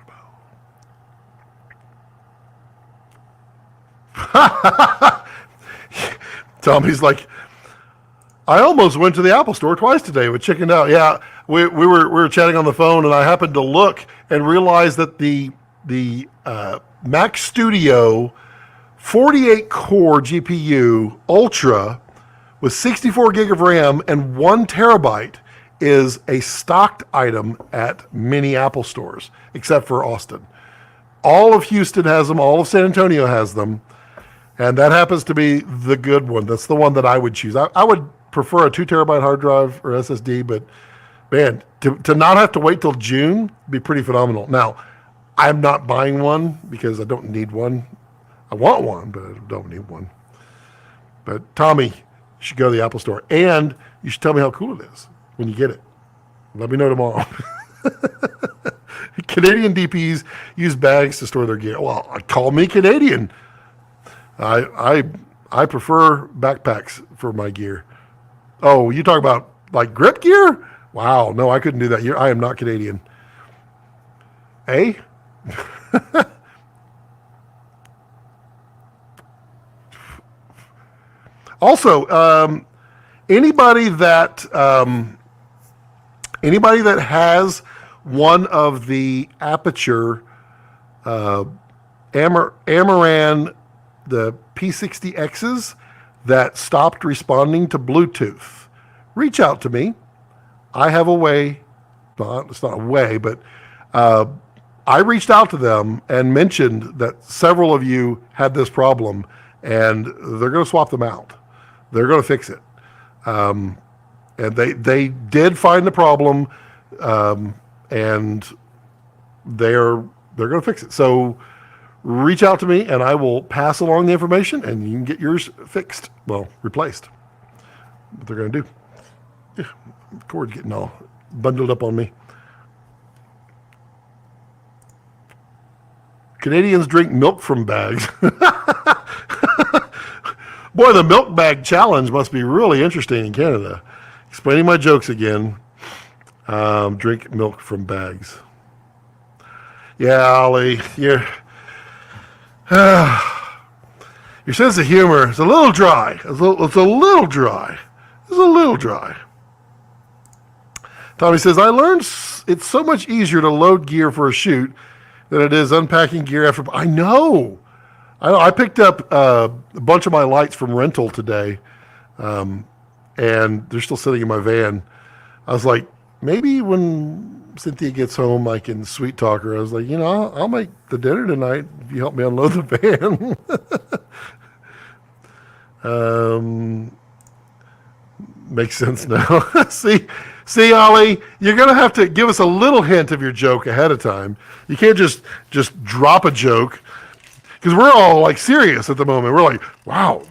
emoji. Tommy's like, I almost went to the Apple store twice today with chickened out. Yeah, we were chatting on the phone, and I happened to look and realize that the Mac Studio 48 core GPU Ultra with 64 gig of RAM and 1 terabyte is a stocked item at many Apple stores, except for Austin. All of Houston has them. All of San Antonio has them. And that happens to be the good one. That's the one that I would choose. I would prefer a 2 terabyte hard drive or SSD, but man, to not have to wait till June would be pretty phenomenal. Now, I'm not buying one because I don't need one. I want one, but I don't need one. But Tommy, you should go to the Apple store, and you should tell me how cool it is when you get it. Let me know tomorrow. Canadian DPs use bags to store their gear. Well, call me Canadian. I prefer backpacks for my gear. Oh, you talk about like grip gear? Wow, no, I couldn't do that. I am not Canadian. Eh? Also, anybody that has one of the Aperture Amaran, the P60Xs that stopped responding to Bluetooth, reach out to me. I have a way. It's not a way, but I reached out to them and mentioned that several of you had this problem, and they're going to swap them out. They're going to fix it. And they did find the problem, and they're going to fix it. So reach out to me, and I will pass along the information, and you can get yours fixed. Well, replaced. What they're going to do. Yeah, the cord's getting all bundled up on me. Canadians drink milk from bags. Boy, the milk bag challenge must be really interesting in Canada. Explaining my jokes again. Drink milk from bags. Yeah, Ollie, your sense of humor is a little dry. It's a little dry. Tommy says, I learned it's so much easier to load gear for a shoot than it is unpacking gear after. I know. I picked up a bunch of my lights from rental today, and they're still sitting in my van. I was like, maybe when Cynthia gets home, I can sweet talk her. I was like, I'll make the dinner tonight if you help me unload the van. Makes sense now. See, Ollie, you're going to have to give us a little hint of your joke ahead of time. You can't just drop a joke, because we're all like serious at the moment. We're like, wow,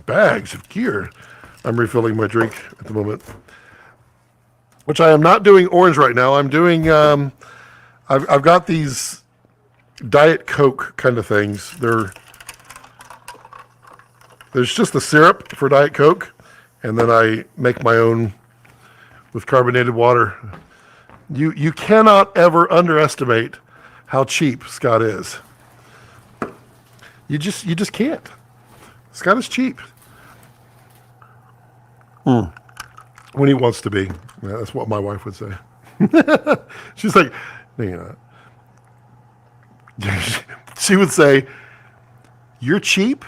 bags of gear. I'm refilling my drink at the moment, which I am not doing orange right now. I'm doing, I've got these Diet Coke kind of things. There's just the syrup for Diet Coke, and then I make my own with carbonated water. You cannot ever underestimate how cheap Scott is. You just can't. Scott is cheap. When he wants to be. Yeah, that's what my wife would say. She's like, she would say, you're cheap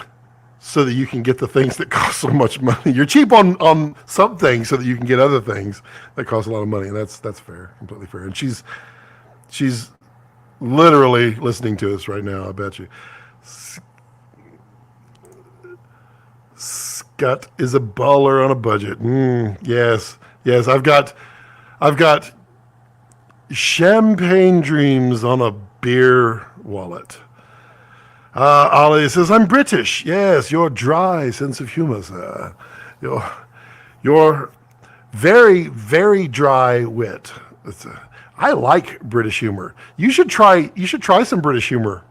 so that you can get the things that cost so much money. You're cheap on some things so that you can get other things that cost a lot of money. And that's fair, completely fair. And she's literally listening to us right now, I bet you. Scott is a baller on a budget. Yes. I've got champagne dreams on a beer wallet. Ollie says, I'm British. Yes, your dry sense of humor, sir. Your very, very dry wit. I like British humor. You should try some British humor.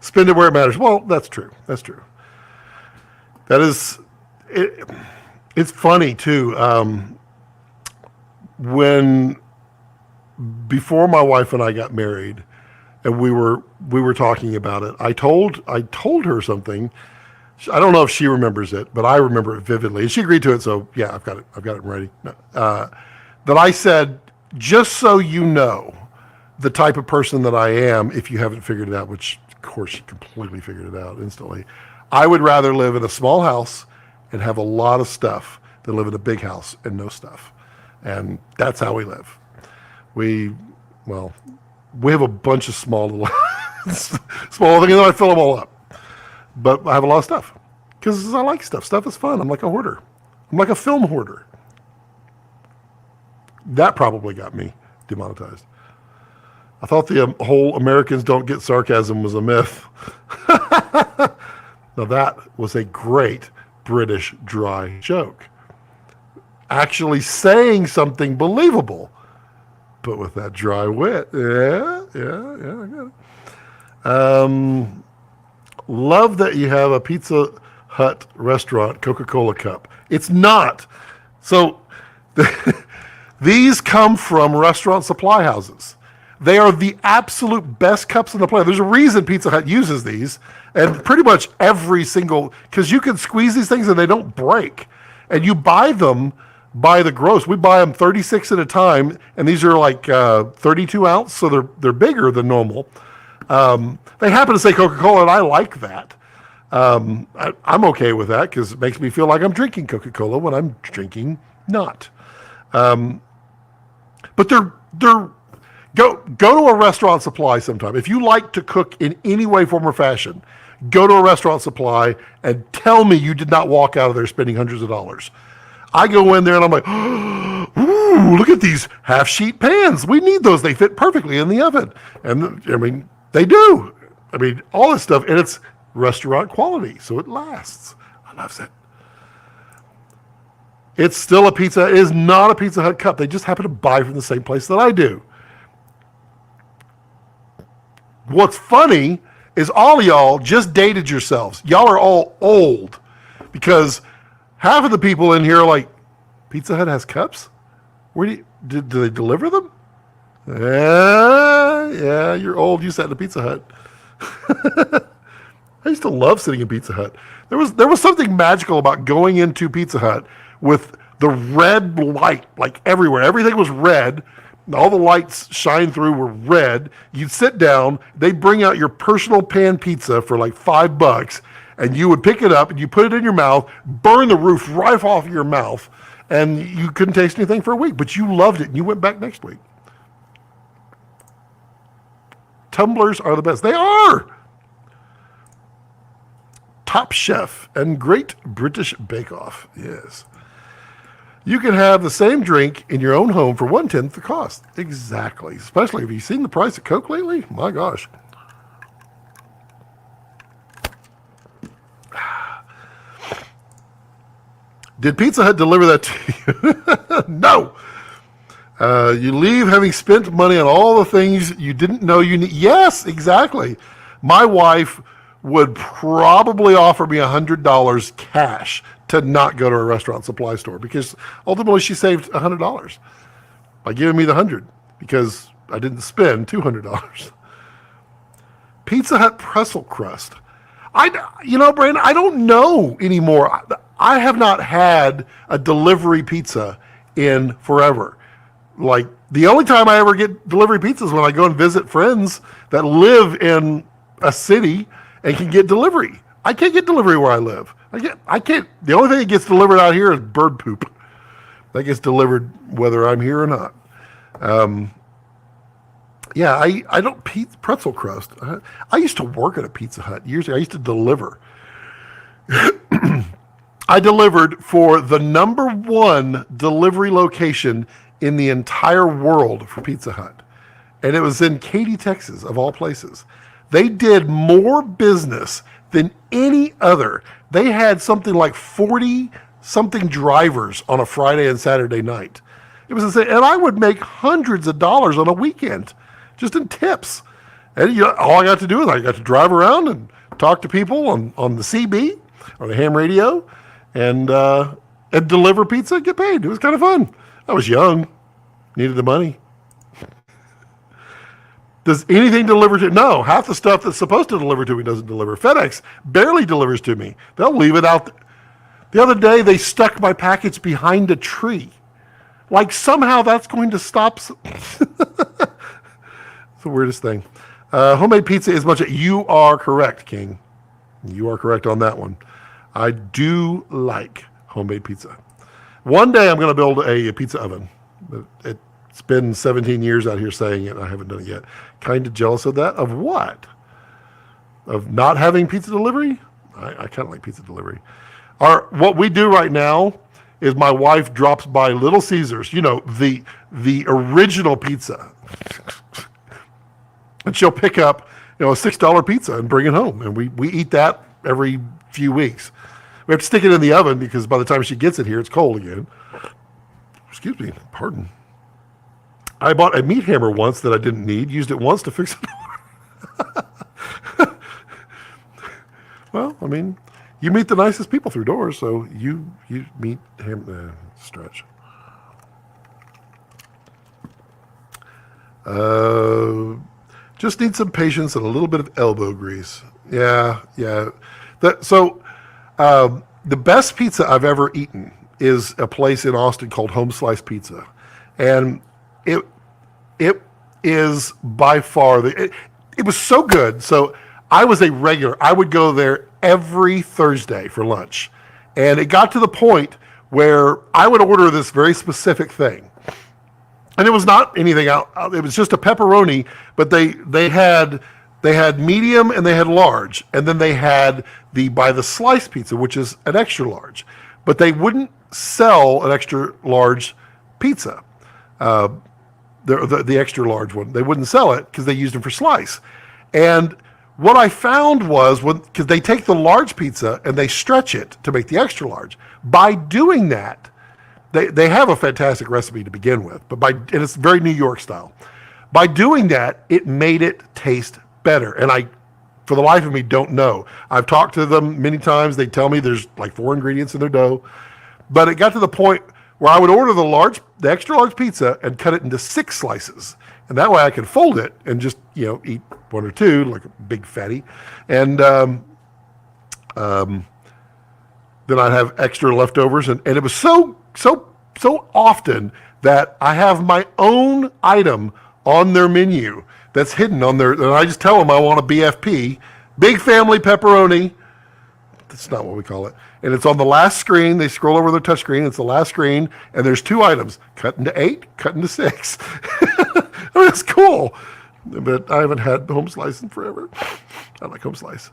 Spend it where it matters. Well, that's true. That's true. That is, it, it's funny too. When before my wife and I got married, and we were talking about it, I told her something. I don't know if she remembers it, but I remember it vividly, and she agreed to it. So yeah, I've got it in writing. That I said, just so you know, the type of person that I am, if you haven't figured it out, which of course she completely figured it out instantly. I would rather live in a small house and have a lot of stuff than live in a big house and no stuff. And that's how we live. We have a bunch of small little small things, and I fill them all up. But I have a lot of stuff because I like stuff. Stuff is fun. I'm like a hoarder. I'm like a film hoarder. That probably got me demonetized. I thought the whole Americans don't get sarcasm was a myth. Now that was a great British dry joke. Actually saying something believable, but with that dry wit. Yeah, I got it. Love that you have a Pizza Hut restaurant Coca-Cola cup. It's not. So these come from restaurant supply houses. They are the absolute best cups in the planet. There's a reason Pizza Hut uses these, and pretty much every single, because you can squeeze these things and they don't break. And you buy them by the gross. We buy them 36 at a time, and these are like 32 ounce, so they're bigger than normal. They happen to say Coca-Cola, and I like that. I'm okay with that because it makes me feel like I'm drinking Coca-Cola when I'm drinking not. But they're go to a restaurant supply sometime. If you like to cook in any way, form, or fashion, go to a restaurant supply and tell me you did not walk out of there spending hundreds of dollars. I go in there and I'm like, ooh, look at these half-sheet pans. We need those. They fit perfectly in the oven. And I mean, they do. I mean, all this stuff, and it's restaurant quality, so it lasts. I love it. It's still a pizza. It is not a Pizza Hut cup. They just happen to buy from the same place that I do. What's funny is all of y'all just dated yourselves. Y'all are all old because half of the people in here are like, Pizza Hut has cups? Where do they deliver them? Yeah, you're old. You sat in a Pizza Hut. I used to love sitting in Pizza Hut. There was something magical about going into Pizza Hut with the red light, like everywhere. Everything was red. All the lights shine through were red. You'd sit down. They'd bring out your personal pan pizza for like $5, and you would pick it up and you put it in your mouth, burn the roof right off your mouth, and you couldn't taste anything for a week, but you loved it and you went back next week. Tumblers are the best. They are. Top Chef and Great British Bake Off. Yes. You can have the same drink in your own home for 1/10 the cost. Exactly. Especially if you've seen the price of Coke lately. My gosh. Did Pizza Hut deliver that to you? No. You leave having spent money on all the things you didn't know you need. Yes, exactly. My wife would probably offer me $100 cash to not go to a restaurant supply store because ultimately she saved $100 by giving me the $100 because I didn't spend $200. Pizza Hut pretzel crust. Brandon, I don't know anymore. I have not had a delivery pizza in forever. Like, the only time I ever get delivery pizza is when I go and visit friends that live in a city and can get delivery. I can't get delivery where I live. I can't. The only thing that gets delivered out here is bird poop. That gets delivered whether I'm here or not. I don't pretzel crust. I used to work at a Pizza Hut years ago. I used to deliver. I delivered for the number one delivery location in the entire world for Pizza Hut. And it was in Katy, Texas, of all places. They did more business than any other. They had something like 40-something drivers on a Friday and Saturday night. It was insane. And I would make hundreds of dollars on a weekend, just in tips. And all I got to do is I got to drive around and talk to people on the CB, on the ham radio, and deliver pizza and get paid. It was kind of fun. I was young, needed the money. Does anything deliver to? No, half the stuff that's supposed to deliver to me doesn't deliver. FedEx barely delivers to me. They'll leave it out. The other day, they stuck my package behind a tree. Like somehow that's going to stop. It's the weirdest thing. Homemade pizza is much. You are correct, King. You are correct on that one. I do like homemade pizza. One day I'm going to build a pizza oven. It's been 17 years out here saying it. I haven't done it yet. Kind of jealous of that. Of what? Of not having pizza delivery? I kind of like pizza delivery. What we do right now is my wife drops by Little Caesars, the original pizza. And she'll pick up, a $6 pizza and bring it home. And we eat that every few weeks. We have to stick it in the oven because by the time she gets it here, it's cold again. Excuse me, pardon. I bought a meat hammer once that I didn't need, used it once to fix it. Well, I mean, you meet the nicest people through doors, so you meet him. Stretch. Just need some patience and a little bit of elbow grease. Yeah. The best pizza I've ever eaten is a place in Austin called Home Slice Pizza, and it is by far it was so good. So I was a regular. I would go there every Thursday for lunch, and it got to the point where I would order this very specific thing, and it was not anything out. It was just a pepperoni, but they had medium and they had large, and then they had by the slice pizza, which is an extra large, but they wouldn't sell an extra large pizza. The extra large one, they wouldn't sell it because they used them for slice. And what I found was because they take the large pizza and they stretch it to make the extra large. By doing that, they have a fantastic recipe to begin with, and it's very New York style. By doing that, it made it taste better. And I, for the life of me, don't know. I've talked to them many times. They tell me there's like 4 ingredients in their dough, but it got to the point where I would order the extra large pizza and cut it into 6 slices. And that way I could fold it and just, eat 1 or 2, like a big fatty. And then I'd have extra leftovers. And it was so often that I have my own item on their menu that's hidden on there. And I just tell them I want a BFP, big family pepperoni. That's not what we call it. And it's on the last screen. They scroll over their touch screen. It's the last screen. And there's 2 items, cut into 8, cut into 6. I mean, it's cool. But I haven't had Home Slice in forever. I like Home Slice.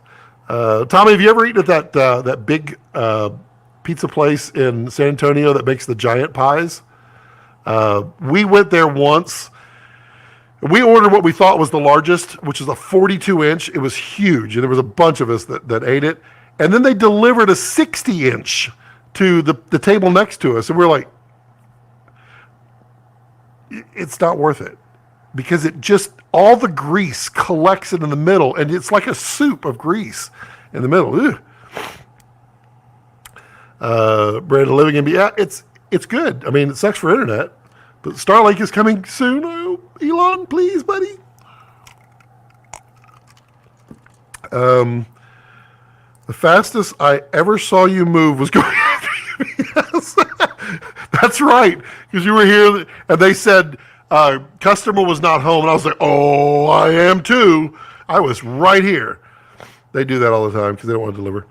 Tommy, have you ever eaten at that big pizza place in San Antonio that makes the giant pies? We went there once. We ordered what we thought was the largest, which is a 42-inch. It was huge. And there was a bunch of us that ate it. And then they delivered a 60-inch to the table next to us. And we're like, it's not worth it. Because it just, all the grease collects it in the middle. And it's like a soup of grease in the middle. Brandon living in, yeah, it's good. I mean, it sucks for internet. But Starlink is coming soon. Oh, Elon, please, buddy. The fastest I ever saw you move was going after you. Yes. That's right. Because you were here and they said customer was not home. And I was like, oh, I am too. I was right here. They do that all the time because they don't want to deliver.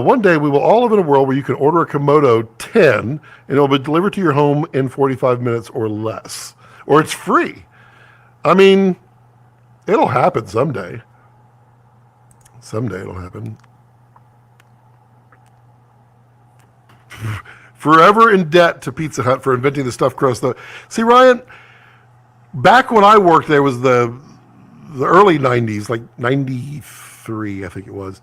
One day we will all live in a world where you can order a Komodo 10 and it will be delivered to your home in 45 minutes or less. Or it's free. I mean, it'll happen someday. Someday it'll happen. Forever in debt to Pizza Hut for inventing the stuffed crust. See, Ryan, back when I worked there was the early 90s, like 93, I think it was.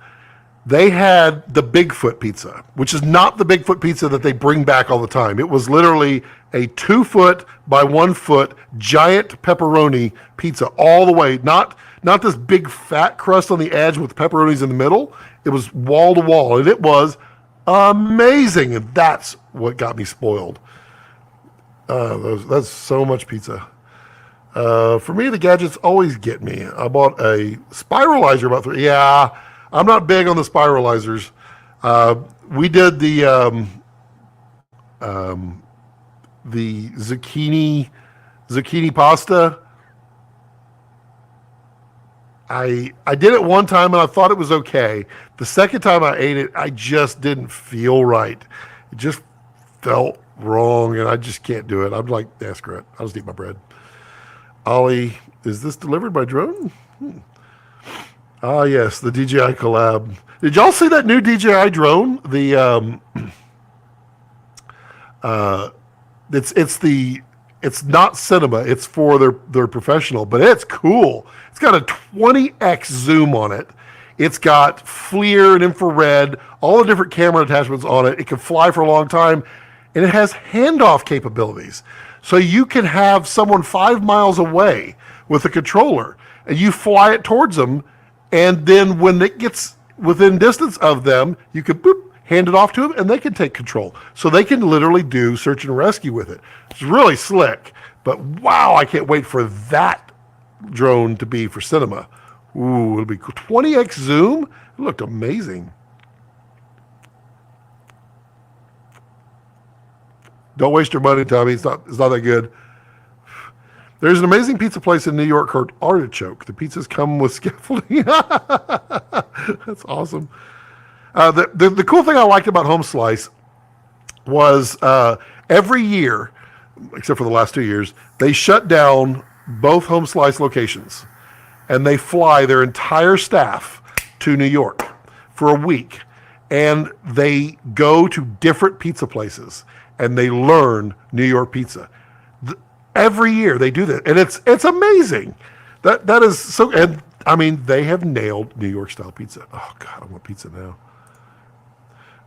They had the Bigfoot pizza, which is not the Bigfoot pizza that they bring back all the time. It was literally a 2 foot by 1 foot giant pepperoni pizza all the way. Not not this big fat crust on the edge with pepperonis in the middle. It was wall to wall, and it was amazing. And that's what got me spoiled. That's so much pizza. For me, the gadgets always get me. I bought a spiralizer about 3. Yeah, I'm not big on the spiralizers. We did the zucchini pasta. I did it one time and I thought it was okay. The second time I ate it, I just didn't feel right. It just felt wrong, and I just can't do it. I'm like, yeah, screw it. I'll just eat my bread. Ollie, is this delivered by drone? Ah, yes, the DJI collab. Did y'all see that new DJI drone? It's not cinema. It's for their professional, but it's cool. It's got a 20x zoom on it. It's got FLIR and infrared, all the different camera attachments on it. It can fly for a long time, and it has handoff capabilities. So you can have someone 5 miles away with a controller, and you fly it towards them, and then when it gets within distance of them, you can boop, hand it off to them, and they can take control. So they can literally do search and rescue with it. It's really slick, but wow, I can't wait for that drone to be for cinema. Ooh, it'll be cool. 20x zoom? It looked amazing. Don't waste your money, Tommy. It's not that good. There's an amazing pizza place in New York called Artichoke. The pizzas come with scaffolding. That's awesome. The cool thing I liked about Home Slice was every year, except for the last 2 years, they shut down both Home Slice locations, and they fly their entire staff to New York for a week, and they go to different pizza places, and they learn New York pizza. Every year they do that, and it's amazing. That is so. And I mean, they have nailed New York style pizza. Oh God, I want pizza now.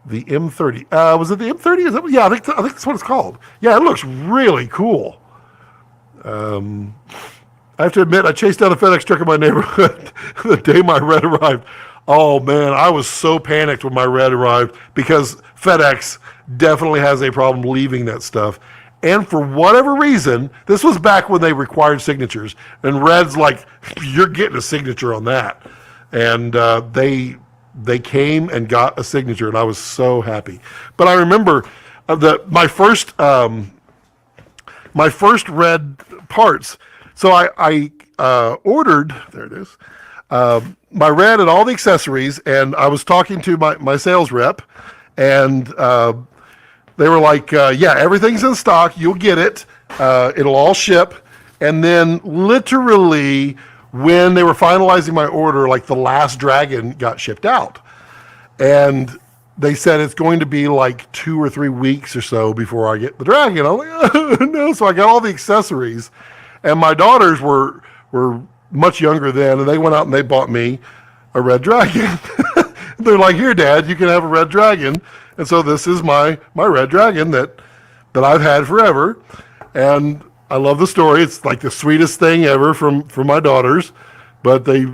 The M30. Was it the M30? Is that, yeah, I think that's what it's called. Yeah, it looks really cool. I have to admit, I chased down a FedEx truck in my neighborhood the day my red arrived. Oh man, I was so panicked when my red arrived because FedEx definitely has a problem leaving that stuff. And for whatever reason, this was back when they required signatures, and Red's like, you're getting a signature on that. And they came and got a signature, and I was so happy. But I remember my first Red parts. So I ordered, there it is, my Red and all the accessories, and I was talking to my sales rep, and they were like, yeah, everything's in stock. You'll get it. It'll all ship. And then literally when they were finalizing my order, like the last Dragon got shipped out. And they said it's going to be like 2 or 3 weeks or so before I get the Dragon. I'm like, oh, no. So I got all the accessories. And my daughters were much younger then, and they went out and they bought me a Red Dragon. They're like, here, Dad, you can have a Red Dragon. And so this is my Red Dragon that I've had forever. And I love the story. It's like the sweetest thing ever from my daughters. But they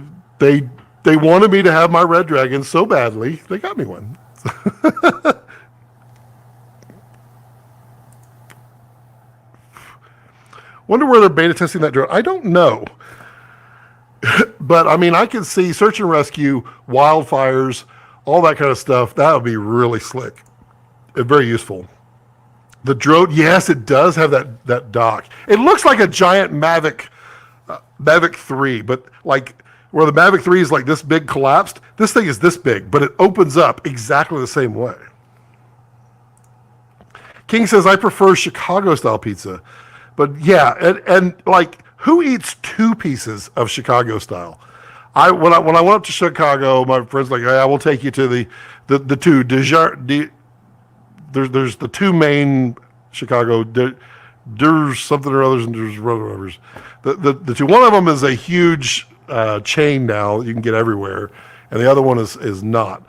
wanted me to have my Red Dragon so badly, they got me one. Wonder where they're beta testing that drone. I don't know. But I mean, I can see search and rescue, wildfires, all that kind of stuff. That would be really slick and very useful. The drone, yes, it does have that dock. It looks like a giant Mavic 3, but like where the Mavic 3 is like this big collapsed, this thing is this big, but it opens up exactly the same way. King says, I prefer Chicago-style pizza. But yeah, and like, who eats 2 pieces of Chicago-style? When I went up to Chicago, my friends were like, I will take you to the two. There's the 2 main Chicago. There's something or others, and there's others. The 2. One of them is a huge chain now that you can get everywhere, and the other one is not.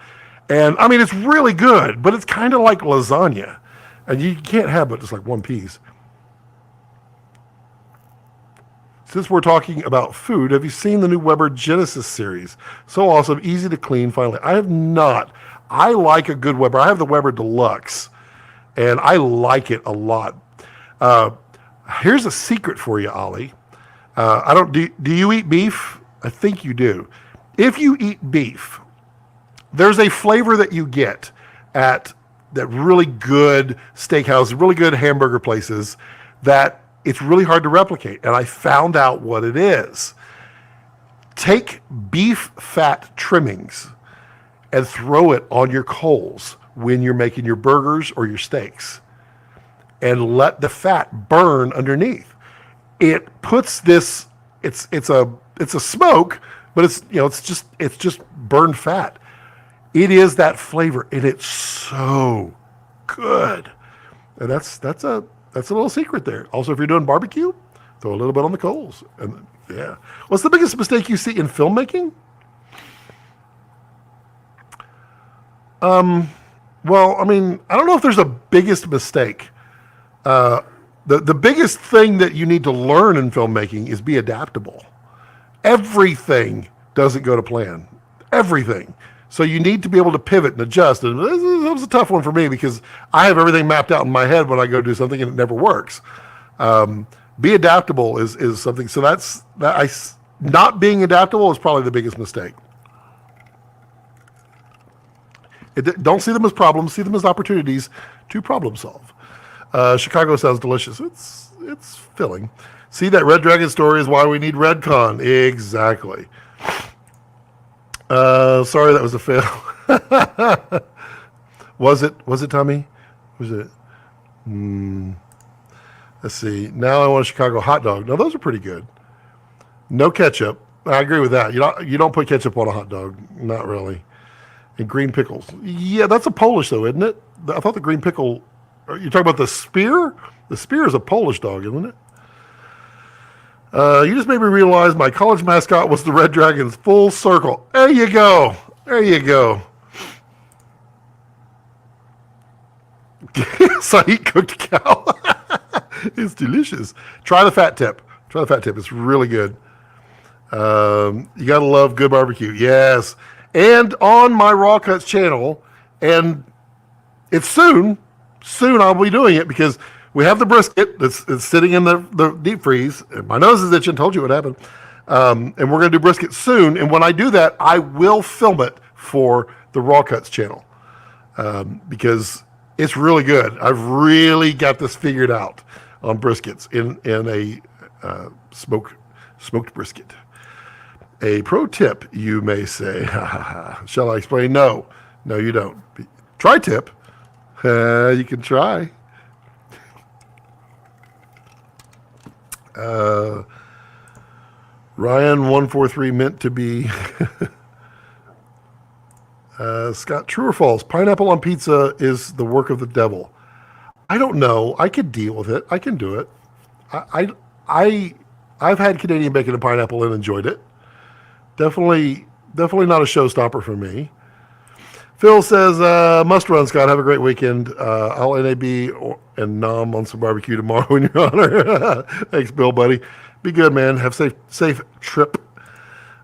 And I mean, it's really good, but it's kind of like lasagna, and you can't have but just like 1 piece. Since we're talking about food, have you seen the new Weber Genesis series? So awesome, easy to clean, finally. I have not. I like a good Weber. I have the Weber Deluxe, and I like it a lot. Uh, Here's a secret for you, Ollie. I don't. Do you eat beef? I think you do. If you eat beef, there's a flavor that you get at that really good steakhouse, really good hamburger places that it's really hard to replicate. And I found out what it is. Take beef fat trimmings and throw it on your coals when you're making your burgers or your steaks, and let the fat burn underneath. It puts this. It's a smoke, but it's just burned fat. It is that flavor, and it's so good. And that's a little secret there. Also, if you're doing barbecue, throw a little bit on the coals. And yeah, what's the biggest mistake you see in filmmaking? Well, I mean, I don't know if there's a biggest mistake. The biggest thing that you need to learn in filmmaking is be adaptable. Everything doesn't go to plan. Everything. So you need to be able to pivot and adjust. And this was a tough one for me because I have everything mapped out in my head when I go do something and it never works. Be adaptable is something. So not being adaptable is probably the biggest mistake. Don't see them as problems. See them as opportunities to problem solve. Chicago sounds delicious. It's filling. See, that Red Dragon story is why we need Redcon. Exactly. Sorry, that was a fail. Was it, Tommy? Was it? Let's see. Now I want a Chicago hot dog. Now, those are pretty good. No ketchup. I agree with that. You don't put ketchup on a hot dog. Not really. And green pickles. Yeah, that's a Polish, though, isn't it? I thought the green pickle... You're talking about the spear? The spear is a Polish dog, isn't it? You just made me realize my college mascot was the Red Dragons. Full circle. There you go. There you go. So I eat cooked cow. It's delicious. Try the fat tip. It's really good. You got to love good barbecue. Yes. And on my Raw Cuts channel, and it's soon I'll be doing it because we have the brisket that's sitting in the deep freeze. My nose is itching. Told you what happened. And we're going to do brisket soon. And when I do that, I will film it for the Raw Cuts channel because it's really good. I've really got this figured out on briskets in a smoked brisket. A pro tip, you may say. Shall I explain? No, you don't. Try tip. You can try. Ryan143 meant to be. Scott, true or false? Pineapple on pizza is the work of the devil. I don't know. I could deal with it. I can do it. I've had Canadian bacon and pineapple and enjoyed it. Definitely not a showstopper for me. Phil says, must run, Scott. Have a great weekend. I'll NAB and nom on some barbecue tomorrow in your honor. Thanks, Bill, buddy. Be good, man. Have safe trip.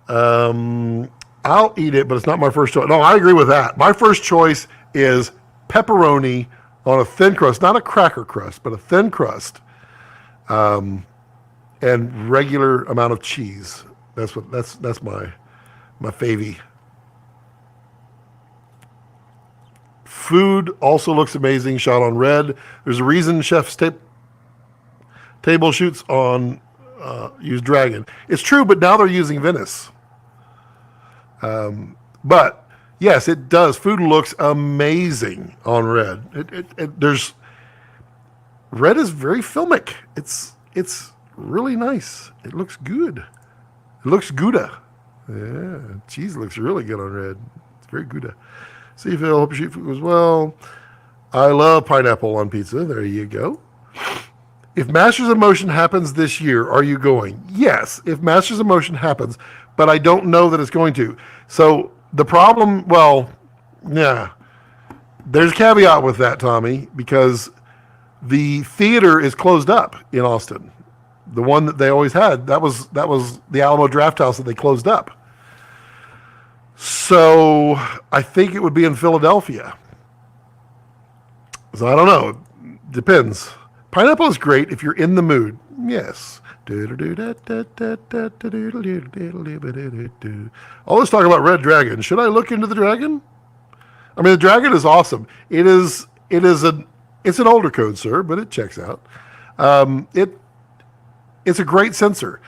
I'll eat it, but it's not my first choice. No, I agree with that. My first choice is pepperoni on a thin crust, not a cracker crust, but a thin crust, and regular amount of cheese. That's my favy. Food also looks amazing, shot on red. There's a reason chef's table shoots on use dragon. It's true, but now they're using Venice. But yes, it does. Food looks amazing on red. There's red is very filmic. It's really nice. It looks good. It looks Gouda. Yeah, cheese looks really good on red. It's very Gouda. See, Phil, hope your food goes well. I love pineapple on pizza. There you go. If Masters of Motion happens this year, are you going? Yes, if Masters of Motion happens, but I don't know that it's going to. So the problem, there's a caveat with that, Tommy, because the theater is closed up in Austin. the one that they always had. That was the Alamo Draft House that they closed up. So I think it would be in Philadelphia. So I don't know. It depends. Pineapple is great if you're in the mood. Yes. All this talk about Red Dragon. Should I look into the Dragon? I mean, the Dragon is awesome. It's an older code, sir, but it checks out. It's a great sensor.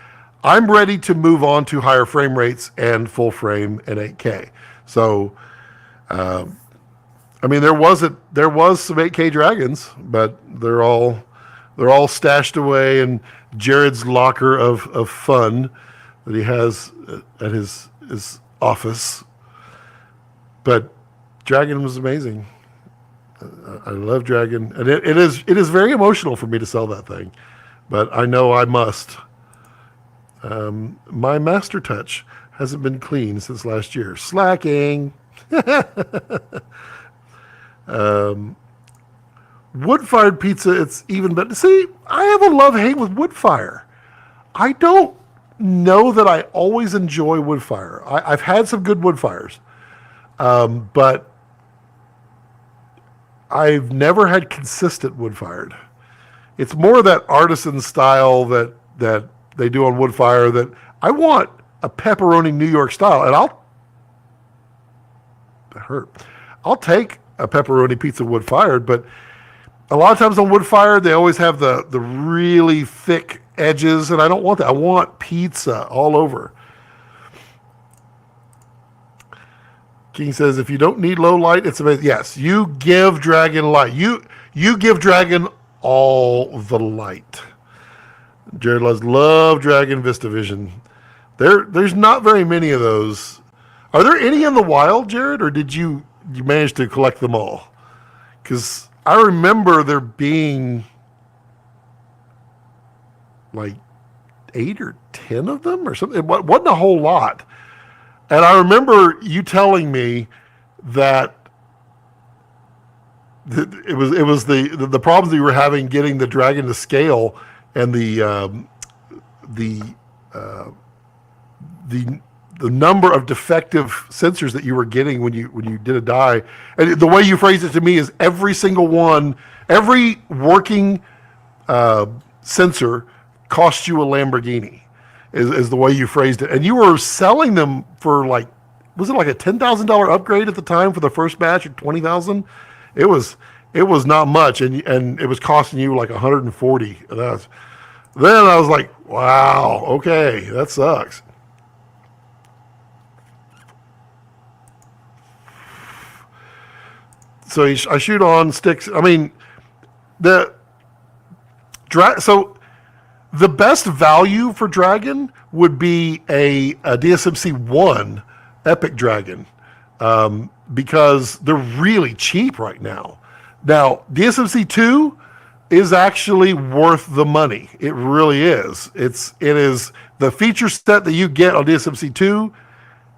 I'm ready to move on to higher frame rates and full frame and 8K. So, I mean, there was some 8K Dragons, but they're all stashed away in Jared's locker of fun that he has at his office. But Dragon was amazing. I love Dragon, and it is very emotional for me to sell that thing, but I know I must. My Master Touch hasn't been clean since last year. Slacking. Wood-fired pizza, it's even better. See, I have a love-hate with wood fire. I don't know that I always enjoy wood fire. I've had some good wood fires, but I've never had consistent wood fired. It's more that artisan style that they do on wood fire that I want a pepperoni New York style, and I'll take a pepperoni pizza wood fired, but a lot of times on wood fired they always have the really thick edges, and I don't want that. I want pizza all over. King says, if you don't need low light, it's amazing. Yes, you give Dragon light. You give Dragon all the light. Jared love Dragon VistaVision. There's not very many of those. Are there any in the wild, Jared, or did you manage to collect them all? Because I remember there being like 8 or 10 of them or something. It wasn't a whole lot. And I remember you telling me that it was the problems that you were having getting the Dragon to scale, and the number of defective sensors that you were getting when you did a die. And the way you phrased it to me is every working sensor cost you a Lamborghini. Is the way you phrased it. And you were selling them for was it like a $10,000 upgrade at the time for the first batch, or $20,000? It was not much, and it was costing you like $140. Then I was like, wow, okay, that sucks. So I shoot on sticks. I mean, the best value for Dragon would be a DSMC-1 Epic Dragon, because they're really cheap right now. Now, DSMC-2 is actually worth the money. It really is. It is the feature set that you get on DSMC-2.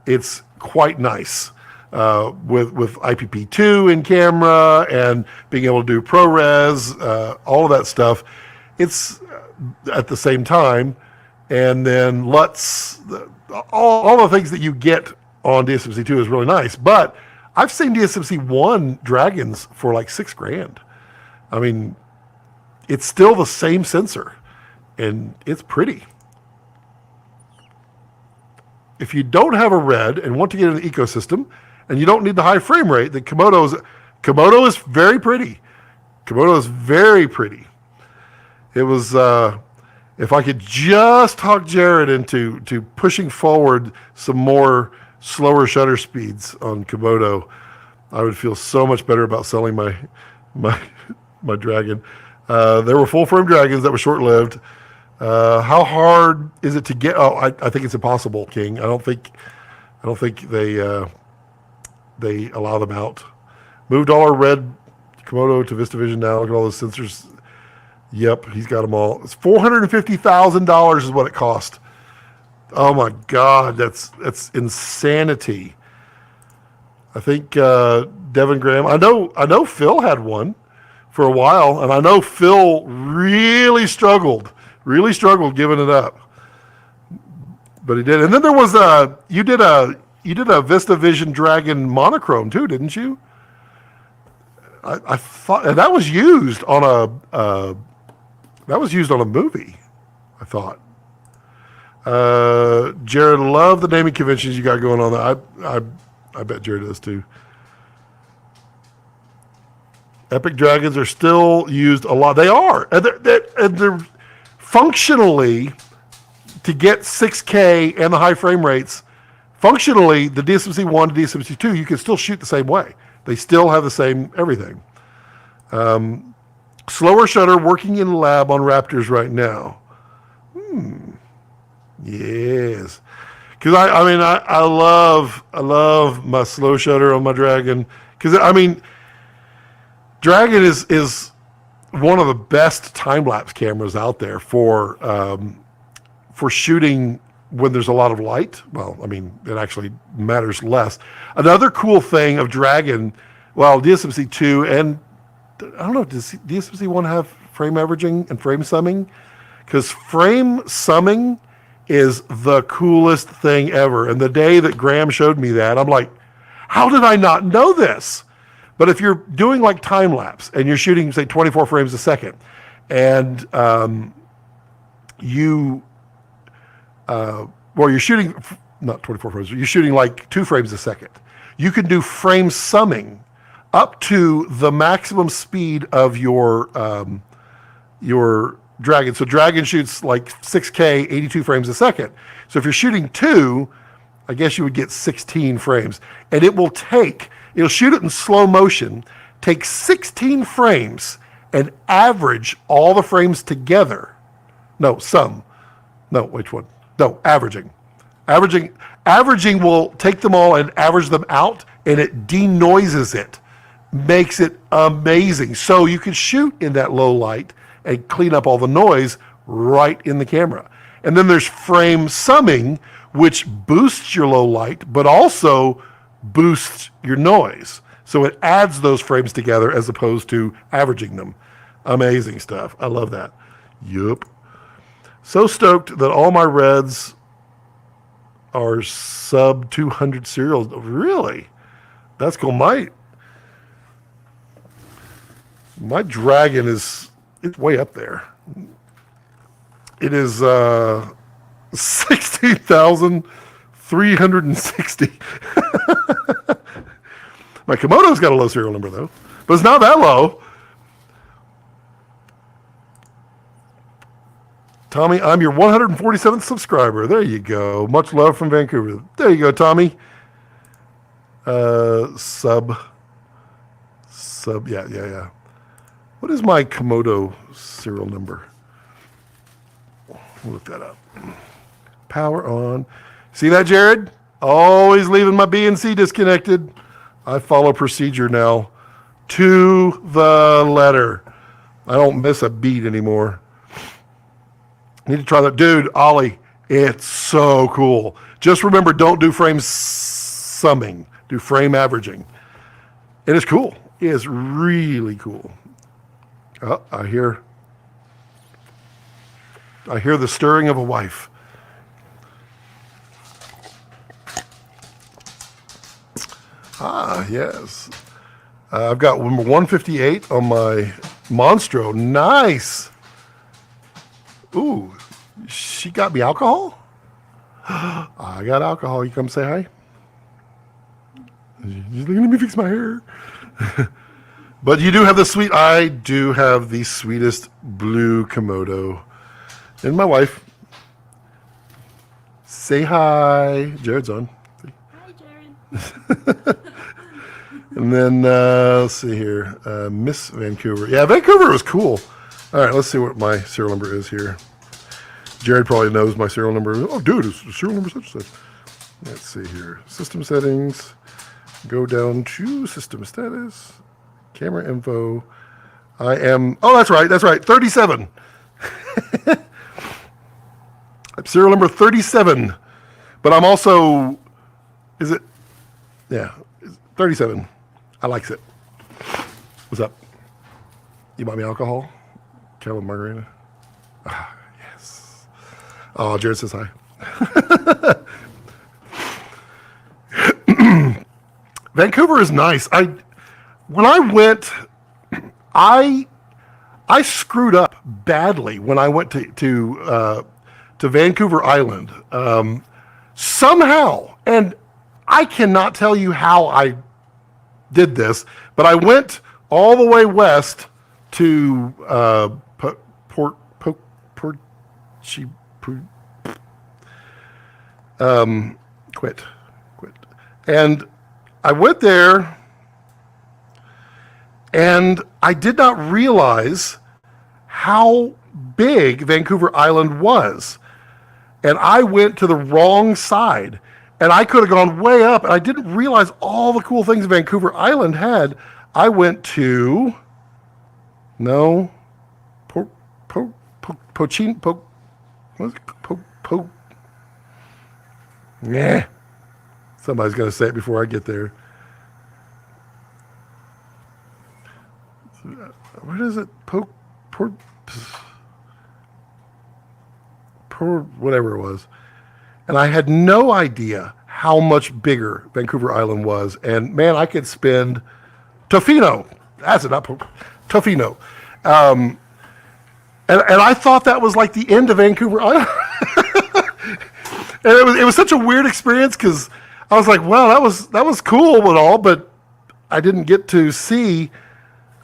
It's quite nice, with IPP2 in camera and being able to do ProRes, all of that stuff. It's at the same time, and then LUTs, all the things that you get on DSMC2 is really nice. But I've seen DSMC1 Dragons for like $6,000. I mean, it's still the same sensor, and it's pretty. If you don't have a red and want to get in the ecosystem, and you don't need the high frame rate, then Komodo is very pretty. Komodo is very pretty. It was, if I could just talk Jared into pushing forward some more slower shutter speeds on Komodo, I would feel so much better about selling my Dragon. There were full frame Dragons that were short lived. How hard is it to get? Oh, I think it's impossible, King. I don't think they allow them out. Moved all our red Komodo to VistaVision now. Look at all those sensors. Yep, he's got them all. It's $450,000 is what it cost. Oh my God, that's insanity. I think Devin Graham. I know Phil had one for a while, and I know Phil really struggled Really struggled giving it up, but he did. And then there was you did a VistaVision Dragon monochrome too, didn't you? I thought and that was used on a movie. I thought. Jared, love the naming conventions you got going on there. I bet Jared does too. Epic Dragons are still used a lot. They are, and they're functionally, to get 6K and the high frame rates. Functionally, the DSMC1 to DSMC2, you can still shoot the same way. They still have the same everything. Slower shutter, working in the lab on Raptors right now. Yes, because I love my slow shutter on my Dragon. Because Dragon is one of the best time lapse cameras out there for shooting when there's a lot of light. Well, it actually matters less. Another cool thing of Dragon, well, DSMC2 and I don't know, does DSMC1 have frame averaging and frame summing? Because frame summing is the coolest thing ever. And the day that Graham showed me that, I'm like, how did I not know this? But if you're doing like time lapse and you're shooting, say, 24 frames a second, and you're shooting not 24 frames, you're shooting like 2 frames a second. You can do frame summing up to the maximum speed of your Dragon. So Dragon shoots like 6K, 82 frames a second. So if you're shooting 2, I guess you would get 16 frames. And it'll shoot it in slow motion, take 16 frames and average all the frames together. Averaging. Averaging will take them all and average them out, and it denoises it, makes it amazing. So you can shoot in that low light and clean up all the noise right in the camera. And then there's frame summing, which boosts your low light, but also boosts your noise. So it adds those frames together as opposed to averaging them. Amazing stuff. I love that. Yup. So stoked that all my Reds are sub 200 serials. Really? That's cool. My Dragon it's way up there. It is 16,360. My Komodo's got a low serial number though, but it's not that low. Tommy, I'm your 147th subscriber. There you go. Much love from Vancouver. There you go, Tommy. Sub. Yeah. What is my Komodo serial number? We'll look that up. Power on. See that, Jared? Always leaving my B and C disconnected. I follow procedure now to the letter. I don't miss a beat anymore. Need to try that. Dude, Ollie, it's so cool. Just remember, don't do frame summing. Do frame averaging. It is cool. It is really cool. Oh, I hear the stirring of a wife. Ah, yes. I've got number 158 on my Monstro. Nice. Ooh, she got me alcohol? I got alcohol. You come say hi? Let me fix my hair. But you do have I do have the sweetest blue Komodo. And my wife. Say hi. Jared's on. Hi, Jared. And then, let's see here. Miss Vancouver. Yeah, Vancouver was cool. All right, let's see what my serial number is here. Jared probably knows my serial number. Oh, dude, it's serial number such and such. Let's see here. System settings. Go down to system status. Camera info. That's right. 37. I'm serial number 37. But I'm also, yeah, 37. I likes it. What's up? You buy me alcohol? Can I have a margarita? Ah, yes. Oh, Jared says hi. Vancouver is nice. When I went, I screwed up badly when I went to Vancouver Island. Somehow, and I cannot tell you how I did this, but I went all the way west to quit. And I went there, and I did not realize how big Vancouver Island was. And I went to the wrong side, and I could have gone way up, and I didn't realize all the cool things Vancouver Island had. I went to, somebody's going to say it before I get there. What is it? Whatever it was. And I had no idea how much bigger Vancouver Island was. And man, I could spend Tofino. That's it, not Tofino. And I thought that was like the end of Vancouver Island. And it was such a weird experience because I was like, well, that was cool and all, but I didn't get to see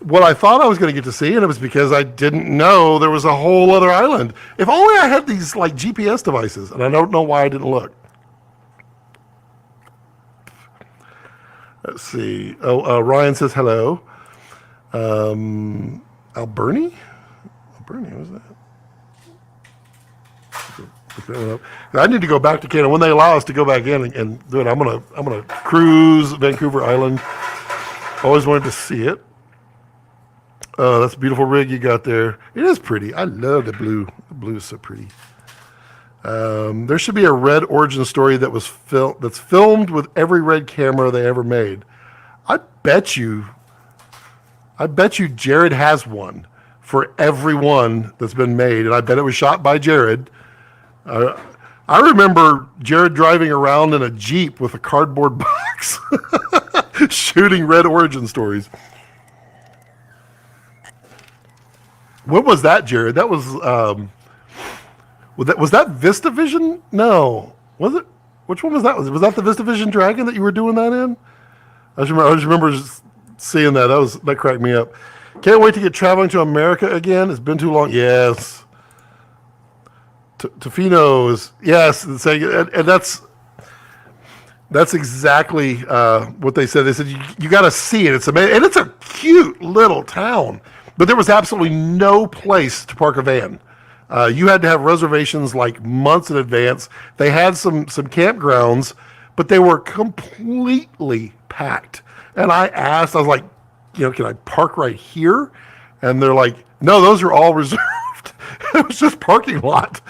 what I thought I was going to get to see, and it was because I didn't know there was a whole other island. If only I had these like GPS devices, and I don't know why I didn't look. Let's see. Ryan says hello. Alberni? Alberni, what was that? I need to go back to Canada when they allow us to go back in and do it. I'm gonna cruise Vancouver Island. Always wanted to see it. That's a beautiful rig you got there. It is pretty. I love the blue. The blue is so pretty. There should be a Red origin story that's filmed with every Red camera they ever made. I bet you Jared has one for every one that's been made, and I bet it was shot by Jared. I remember Jared driving around in a Jeep with a cardboard box shooting Red origin stories. What was that, Jared? That was that VistaVision? No, was it? Which one was that? Was that the VistaVision Dragon that you were doing that in? I just remember seeing that. That cracked me up. Can't wait to get traveling to America again. It's been too long. Yes. Tofino is yes, and that's exactly what they said. They said you got to see it. It's amazing, and it's a cute little town. But there was absolutely no place to park a van. You had to have reservations like months in advance. They had some campgrounds, but they were completely packed. And I was like, can I park right here? And they're like, no, those are all reserved. It was just parking lot.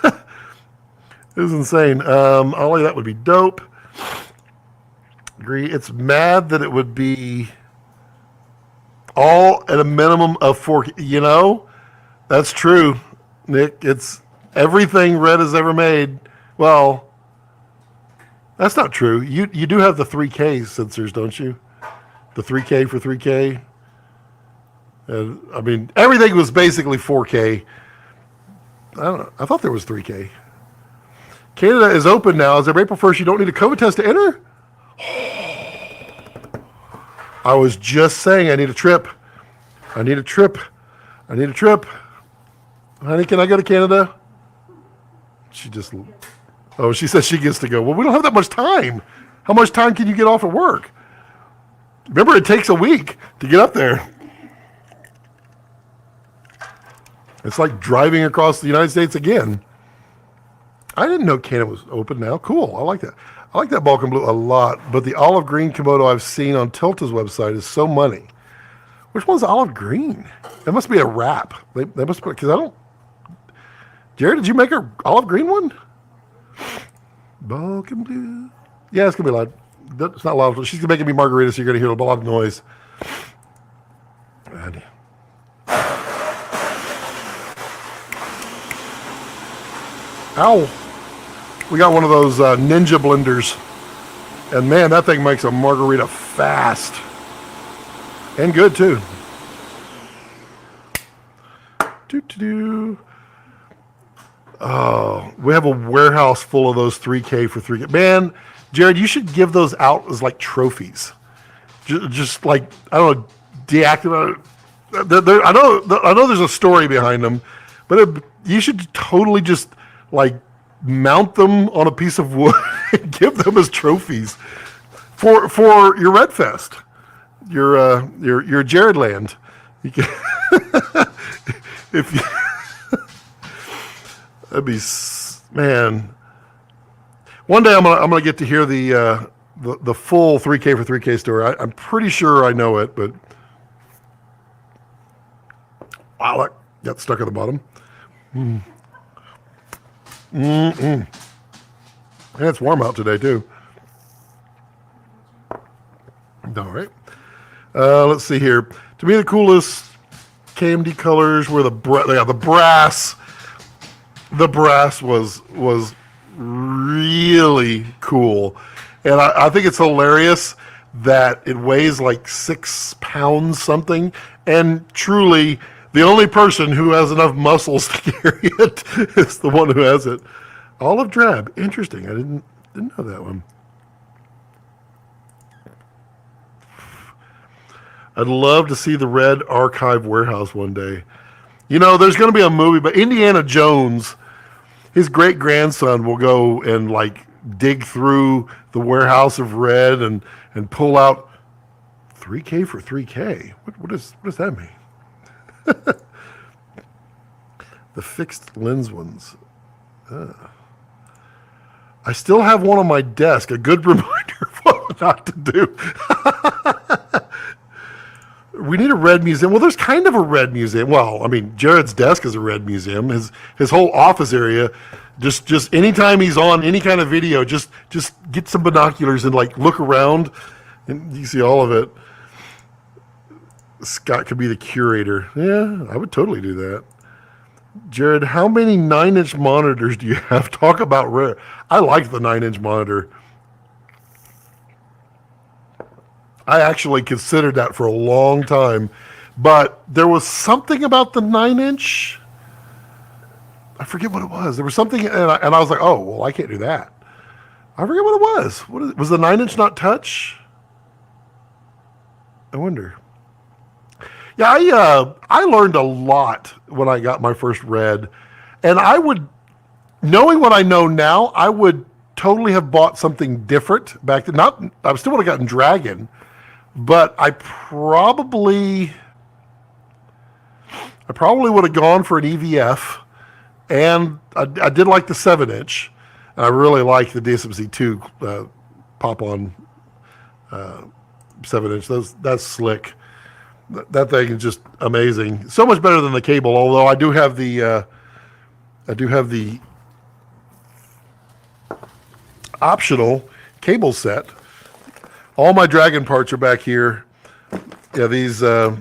It was insane. Ollie, that would be dope. Agree. It's mad that it would be all at a minimum of 4K. That's true, Nick. It's everything Red has ever made. Well, that's not true. You do have the 3K sensors, don't you? The 3K for 3K. I mean, everything was basically 4K. I don't know. I thought there was 3K. Canada is open now. As of April 1st, you don't need a COVID test to enter? I was just saying I need a trip. Honey, can I go to Canada? She says she gets to go. Well, we don't have that much time. How much time can you get off at work? Remember, it takes a week to get up there. It's like driving across the United States again. I didn't know Canada was open now. Cool. I like that. I like that Balkan blue a lot, but the olive green Komodo I've seen on Tilta's website is so money. Which one's olive green? That must be a wrap. They must put, because I don't. Jared, did you make an olive green one? Balkan blue. Yeah, it's going to be loud. It's not loud. She's making me margaritas, so you're going to hear a lot of noise. And, Ow. We got one of those Ninja blenders. And man, that thing makes a margarita fast. And good too. Doo-doo-doo. Oh, we have a warehouse full of those 3K for 3K. Man, Jared, you should give those out as like trophies. Just like, I don't know, deactivate. I know there's a story behind them, but you should totally just like mount them on a piece of wood and give them as trophies for your Red Fest, your Jared Land. You can if you, that'd be, man. One day I'm gonna get to hear the full 3K for 3K story. I'm pretty sure I know it, but wow, that got stuck at the bottom. And it's warm out today too. All right. Let's see here. To me, the coolest KMD colors were the brass. The brass was really cool, and I think it's hilarious that it weighs like 6 pounds something, and truly the only person who has enough muscles to carry it is the one who has it. Olive drab, interesting. I didn't know that one. I'd love to see the Red Archive warehouse one day. You know, there's going to be a movie, but Indiana Jones, his great grandson will go and like dig through the warehouse of Red and pull out 3K for 3K. What does that mean? The fixed lens ones. I still have one on my desk. A good reminder of what not to do. We need a Red museum. Well, there's kind of a Red museum. Well, I mean, Jared's desk is a Red museum. His whole office area, just anytime he's on any kind of video, just get some binoculars and like look around, and you see all of it. Scott could be the curator. Yeah, I would totally do that. Jared, how many 9-inch monitors do you have? Talk about rare. I like the 9-inch monitor. I actually considered that for a long time, but there was something about the 9-inch. I forget what it was. There was something, and I was like, oh, well, I can't do that. I forget what it was. Was the 9-inch not touch? I wonder. Yeah, I learned a lot when I got my first Red, and I would, knowing what I know now, I would totally have bought something different back then. I still would have gotten Dragon, but I probably would have gone for an EVF, and I did like the 7-inch, and I really like the DSMC2 pop-on 7-inch. That's slick. That thing is just amazing. So much better than the cable. Although I do have the optional cable set. All my Dragon parts are back here. Yeah, these. That's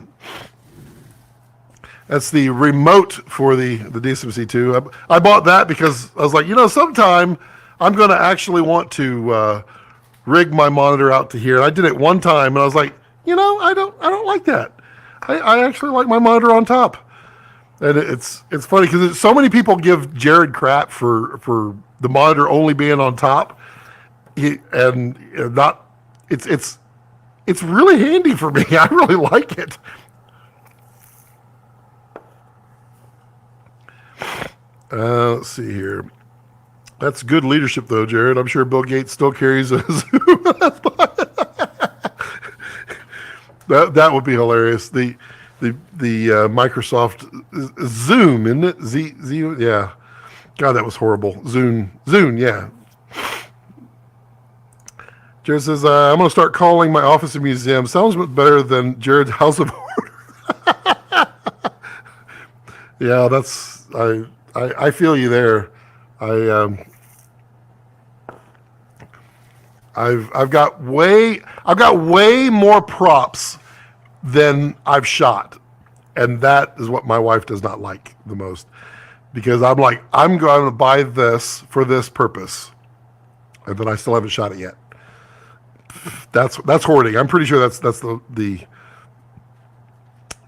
the remote for the DSMC2. I bought that because I was like, sometime I'm going to actually want to rig my monitor out to here. And I did it one time, and I was like, I don't like that. I actually like my monitor on top. And it's funny because so many people give Jared crap for the monitor only being on top. It's really handy for me. I really like it. Let's see here. That's good leadership though, Jared. I'm sure Bill Gates still carries a Zoom. That would be hilarious. The Microsoft Zoom, isn't it? Z, yeah. God, that was horrible. Zune, yeah. Jared says, I'm going to start calling my office a museum. Sounds better than Jared's House of Order. Yeah, I feel you there. I've got way more props than I've shot, and that is what my wife does not like the most. because I'm like, I'm going to buy this for this purpose, and then I still haven't shot it yet. That's hoarding. I'm pretty sure that's the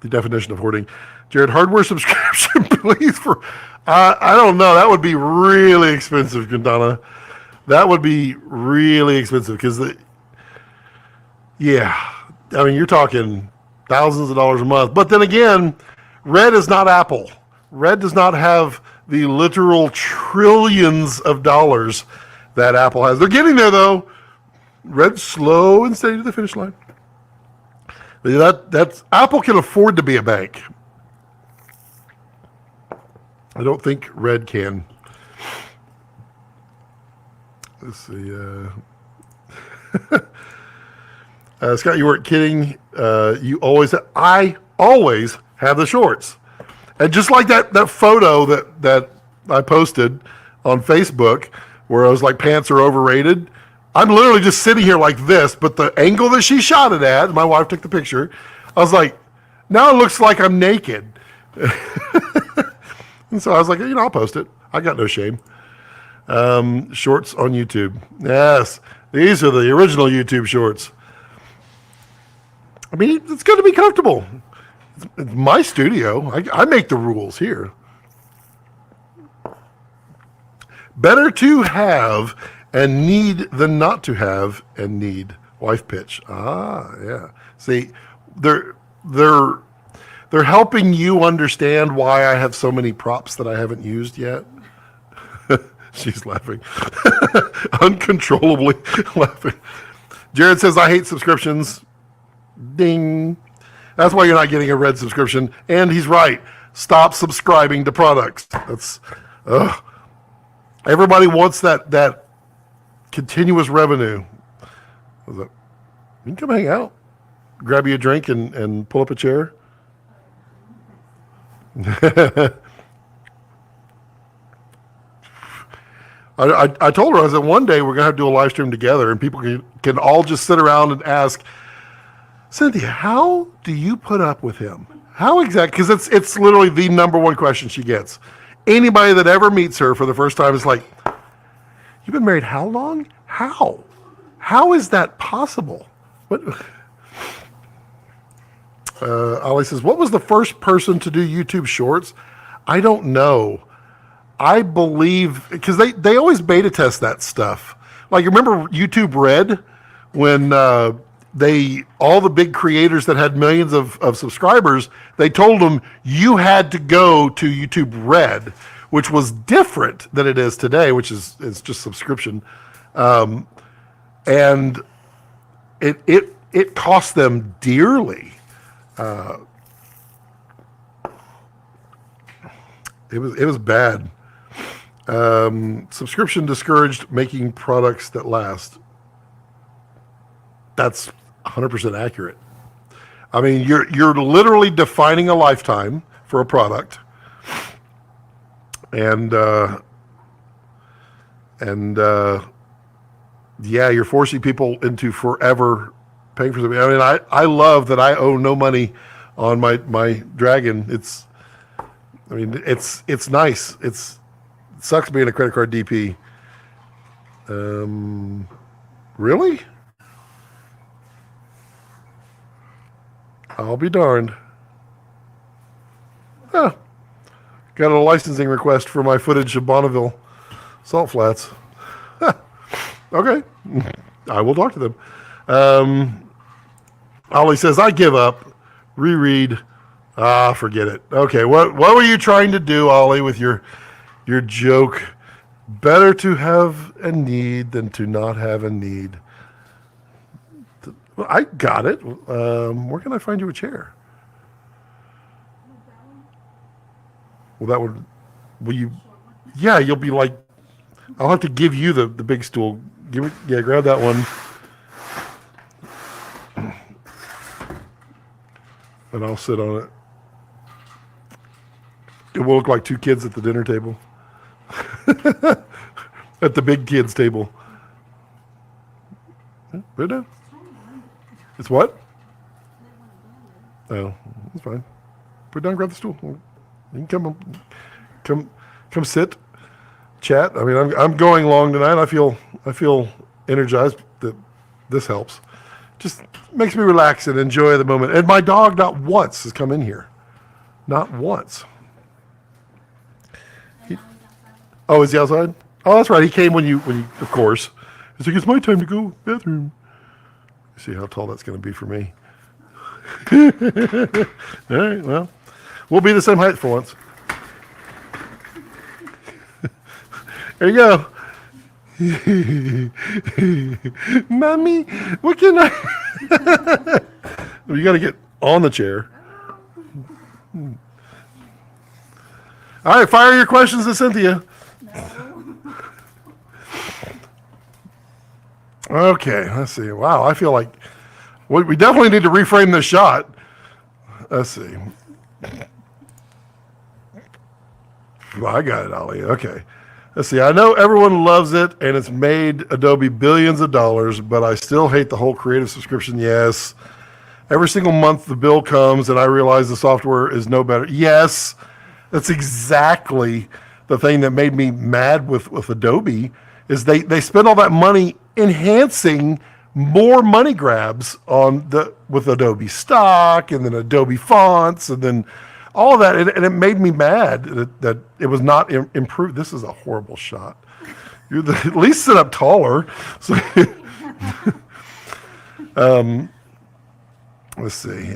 definition of hoarding. Jared, hardware subscription, please. For I don't know. That would be really expensive, Quintana. That would be really expensive because yeah, I mean, you're talking thousands of dollars a month. But then again, Red is not Apple. Red does not have the literal trillions of dollars that Apple has. They're getting there though. Red's slow and steady to the finish line. That's Apple can afford to be a bank. I don't think Red can. Let's see. Scott, you weren't kidding. I always have the shorts. And just like that photo that I posted on Facebook where I was like, pants are overrated. I'm literally just sitting here like this, but the angle that she shot it at, my wife took the picture, I was like, now it looks like I'm naked. And so I was like, I'll post it. I got no shame. Shorts on YouTube. Yes, these are the original YouTube shorts. I mean, it's going to be comfortable. It's my studio. I make the rules here. Better to have and need than not to have and need. Wife pitch. Ah, yeah. See, they're helping you understand why I have so many props that I haven't used yet. She's laughing. Uncontrollably laughing. Jared says, I hate subscriptions. Ding. That's why you're not getting a Red subscription. And he's right. Stop subscribing to products. That's, everybody wants that continuous revenue. You can come hang out. Grab you a drink and pull up a chair. I told her, I said, one day we're going to have to do a live stream together and people can all just sit around and ask, Cynthia, how do you put up with him? How exactly? Because it's literally the number one question she gets. Anybody that ever meets her for the first time is like, you've been married how long? How? How is that possible? What? Ollie says, what was the first person to do YouTube Shorts? I don't know. I believe, because they always beta test that stuff. Like, remember YouTube Red? When all the big creators that had millions of subscribers, they told them you had to go to YouTube Red, which was different than it is today, which is it's just subscription. And it cost them dearly. It was bad. Subscription discouraged making products that last. That's 100% accurate. I mean, you're literally defining a lifetime for a product, and yeah, you're forcing people into forever paying for something. I mean, I love that I owe no money on my Dragon. It's nice. It sucks being a credit card DP. Really? I'll be darned. Huh. Got a licensing request for my footage of Bonneville Salt Flats. Huh. Okay. I will talk to them. Ollie says, I give up. Reread. Forget it. Okay, what were you trying to do, Ollie, with your joke? Better to have a need than to not have a need. Well, I got it. Where can I find you a chair? Well, will you? Yeah, you'll be like, I'll have to give you the big stool. Grab that one. And I'll sit on it. It will look like two kids at the dinner table. At the big kids table. Put it down. It's what? Oh, that's fine. Put it down, grab the stool. You can come come sit, chat. I mean, I'm going long tonight. I feel energized that this helps. Just makes me relax and enjoy the moment. And my dog not once has come in here. Not once. Oh, is he outside? Oh, that's right. He came when you, of course. He's like, it's my time to go bathroom. See how tall that's going to be for me. All right, well, we'll be the same height for once. There you go. Mommy, what can I? You got to get on the chair. All right, fire your questions to Cynthia. Okay, let's see. Wow, I feel like we definitely need to reframe this shot. Let's see. Well, I got it, Ollie. Okay. Let's see. I know everyone loves it, and it's made Adobe billions of dollars, but I still hate the whole creative subscription. Yes. Every single month the bill comes, and I realize the software is no better. Yes. That's exactly the thing that made me mad with Adobe, is they spend all that money enhancing more money grabs with Adobe stock and then Adobe fonts and then all of that, and it made me mad that it was not improved. This is a horrible shot. At least sit up taller. So, let's see.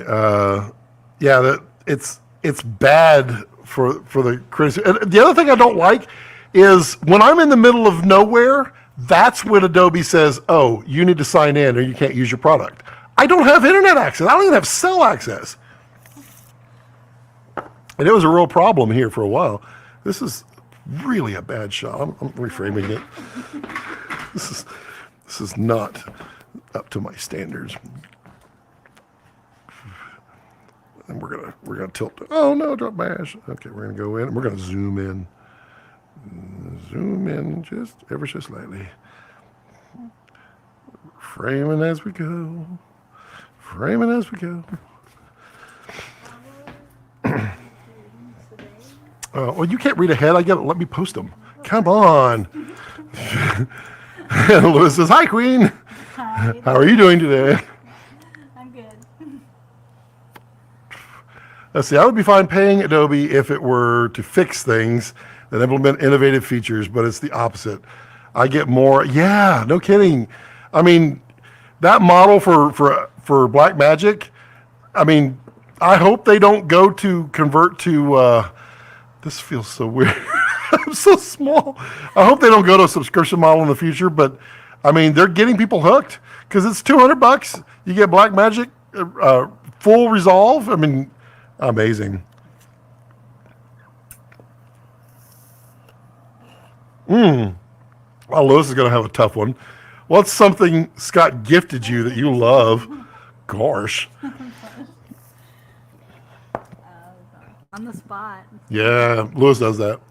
Yeah, it's bad for the criticism. And the other thing I don't like is when I'm in the middle of nowhere, that's when Adobe says, oh, you need to sign in or you can't use your product. I don't have internet access. I don't even have cell access. And it was a real problem here for a while. This is really a bad shot. I'm reframing it. This is not up to my standards. And we're gonna tilt. Oh no, drop mash. Okay, we're gonna go in and we're gonna zoom in. Zoom in just ever so slightly. Framing as we go. Framing as we go. Well, you can't read ahead. I got to let me post them. Come on. Louis says, hi, Queen. Hi. How are you doing today? I'm good. Let's see. I would be fine paying Adobe if it were to fix things that implement innovative features, but it's the opposite. I get more. Yeah, no kidding. I mean, that model for Blackmagic, I mean, I hope they don't convert to, this feels so weird. I'm so small. I hope they don't go to a subscription model in the future, but I mean, they're getting people hooked because it's $200. You get Blackmagic full resolve. I mean, amazing. Well, Lewis is going to have a tough one. What's something Scott gifted you that you love? Gosh. On the spot. Yeah, Lewis does that.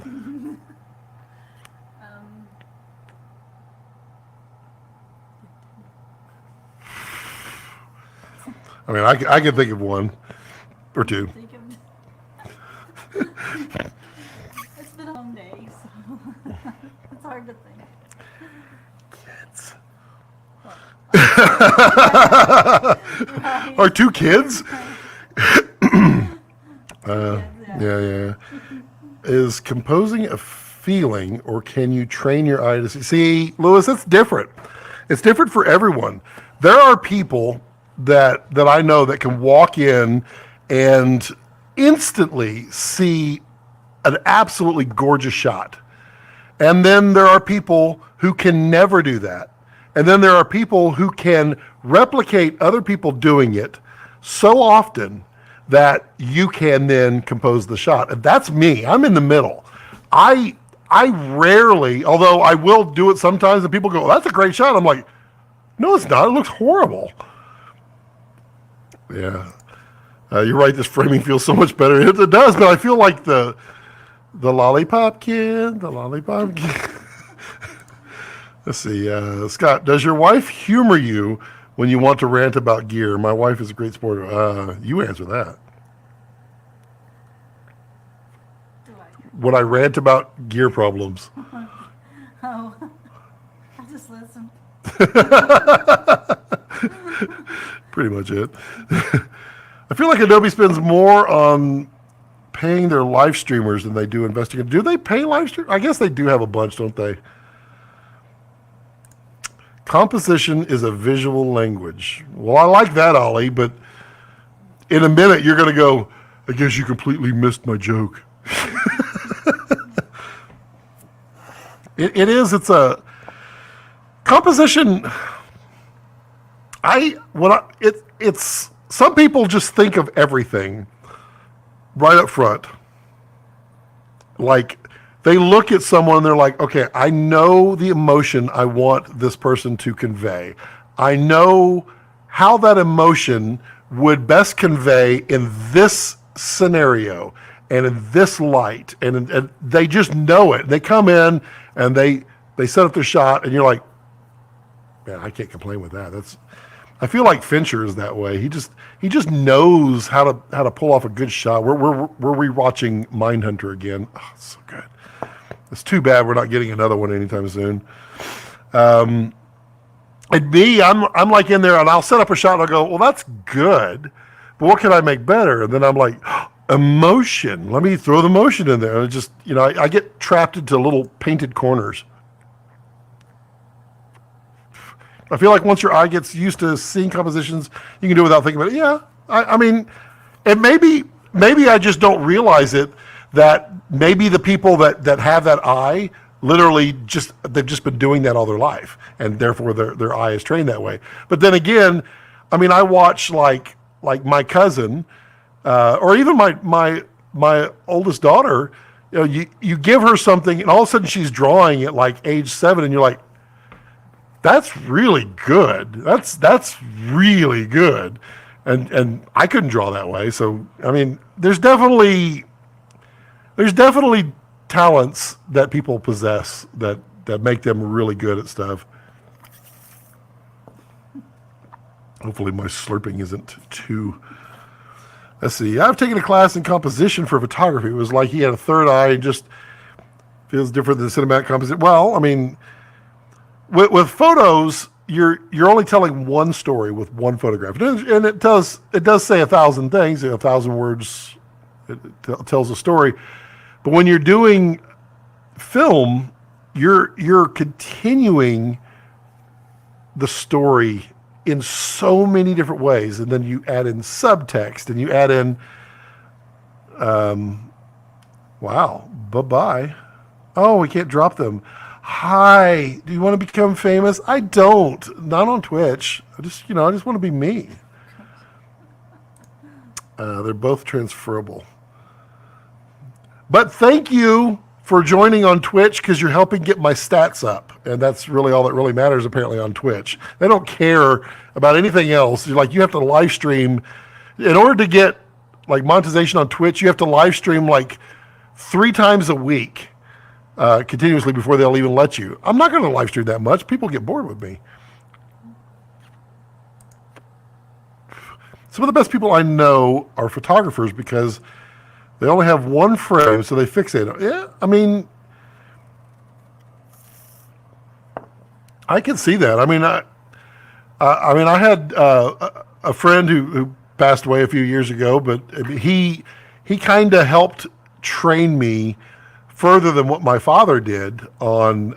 I mean, I can think of one or two. It's been a long day, so it's hard to think. Kids. Our two kids? Yeah. Is composing a feeling, or can you train your eye to see? See, Lewis, that's different. It's different for everyone. There are people that I know that can walk in and instantly see an absolutely gorgeous shot. And then there are people who can never do that. And then there are people who can replicate other people doing it so often that you can then compose the shot. And that's me. I'm in the middle. I rarely, although I will do it sometimes, and people go, that's a great shot. I'm like, no, it's not. It looks horrible. Yeah. You're right. This framing feels so much better. It does, but I feel like the lollipop kid. Let's see. Scott, does your wife humor you when you want to rant about gear? My wife is a great sport. You answer that. do I? when I rant about gear problems. Oh, I'll just listen. Pretty much it. I feel like Adobe spends more on paying their live streamers than they do investing. Do they pay live streamers? I guess they do have a bunch, don't they? Composition is a visual language. Well, I like that, Ollie, but in a minute you're going to go, I guess you completely missed my joke. It's a composition. It's some people just think of everything right up front. Like they look at someone and they're like, okay, I know the emotion I want this person to convey. I know how that emotion would best convey in this scenario and in this light. And they just know it. They come in and they set up their shot and you're like, man, I can't complain with that. I feel like Fincher is that way. He just knows how to pull off a good shot. We're rewatching Mindhunter again. Oh, it's so good. It's too bad we're not getting another one anytime soon. And me, I'm like in there and I'll set up a shot and I'll go, well, that's good, but what can I make better? And then I'm like, emotion. Let me throw the emotion in there. And it just, I get trapped into little painted corners. I feel like once your eye gets used to seeing compositions, you can do it without thinking about it. Yeah, I mean, and maybe I just don't realize it, that maybe the people that have that eye literally they've just been doing that all their life, and therefore their eye is trained that way. But then again, I mean, I watch like my cousin, or even my oldest daughter. You give her something, and all of a sudden she's drawing at like age 7, and you're like, that's really good. That's really good. And I couldn't draw that way. So, I mean, there's definitely talents that people possess that make them really good at stuff. Hopefully my slurping isn't too... Let's see. I've taken a class in composition for photography. It was like he had a third eye and just feels different than cinematic composition. Well, I mean... With photos, you're only telling one story with one photograph, and it does say 1,000 things, 1,000 words. It tells a story, but when you're doing film, you're continuing the story in so many different ways, and then you add in subtext, and you add in, wow, bye-bye. Oh, we can't drop them. Hi, do you want to become famous? I don't. Not on Twitch. I just want to be me. They're both transferable. But thank you for joining on Twitch, because you're helping get my stats up. And that's really all that really matters, apparently, on Twitch. They don't care about anything else. You have to live stream. In order to get like monetization on Twitch, you have to live stream like 3 times a week. Continuously before they'll even let you. I'm not going to live stream that much. People get bored with me. Some of the best people I know are photographers because they only have one frame, so they fixate it. Yeah, I mean, I can see that. I mean, I had a friend who passed away a few years ago, but he kind of helped train me further than what my father did on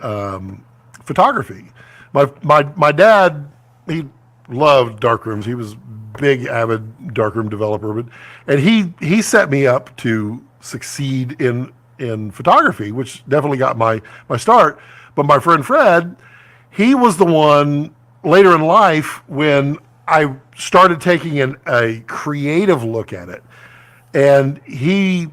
photography. My dad, he loved darkrooms. He was a big avid darkroom developer, and he set me up to succeed in photography, which definitely got my start. But my friend Fred, he was the one later in life when I started taking a creative look at it, and he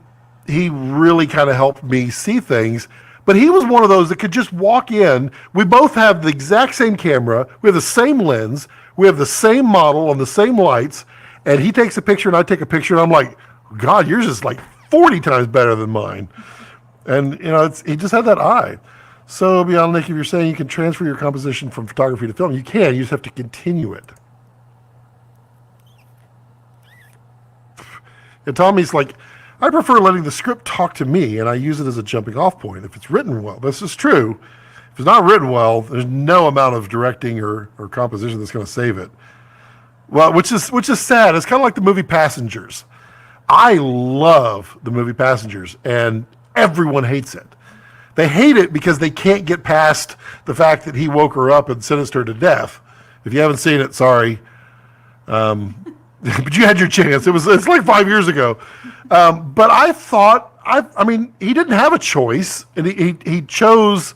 really kind of helped me see things. But he was one of those that could just walk in. We both have the exact same camera. We have the same lens. We have the same model and the same lights. And he takes a picture and I take a picture. And I'm like, God, yours is like 40 times better than mine. And, he just had that eye. So, beyond Nick, if you're saying you can transfer your composition from photography to film, you can. You just have to continue it. And Tommy's like, I prefer letting the script talk to me, and I use it as a jumping off point. If it's written well, this is true. If it's not written well, there's no amount of directing or composition that's going to save it. Well, which is sad. It's kind of like the movie Passengers. I love the movie Passengers, and everyone hates it. They hate it because they can't get past the fact that he woke her up and sentenced her to death. If you haven't seen it, sorry. But you had your chance. It's like 5 years ago. But I thought, I mean, he didn't have a choice, and he chose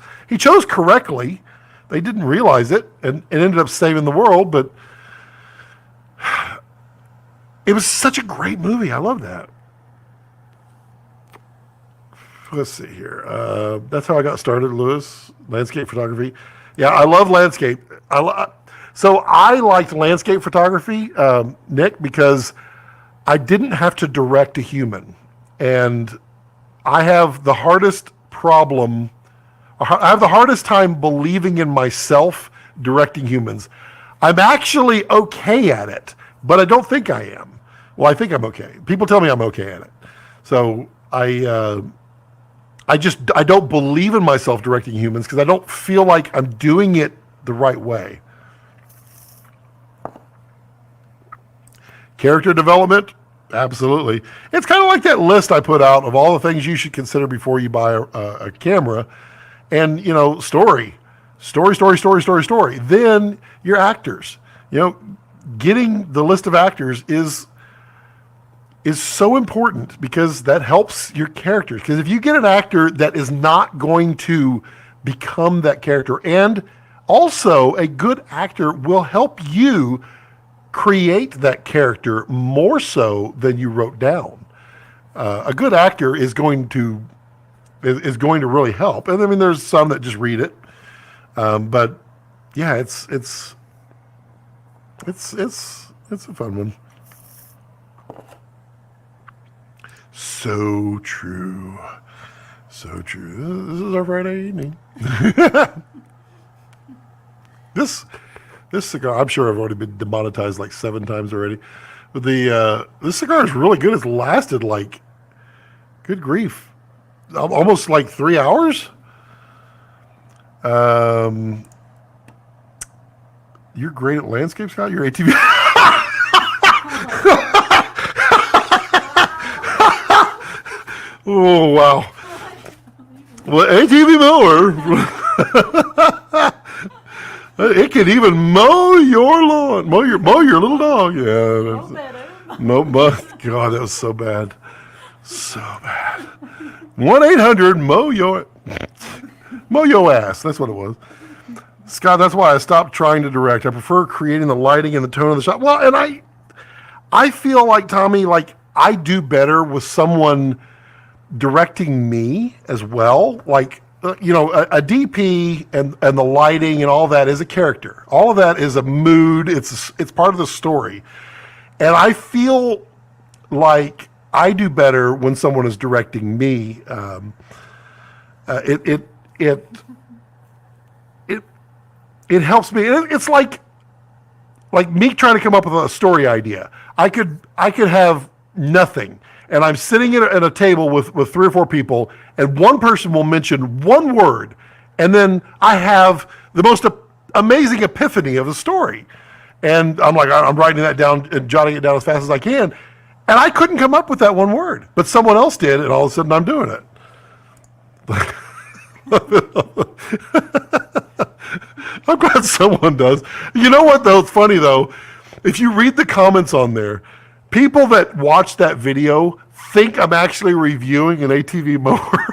correctly. They didn't realize it, and ended up saving the world. But it was such a great movie. I love that. Let's see here. That's how I got started, Lewis. Landscape photography. Yeah, I love landscape. So I liked landscape photography, Nick, because I didn't have to direct a human. And I have the hardest time believing in myself directing humans. I'm actually okay at it, but I don't think I am. Well, I think I'm okay. People tell me I'm okay at it. So I don't believe in myself directing humans because I don't feel like I'm doing it the right way. Character development, absolutely. It's kind of like that list I put out of all the things you should consider before you buy a camera. And, story. Then your actors. Getting the list of actors is so important because that helps your characters. Because if you get an actor that is not going to become that character, and also a good actor will help you create that character more so than you wrote down. A good actor is going to really help. And I mean, there's some that just read it, but yeah, it's a fun one. So true. This is our Friday evening. This cigar, I'm sure I've already been demonetized like 7 times already. But this cigar is really good. It's lasted like, good grief, almost like 3 hours. You're great at landscape, Scott. You're ATV. Oh, wow. Well, ATV mower. It can even mow your lawn, mow your little dog. Yeah. God, that was so bad. So bad. 1-800 mow your ass. That's what it was. Scott, that's why I stopped trying to direct. I prefer creating the lighting and the tone of the shot. Well, and I feel like, Tommy, like I do better with someone directing me as well. Like, a DP and the lighting and all that is a character. All of that is a mood. It's part of the story. And I feel like I do better when someone is directing me. It helps me. It's like me trying to come up with a story idea. I could have nothing. And I'm sitting at a table with 3 or 4 people, and one person will mention one word, and then I have the most amazing epiphany of the story. And I'm like, I'm writing that down and jotting it down as fast as I can. And I couldn't come up with that one word, but someone else did, and all of a sudden I'm doing it. I'm glad someone does. You know what, though? It's funny, though. If you read the comments on there, people that watch that video think I'm actually reviewing an ATV mower.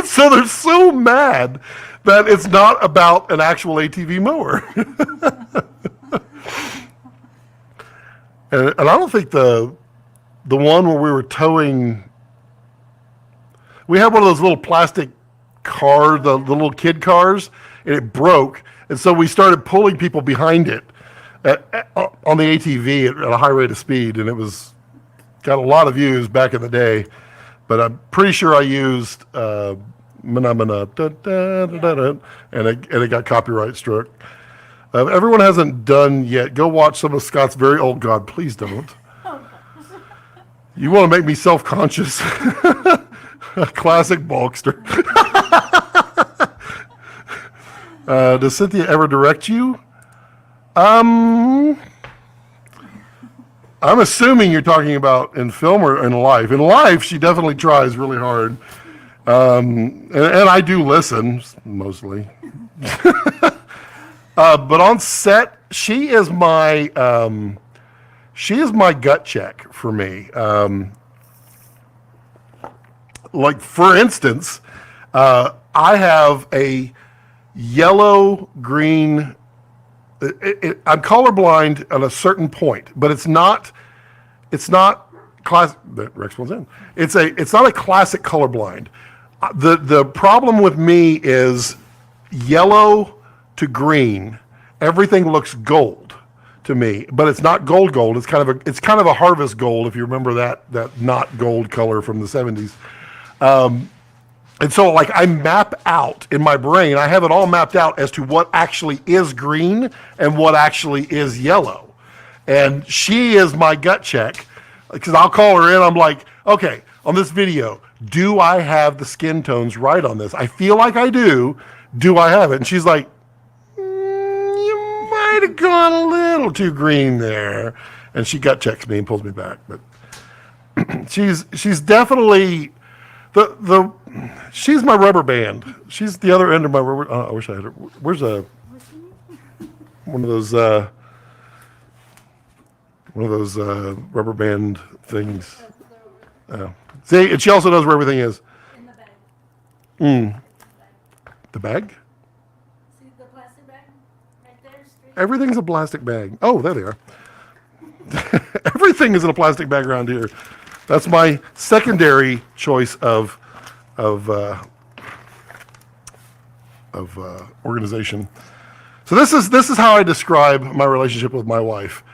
So they're so mad that it's not about an actual ATV mower. and I don't think the one where we were towing, we had one of those little plastic cars, the little kid cars, and it broke. And so we started pulling people behind it on the ATV at a high rate of speed, and it got a lot of views back in the day. But I'm pretty sure I used and it got copyright struck. Everyone hasn't done yet. Go watch some of Scott's very old. God, please don't. You want to make me self-conscious? Classic Bulkster. Does Cynthia ever direct you? I'm assuming you're talking about in film or in life. In life, she definitely tries really hard. And I do listen, mostly. But on set, she is my gut check for me. Like, for instance, I have a yellow-green... I'm colorblind at a certain point, but it's not class. Rex one's in. It's not a classic colorblind. The problem with me is yellow to green. Everything looks gold to me, but it's not gold. It's kind of a harvest gold, if you remember that not gold color from the 70s. And so, like, I map out in my brain, I have it all mapped out as to what actually is green and what actually is yellow. And she is my gut check, because I'll call her in. I'm like, okay, on this video, do I have the skin tones right on this? I feel like I do. Do I have it? And she's like, you might have gone a little too green there. And she gut checks me and pulls me back. But she's definitely... She's my rubber band. She's the other end of my rubber. I wish I had her. Where's one of those rubber band things? See, and she also knows where everything is. In the bag. The bag? See the plastic bag right there? Straight. Everything's a plastic bag. Oh, there they are. Everything is in a plastic bag around here. That's my secondary choice of organization. So this is how I describe my relationship with my wife.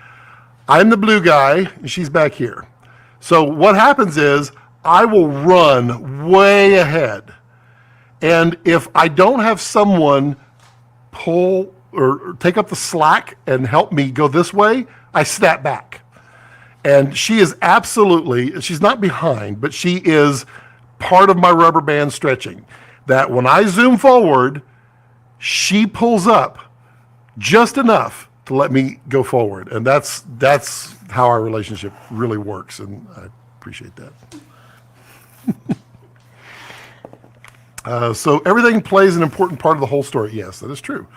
I'm the blue guy, and she's back here. So what happens is I will run way ahead. And if I don't have someone pull or take up the slack and help me go this way, I snap back. And she is absolutely, she's not behind, but she is part of my rubber band stretching. That when I zoom forward, she pulls up just enough to let me go forward. And that's how our relationship really works, and I appreciate that. So everything plays an important part of the whole story. Yes, that is true.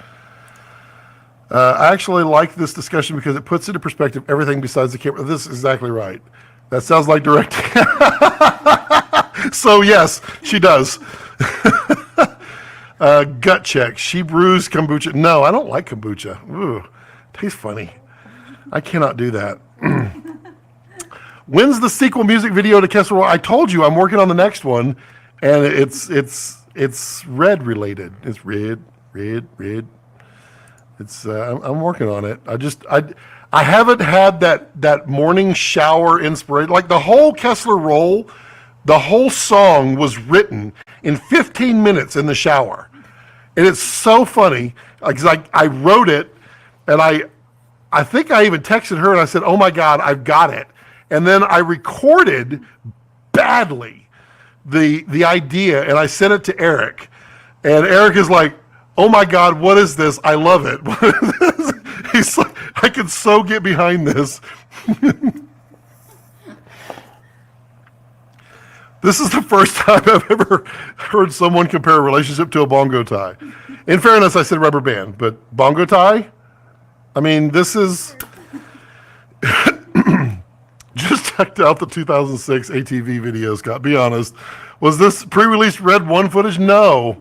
I actually like this discussion because it puts into perspective everything besides the camera. This is exactly right. That sounds like directing. So yes, she does. Gut check. She brews kombucha. No, I don't like kombucha. Ooh, tastes funny. I cannot do that. When's the sequel music video to Kessler? I told you I'm working on the next one, and it's red related. It's red. It's I'm working on it. I haven't had that morning shower inspiration. Like the whole Kessler roll, the whole song was written in 15 minutes in the shower, and it's so funny because I wrote it, and I think I even texted her and I said, "Oh my God, I've got it," and then I recorded badly the idea and I sent it to Eric, and Eric is like, "Oh my God, what is this? I love it." He's like, I can so get behind this. This is the first time I've ever heard someone compare a relationship to a bongo tie. In fairness, I said rubber band, but bongo tie? I mean, this is... Just checked out the 2006 ATV video, Scott. Be honest. Was this pre-released Red 1 footage? No.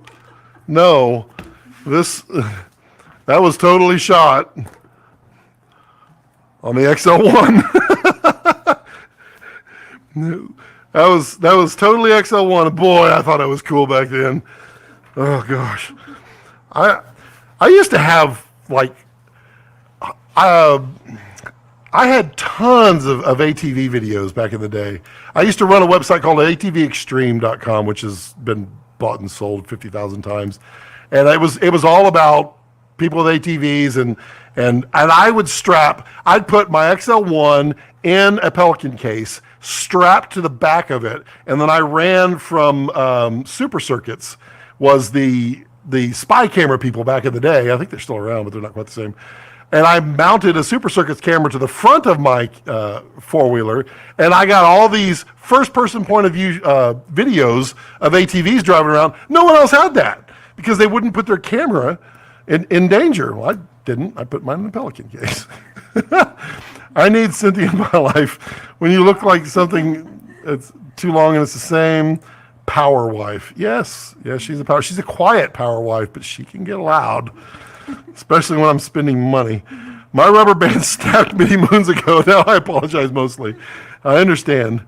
That was totally shot on the XL1. That was totally XL1. Boy, I thought it was cool back then. Oh gosh, I used to have like I had tons of ATV videos back in the day. I used to run a website called atvextreme.com, which has been bought and sold 50,000 times. And it was all about people with ATVs, and I'd put my XL1 in a Pelican case, strapped to the back of it. And then I ran from Super Circuits, was the spy camera people back in the day. I think they're still around, but they're not quite the same. And I mounted a Super Circuits camera to the front of my four-wheeler, and I got all these first-person point of view videos of ATVs driving around. No one else had that because they wouldn't put their camera in danger. Well, I didn't. I put mine in a Pelican case. I need Cynthia in my life. When you look like something that's too long and it's the same, power wife. Yes, she's a quiet power wife, but she can get loud, especially when I'm spending money. My rubber band snapped many moons ago. Now I apologize mostly. I understand.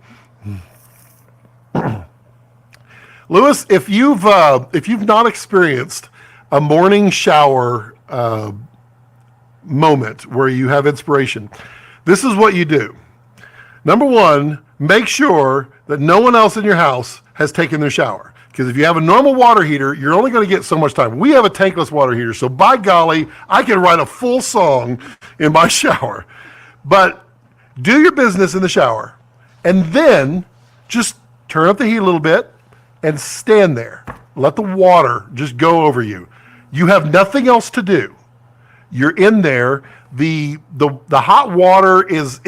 Lewis, if you've not experienced a morning shower moment where you have inspiration, this is what you do. Number one, make sure that no one else in your house has taken their shower. Because if you have a normal water heater, you're only going to get so much time. We have a tankless water heater, so by golly, I can write a full song in my shower. But do your business in the shower, and then just turn up the heat a little bit and stand there. Let the water just go over you. You have nothing else to do. You're in there. The hot water is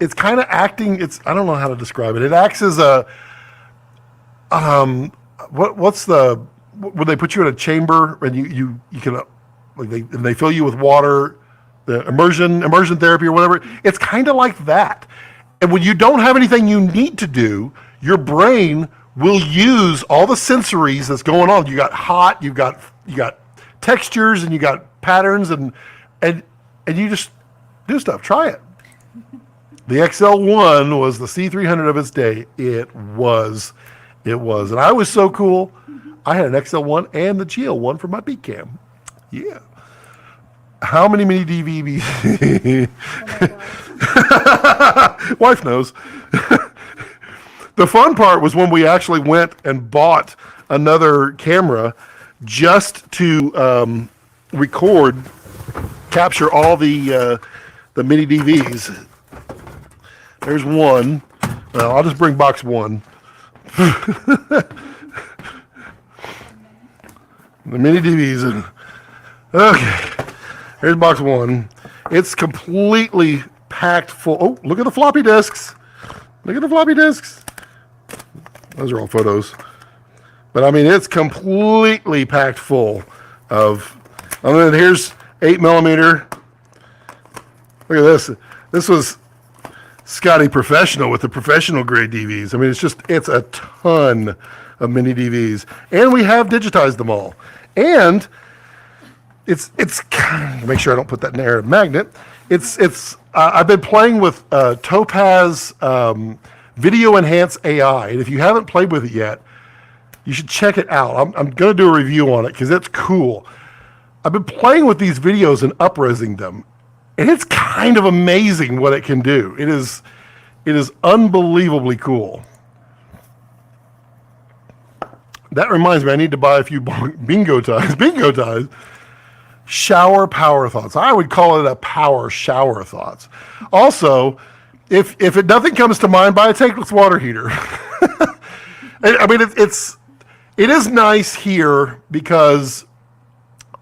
it's kind of acting. I don't know how to describe it. It acts as a what's the when they put you in a chamber and you can like they fill you with water, the immersion therapy or whatever. It's kind of like that. And when you don't have anything you need to do, your brain will use all the sensories that's going on. You got hot, you got textures, and you got patterns, and you just do stuff. Try it. The XL1 was the C300 of its day. It was, and I was so cool. I had an XL1 and the GL1 for my beat cam. Yeah. How many mini DVBs? Wife knows. The fun part was when we actually went and bought another camera just to capture all the mini DVs. There's one. Well, I'll just bring box one. The mini DVs. Okay. Here's box one. It's completely packed full. Oh, look at the floppy disks. Look at the floppy disks. Those are all photos. But I mean, it's completely packed full of. And then here's 8mm. Look at this. This was Scotty Professional with the professional grade DVs. I mean, it's a ton of mini DVs. And we have digitized them all. And it's make sure I don't put that in there, magnet. I've been playing with Topaz Video Enhance AI. And if you haven't played with it yet, you should check it out. I'm going to do a review on it because it's cool. I've been playing with these videos and up-resing them, and it's kind of amazing what it can do. It is unbelievably cool. That reminds me, I need to buy a few bingo ties. Bingo ties. Shower power thoughts. I would call it a power shower thoughts. Also, if nothing comes to mind, buy a tankless water heater. I mean, it is nice here because,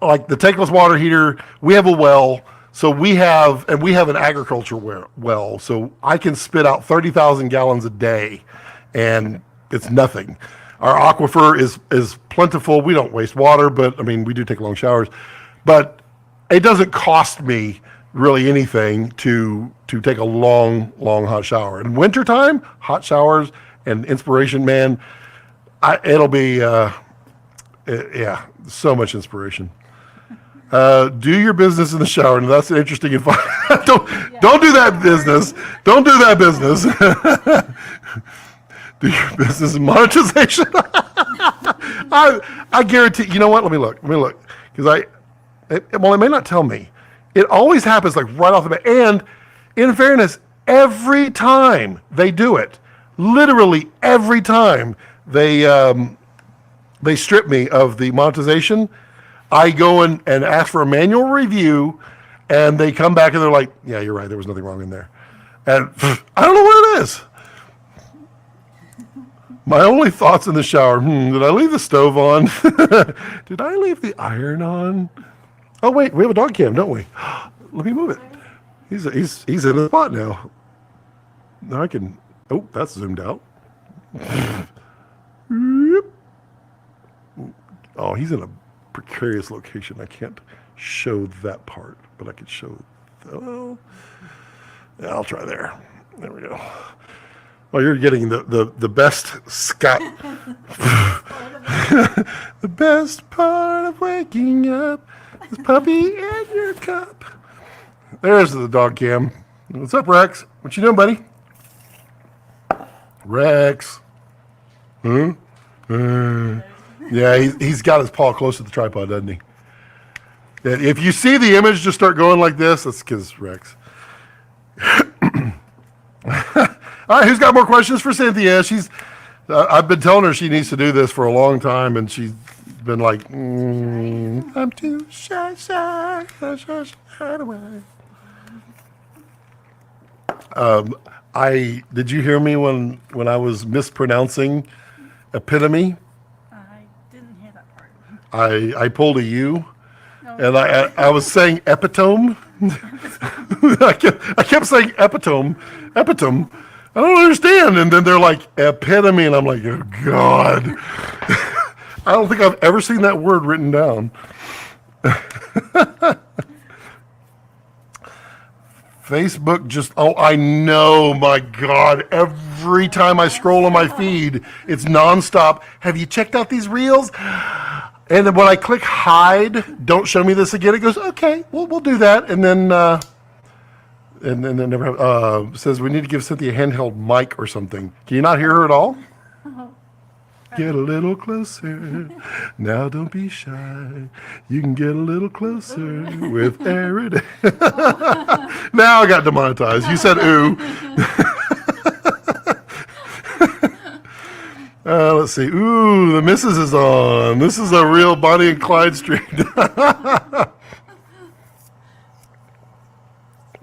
like the tankless water heater, we have a well, so we have an agriculture well, so I can spit out 30,000 gallons a day, and it's nothing. Our aquifer is plentiful. We don't waste water, but I mean, we do take long showers, but it doesn't cost me really anything to take a long hot shower. In wintertime, hot showers and inspiration, man, it'll be so much inspiration. Do your business in the shower. And that's interesting advice. don't do that business. Don't do that business. Do your business in monetization. I guarantee. You know what? Let me look. Because it may not tell me. It always happens like right off the bat. And in fairness, every time they do it, literally every time they strip me of the monetization, I go and ask for a manual review, and they come back and they're like, yeah, you're right. There was nothing wrong in there. And I don't know what it is. My only thoughts in the shower. Did I leave the stove on? Did I leave the iron on? Oh wait, we have a dog cam, don't we? Let me move it. He's in the spot now. Now I can. Oh, that's zoomed out. Oh, he's in a precarious location. I can't show that part, but I could show. Oh, yeah, I'll try there. There we go. Well, you're getting the best Scott. The best part of waking up is puppy in your cup. There's the dog cam. What's up, Rex? What you doing, buddy? Rex. Huh? Yeah, he's got his paw close to the tripod, doesn't he? Yeah, if you see the image just start going like this, that's because Rex. All right, who's got more questions for Cynthia? I've been telling her she needs to do this for a long time, and she's been like, I'm too shy away. Did you hear me when I was mispronouncing epitome? I didn't hear that part. I pulled a U, No. and I was saying epitome. I kept saying epitome. I don't understand. And then they're like epitome, and I'm like, oh God. I don't think I've ever seen that word written down. Facebook I know, my God. Every time I scroll on my feed, it's nonstop. Have you checked out these reels? And then when I click hide, don't show me this again, it goes, okay, we'll do that. And then never says we need to give Cynthia a handheld mic or something. Can you not hear her at all? Get a little closer. Now don't be shy. You can get a little closer with Aaron. Now I got demonetized. You said ooh. Let's see. Ooh, the missus is on. This is a real Bonnie and Clyde street.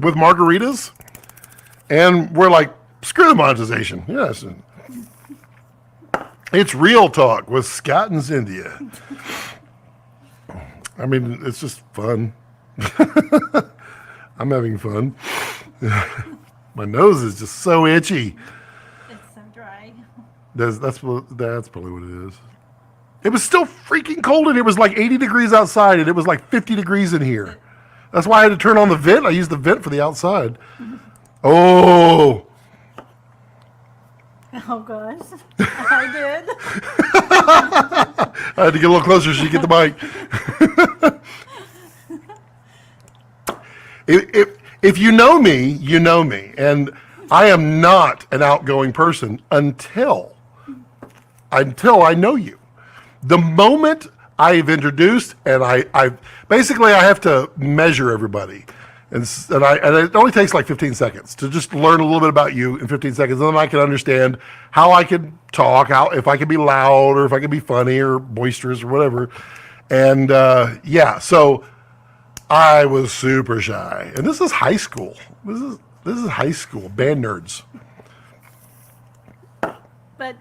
With margaritas. And we're like, screw the monetization. Yes. It's real talk with Scott and Cynthia. I mean, it's just fun. I'm having fun. My nose is just so itchy. It's so dry. That's probably what it is. It was still freaking cold, and it was like 80 degrees outside, and it was like 50 degrees in here. That's why I had to turn on the vent. I used the vent for the outside. Oh. Oh gosh, I did. I had to get a little closer so you get the mic. If you know me, you know me. And I am not an outgoing person until I know you. The moment I've introduced, and I basically I have to measure everybody. And it only takes like 15 seconds to just learn a little bit about you in 15 seconds. And then I can understand how I can talk, if I can be loud or if I can be funny or boisterous or whatever. And so I was super shy. And this is high school. This is high school, band nerds. But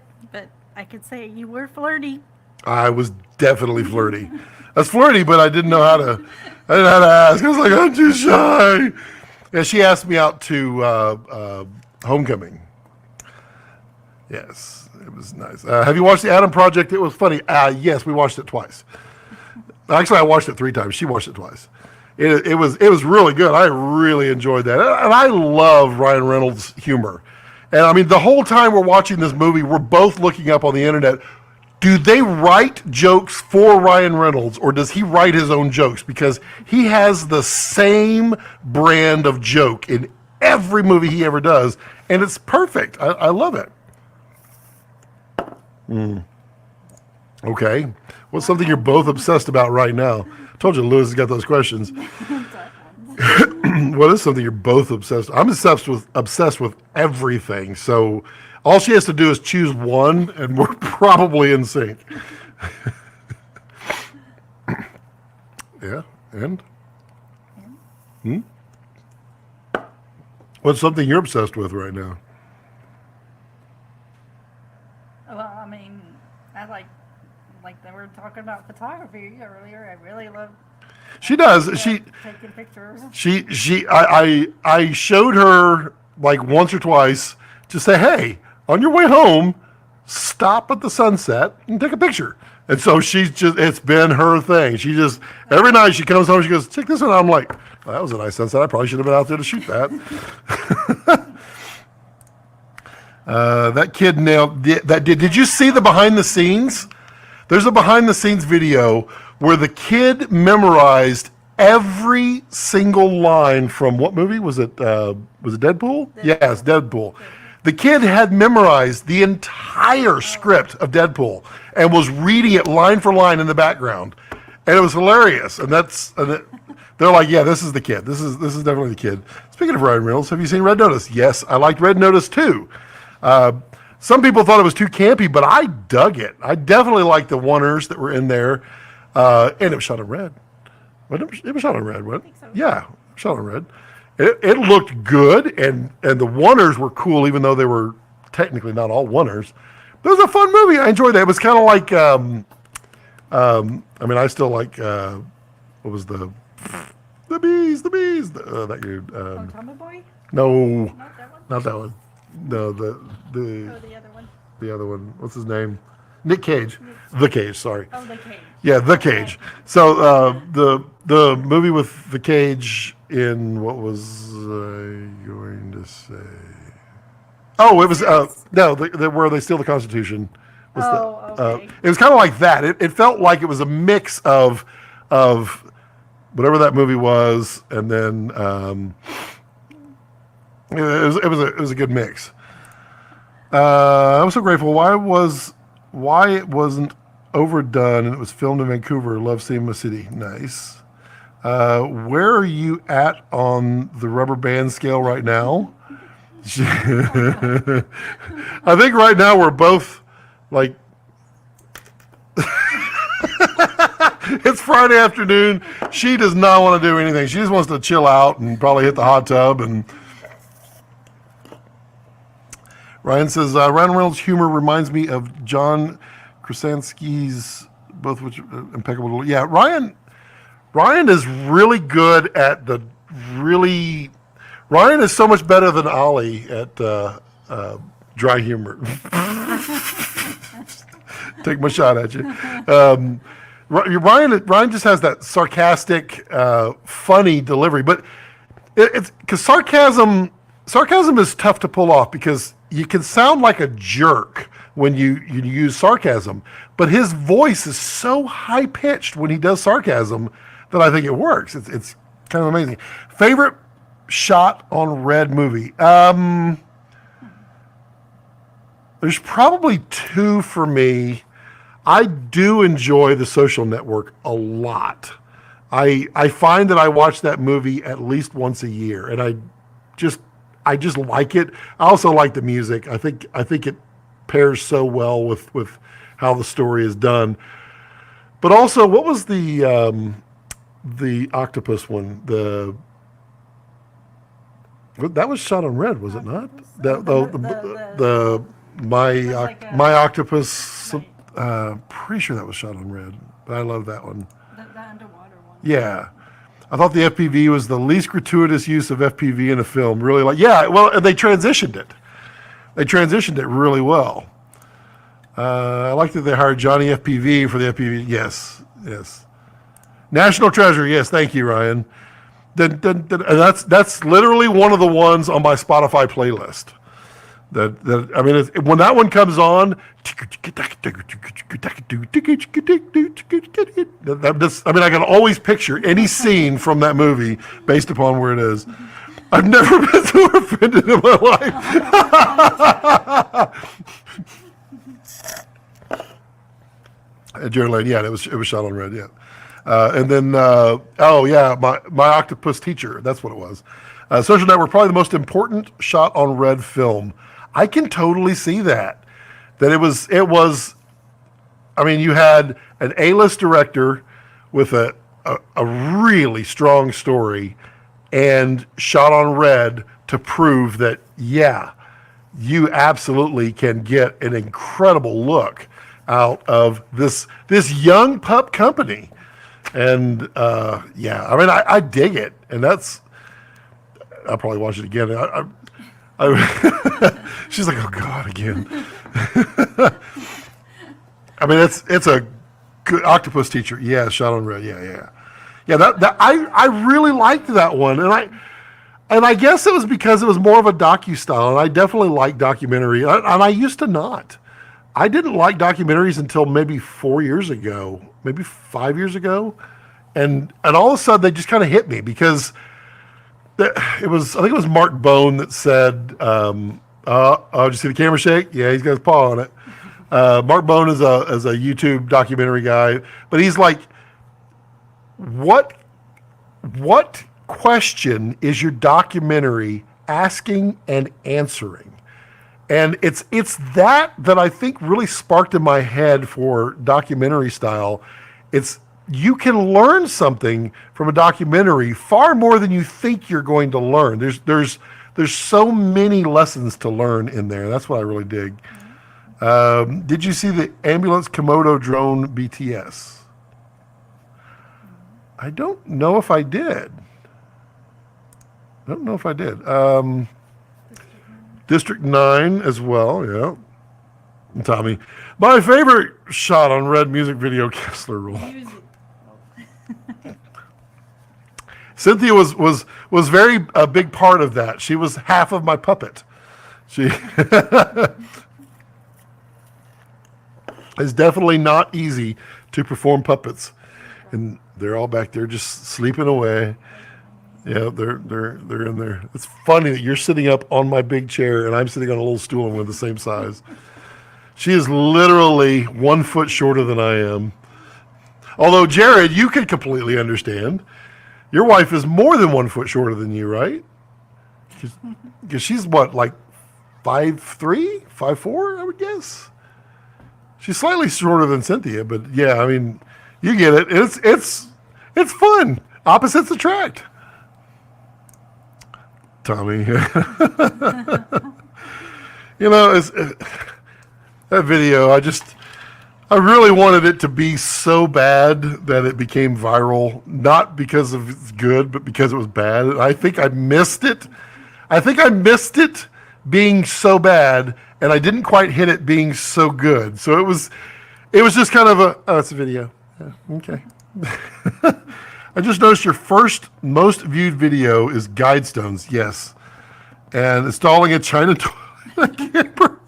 I could say you were flirty. I was definitely flirty. I was flirty, but I didn't know how to ask. I was like, I'm too shy. Yeah, she asked me out to homecoming. Yes, it was nice. Have you watched The Adam Project? It was funny. Yes, we watched it twice. Actually, I watched it 3 times. She watched it twice. It was really good. I really enjoyed that. And I love Ryan Reynolds' humor. And I mean, the whole time we're watching this movie, we're both looking up on the internet, do they write jokes for Ryan Reynolds, or does he write his own jokes? Because he has the same brand of joke in every movie he ever does, and it's perfect. I love it. Okay. What's something you're both obsessed about right now? I told you Lewis has got those questions. What is something you're both obsessed with? I'm obsessed with everything, so all she has to do is choose one, and we're probably in sync. Yeah, and? What's something you're obsessed with right now? Well, like they were talking about photography earlier. I really love She does. taking pictures. I showed her like once or twice to say, hey, on your way home, stop at the sunset and take a picture. And so it's been her thing. She just, every night she comes home, she goes, check this one out. I'm like, well, that was a nice sunset. I probably should have been out there to shoot that. That kid nailed that. Did you see the behind the scenes? There's a behind the scenes video where the kid memorized every single line from what movie was it? Was it Deadpool? Yes, Deadpool. The kid had memorized the entire script of Deadpool and was reading it line for line in the background, and it was hilarious. And they're like, "Yeah, this is the kid. This is definitely the kid." Speaking of Ryan Reynolds, have you seen Red Notice? Yes, I liked Red Notice too. Some people thought it was too campy, but I dug it. I definitely liked the oneers that were in there, and it was shot in red. It was shot in red, wasn't it? I think so. Yeah, shot in red. It looked good, and the oneers were cool, even though they were technically not all oneers. But it was a fun movie. I enjoyed that. It was kind of like, I mean, I still like, what was the bees, that dude. Tommy Boy? No, Not that one? not that one. No, Oh, the other one. the other one. What's his name? Nick Cage. The Cage, sorry. Oh, the cage. Yeah, The Cage. So the movie with The Cage in, what was I going to say? Oh, it was no, where they steal the Constitution. Was Okay. it was kind of like that. It felt like it was a mix of whatever that movie was, and then it was a good mix. I'm so grateful. Why it wasn't overdone and it was filmed in Vancouver. Love seeing my city. Nice. Where are you at on the rubber band scale right now? I think right now we're both like it's Friday afternoon. She does not want to do anything. She just wants to chill out and probably hit the hot tub. And Ryan says, Ryan Reynolds' humor reminds me of John Krasinski's, both which impeccable. Yeah, Ryan is really good at Ryan is so much better than Ollie at dry humor. Take my shot at you. Ryan just has that sarcastic, funny delivery, but it's because sarcasm is tough to pull off because you can sound like a jerk when you use sarcasm, but his voice is so high pitched when he does sarcasm that I think it works. It's kind of amazing. Favorite shot on Red movie? There's probably two for me. I do enjoy The Social Network a lot. I find that I watch that movie at least once a year, and I just like it. I also like the music. I think it pairs so well with how the story is done. But also, what was the octopus one? That was shot on red, was it not? My octopus. Pretty sure that was shot on red, but I love that one. The underwater one. Yeah. I thought the FPV was the least gratuitous use of FPV in a film. Really, and they transitioned it. They transitioned it really well. I like that they hired Johnny FPV for the FPV. Yes. National Treasure. Yes, thank you, Ryan. And that's literally one of the ones on my Spotify playlist. When that one comes on, I can always picture any scene from that movie based upon where it is. I've never been so offended in my life. Jared Lane, yeah, it was shot on red, yeah. And then, my octopus teacher, that's what it was. Social Network, probably the most important shot on red film. I can totally see that it was, you had an A-list director with a really strong story and shot on red to prove that, yeah, you absolutely can get an incredible look out of this young pup company. And yeah, I mean, I dig it, and I'll probably watch it again. She's like, oh God, again. I mean, it's a good octopus teacher. Yeah, shot on red. Yeah. That I really liked that one, and I guess it was because it was more of a docu-style, and I definitely like documentary, and I used to not. I didn't like documentaries until maybe 4 years ago, maybe 5 years ago, and all of a sudden they just kind of hit me because I think it was Mark Bone that said, did you see the camera shake? Yeah, he's got his paw on it. Mark Bone is a YouTube documentary guy, but he's like, what question is your documentary asking and answering? And it's that I think really sparked in my head for documentary style. You can learn something from a documentary far more than you think you're going to learn. There's so many lessons to learn in there. That's what I really dig. Did you see the ambulance Komodo drone BTS? I don't know if I did. District 9 as well, yeah. And Tommy, my favorite shot on red music video, Kessler Rule. Cynthia was very a big part of that. She was half of my puppet. She it's definitely not easy to perform puppets, and they're all back there just sleeping away. Yeah, they're in there. It's funny that you're sitting up on my big chair and I'm sitting on a little stool and we're the same size. She is literally 1 foot shorter than I am. Although, Jared, you can completely understand. Your wife is more than 1 foot shorter than you, right? Because she's what, like 5'3", 5'4", I would guess. She's slightly shorter than Cynthia, but yeah, I mean, you get it. It's fun. Opposites attract. Tommy. You know, that video, I really wanted it to be so bad that it became viral, not because of it's good, but because it was bad. And I think I missed it. Being so bad, and I didn't quite hit it being so good. So it was just kind of it's a video. Yeah, okay. I just noticed your first most viewed video is Guidestones, yes. And installing a China toilet camper.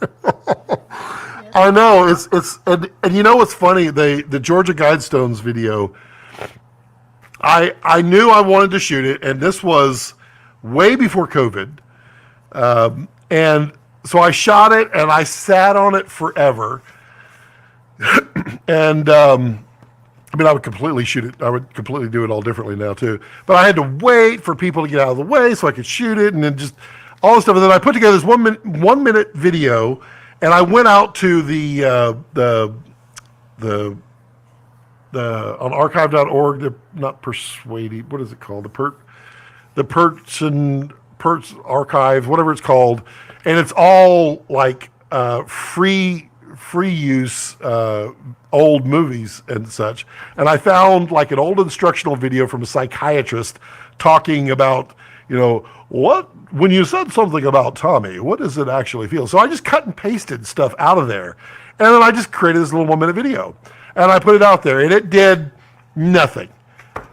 I know, and you know what's funny? The Georgia Guidestones video, I knew I wanted to shoot it, and this was way before COVID. And so I shot it and I sat on it forever. And I mean, I would completely shoot it. I would completely do it all differently now too. But I had to wait for people to get out of the way so I could shoot it, and then just all this stuff. And then I put together this 1 minute video, and I went out to the on archive.org. Not Persuade. What is it called? The Perch Archive, whatever it's called, and it's all like free use old movies and such. And I found like an old instructional video from a psychiatrist talking about, when you said something about Tommy, what does it actually feel? So I just cut and pasted stuff out of there. And then I just created this little 1 minute video and I put it out there, and it did nothing.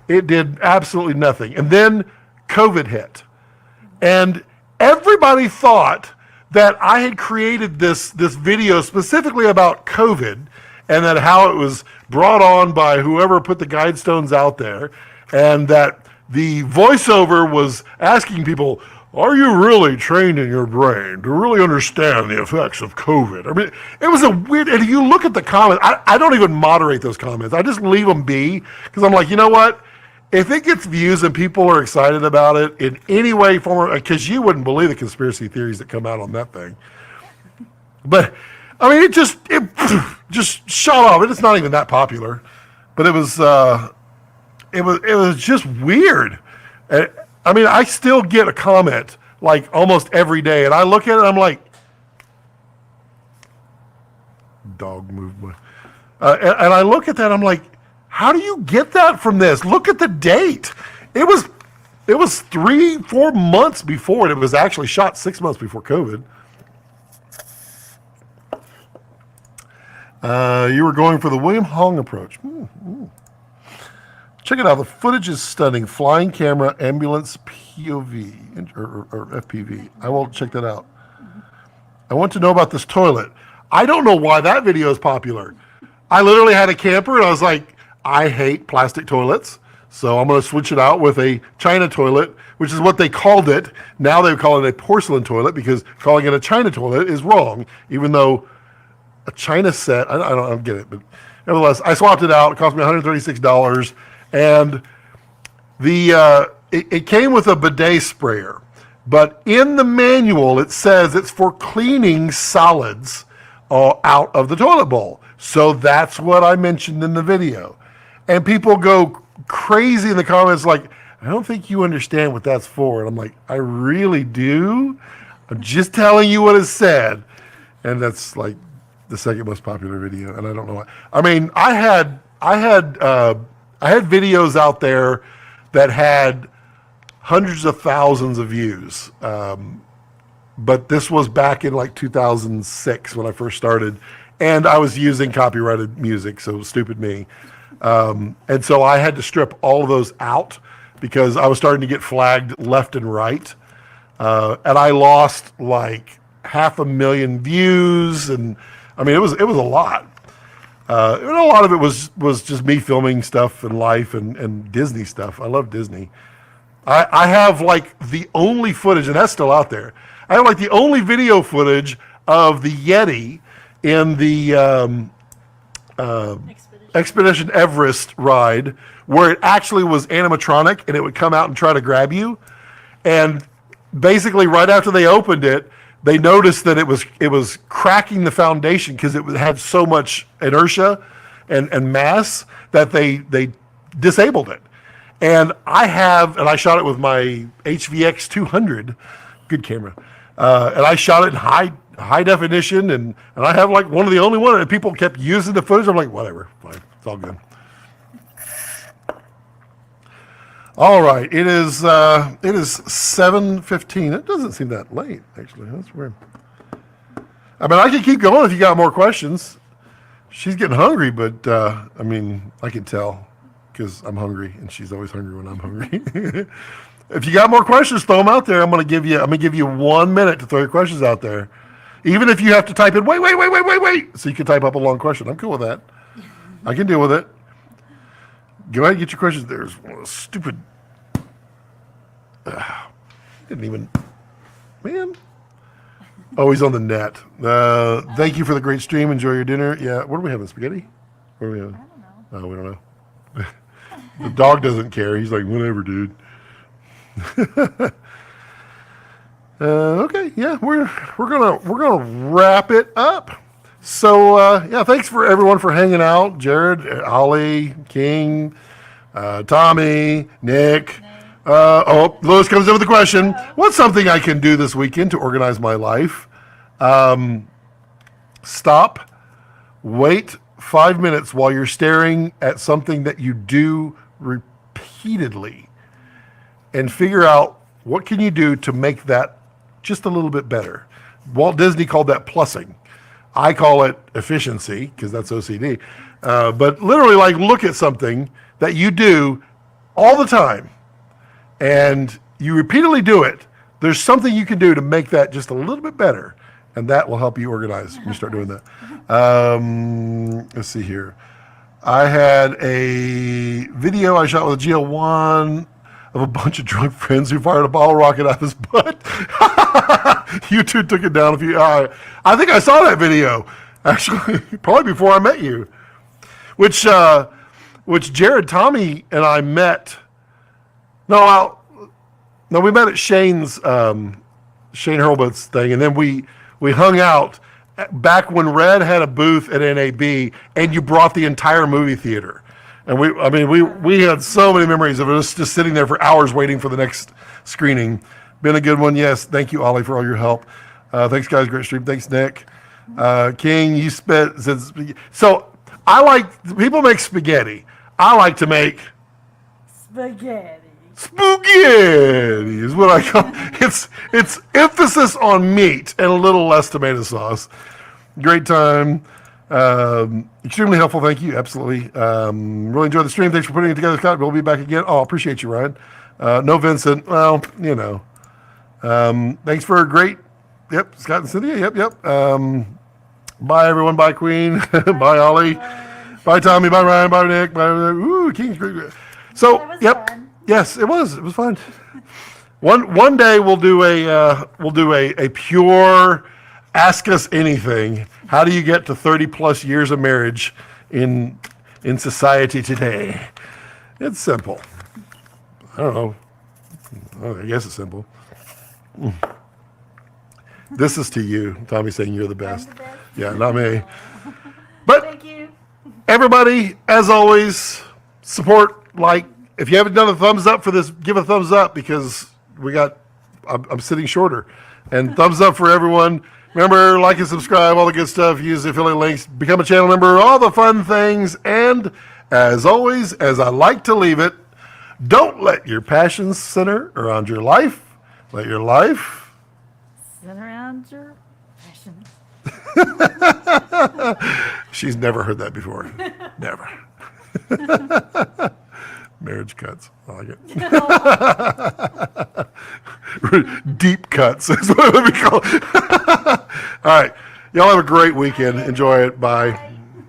It did absolutely nothing. And then COVID hit, and everybody thought that I had created this video specifically about COVID, and that how it was brought on by whoever put the Guidestones out there, and that the voiceover was asking people, are you really trained in your brain to really understand the effects of COVID? I mean, it was a weird, and if you look at the comments, I don't even moderate those comments. I just leave them be, because I'm like, you know what? If it gets views and people are excited about it in any way, form, because you wouldn't believe the conspiracy theories that come out on that thing. But I mean, it just shot off. It's not even that popular, but it was just weird. I mean, I still get a comment like almost every day, and I look at it, and I'm like, dog moved my. And I look at that, I'm like, how do you get that from this? Look at the date. It was 3-4 months before, and it was actually shot 6 months before COVID. You were going for the William Hong approach. Check it out. The footage is stunning. Flying camera, ambulance, POV, or FPV. I will check that out. I want to know about this toilet. I don't know why that video is popular. I literally had a camper, and I was like, I hate plastic toilets, so I'm going to switch it out with a China toilet, which is what they called it. Now they call it a porcelain toilet because calling it a China toilet is wrong, even though a China set, I don't get it, but nevertheless, I swapped it out. It cost me $136, and it came with a bidet sprayer, but in the manual it says it's for cleaning solids out of the toilet bowl. So that's what I mentioned in the video, and people go crazy in the comments like, I don't think you understand what that's for. And I'm like, I really do. I'm just telling you what it said, and that's like the second most popular video, and I don't know why. I mean, I had videos out there that had hundreds of thousands of views, but this was back in like 2006 when I first started, and I was using copyrighted music, so stupid me. And so I had to strip all of those out because I was starting to get flagged left and right, and I lost like 500,000 views, and I mean, it was a lot. And a lot of it was just me filming stuff and life and Disney stuff. I love Disney. I have like the only footage, and that's still out there. I have like the only video footage of the Yeti in the Expedition Everest ride, where it actually was animatronic and it would come out and try to grab you. And basically, right after they opened it, they noticed that it was cracking the foundation because it had so much inertia and mass that they disabled it. And I shot it with my HVX 200, good camera, and I shot it in high definition, and I have like one of the only one, and people kept using the footage. I'm like, whatever, fine, it's all good. All right, it is 7:15. It doesn't seem that late, actually. That's weird. I mean, I can keep going if you got more questions. She's getting hungry, but I mean, I can tell because I'm hungry, and she's always hungry when I'm hungry. If you got more questions, throw them out there. I'm gonna give you 1 minute to throw your questions out there, even if you have to type in wait, so you can type up a long question. I'm cool with that. I can deal with it. Go ahead and get your questions. There's one of those stupid. Didn't even. Man. Oh, he's on the net. Thank you for the great stream. Enjoy your dinner. Yeah. What are we having? Spaghetti? What are we having? I don't know. Oh, we don't know. The dog doesn't care. He's like, whatever, dude. Okay. Yeah, we're gonna wrap it up. So yeah, thanks for everyone for hanging out. Jared, Ollie, King, Tommy, Nick. Lois comes in with a question. What's something I can do this weekend to organize my life? Stop. Wait 5 minutes while you're staring at something that you do repeatedly, and figure out what can you do to make that just a little bit better. Walt Disney called that plussing. I call it efficiency because that's OCD. But literally, like, look at something that you do all the time and you repeatedly do it. There's something you can do to make that just a little bit better, and that will help you organize when you start doing that. Let's see here. I had a video I shot with a GL1 of a bunch of drunk friends who fired a bottle rocket out of his butt. You two took it down a few. I think I saw that video, actually, probably before I met you. Which Jared, Tommy, and I met. No, we met at Shane's Shane Hurlbut's thing, and then we hung out back when Red had a booth at NAB, and you brought the entire movie theater. And we had so many memories of us just sitting there for hours waiting for the next screening. Been a good one, yes. Thank you, Ollie, for all your help. Thanks, guys. Great stream. Thanks, Nick. King, you spent since. So people make spaghetti. I like to make Spaghetti. spaghetti is what I call it's emphasis on meat and a little less tomato sauce. Great time. Extremely helpful. Thank you. Absolutely. Really enjoyed the stream. Thanks for putting it together, Scott. We'll be back again. Oh, appreciate you, Ryan. No Vincent. Well, you know. Thanks for a great. Yep, Scott and Cynthia. Yep. Bye, everyone. Bye, Queen. Bye, Ollie. Bye, Tommy. Bye, Ryan. Bye, Nick. Bye. Ooh, King's great. So, yep. Fun. Yes, it was. It was fun. One day we'll do a pure ask us anything. How do you get to 30 plus years of marriage in society today? It's simple. I don't know. I guess it's simple. This is to you. Tommy saying you're the best. Yeah, not me. But Thank you. everybody, as always, support, like. If you haven't done a thumbs up for this, give a thumbs up because I'm sitting shorter. And thumbs up for everyone. Remember, like and subscribe, all the good stuff. Use the affiliate links, become a channel member, all the fun things. And as always, as I like to leave it, don't let your passions center around your life. Let your life Sit around your passion. She's never heard that before. Never. Marriage cuts. I like it. Deep cuts is what it would be called. All right. Y'all have a great weekend. Enjoy it. Bye.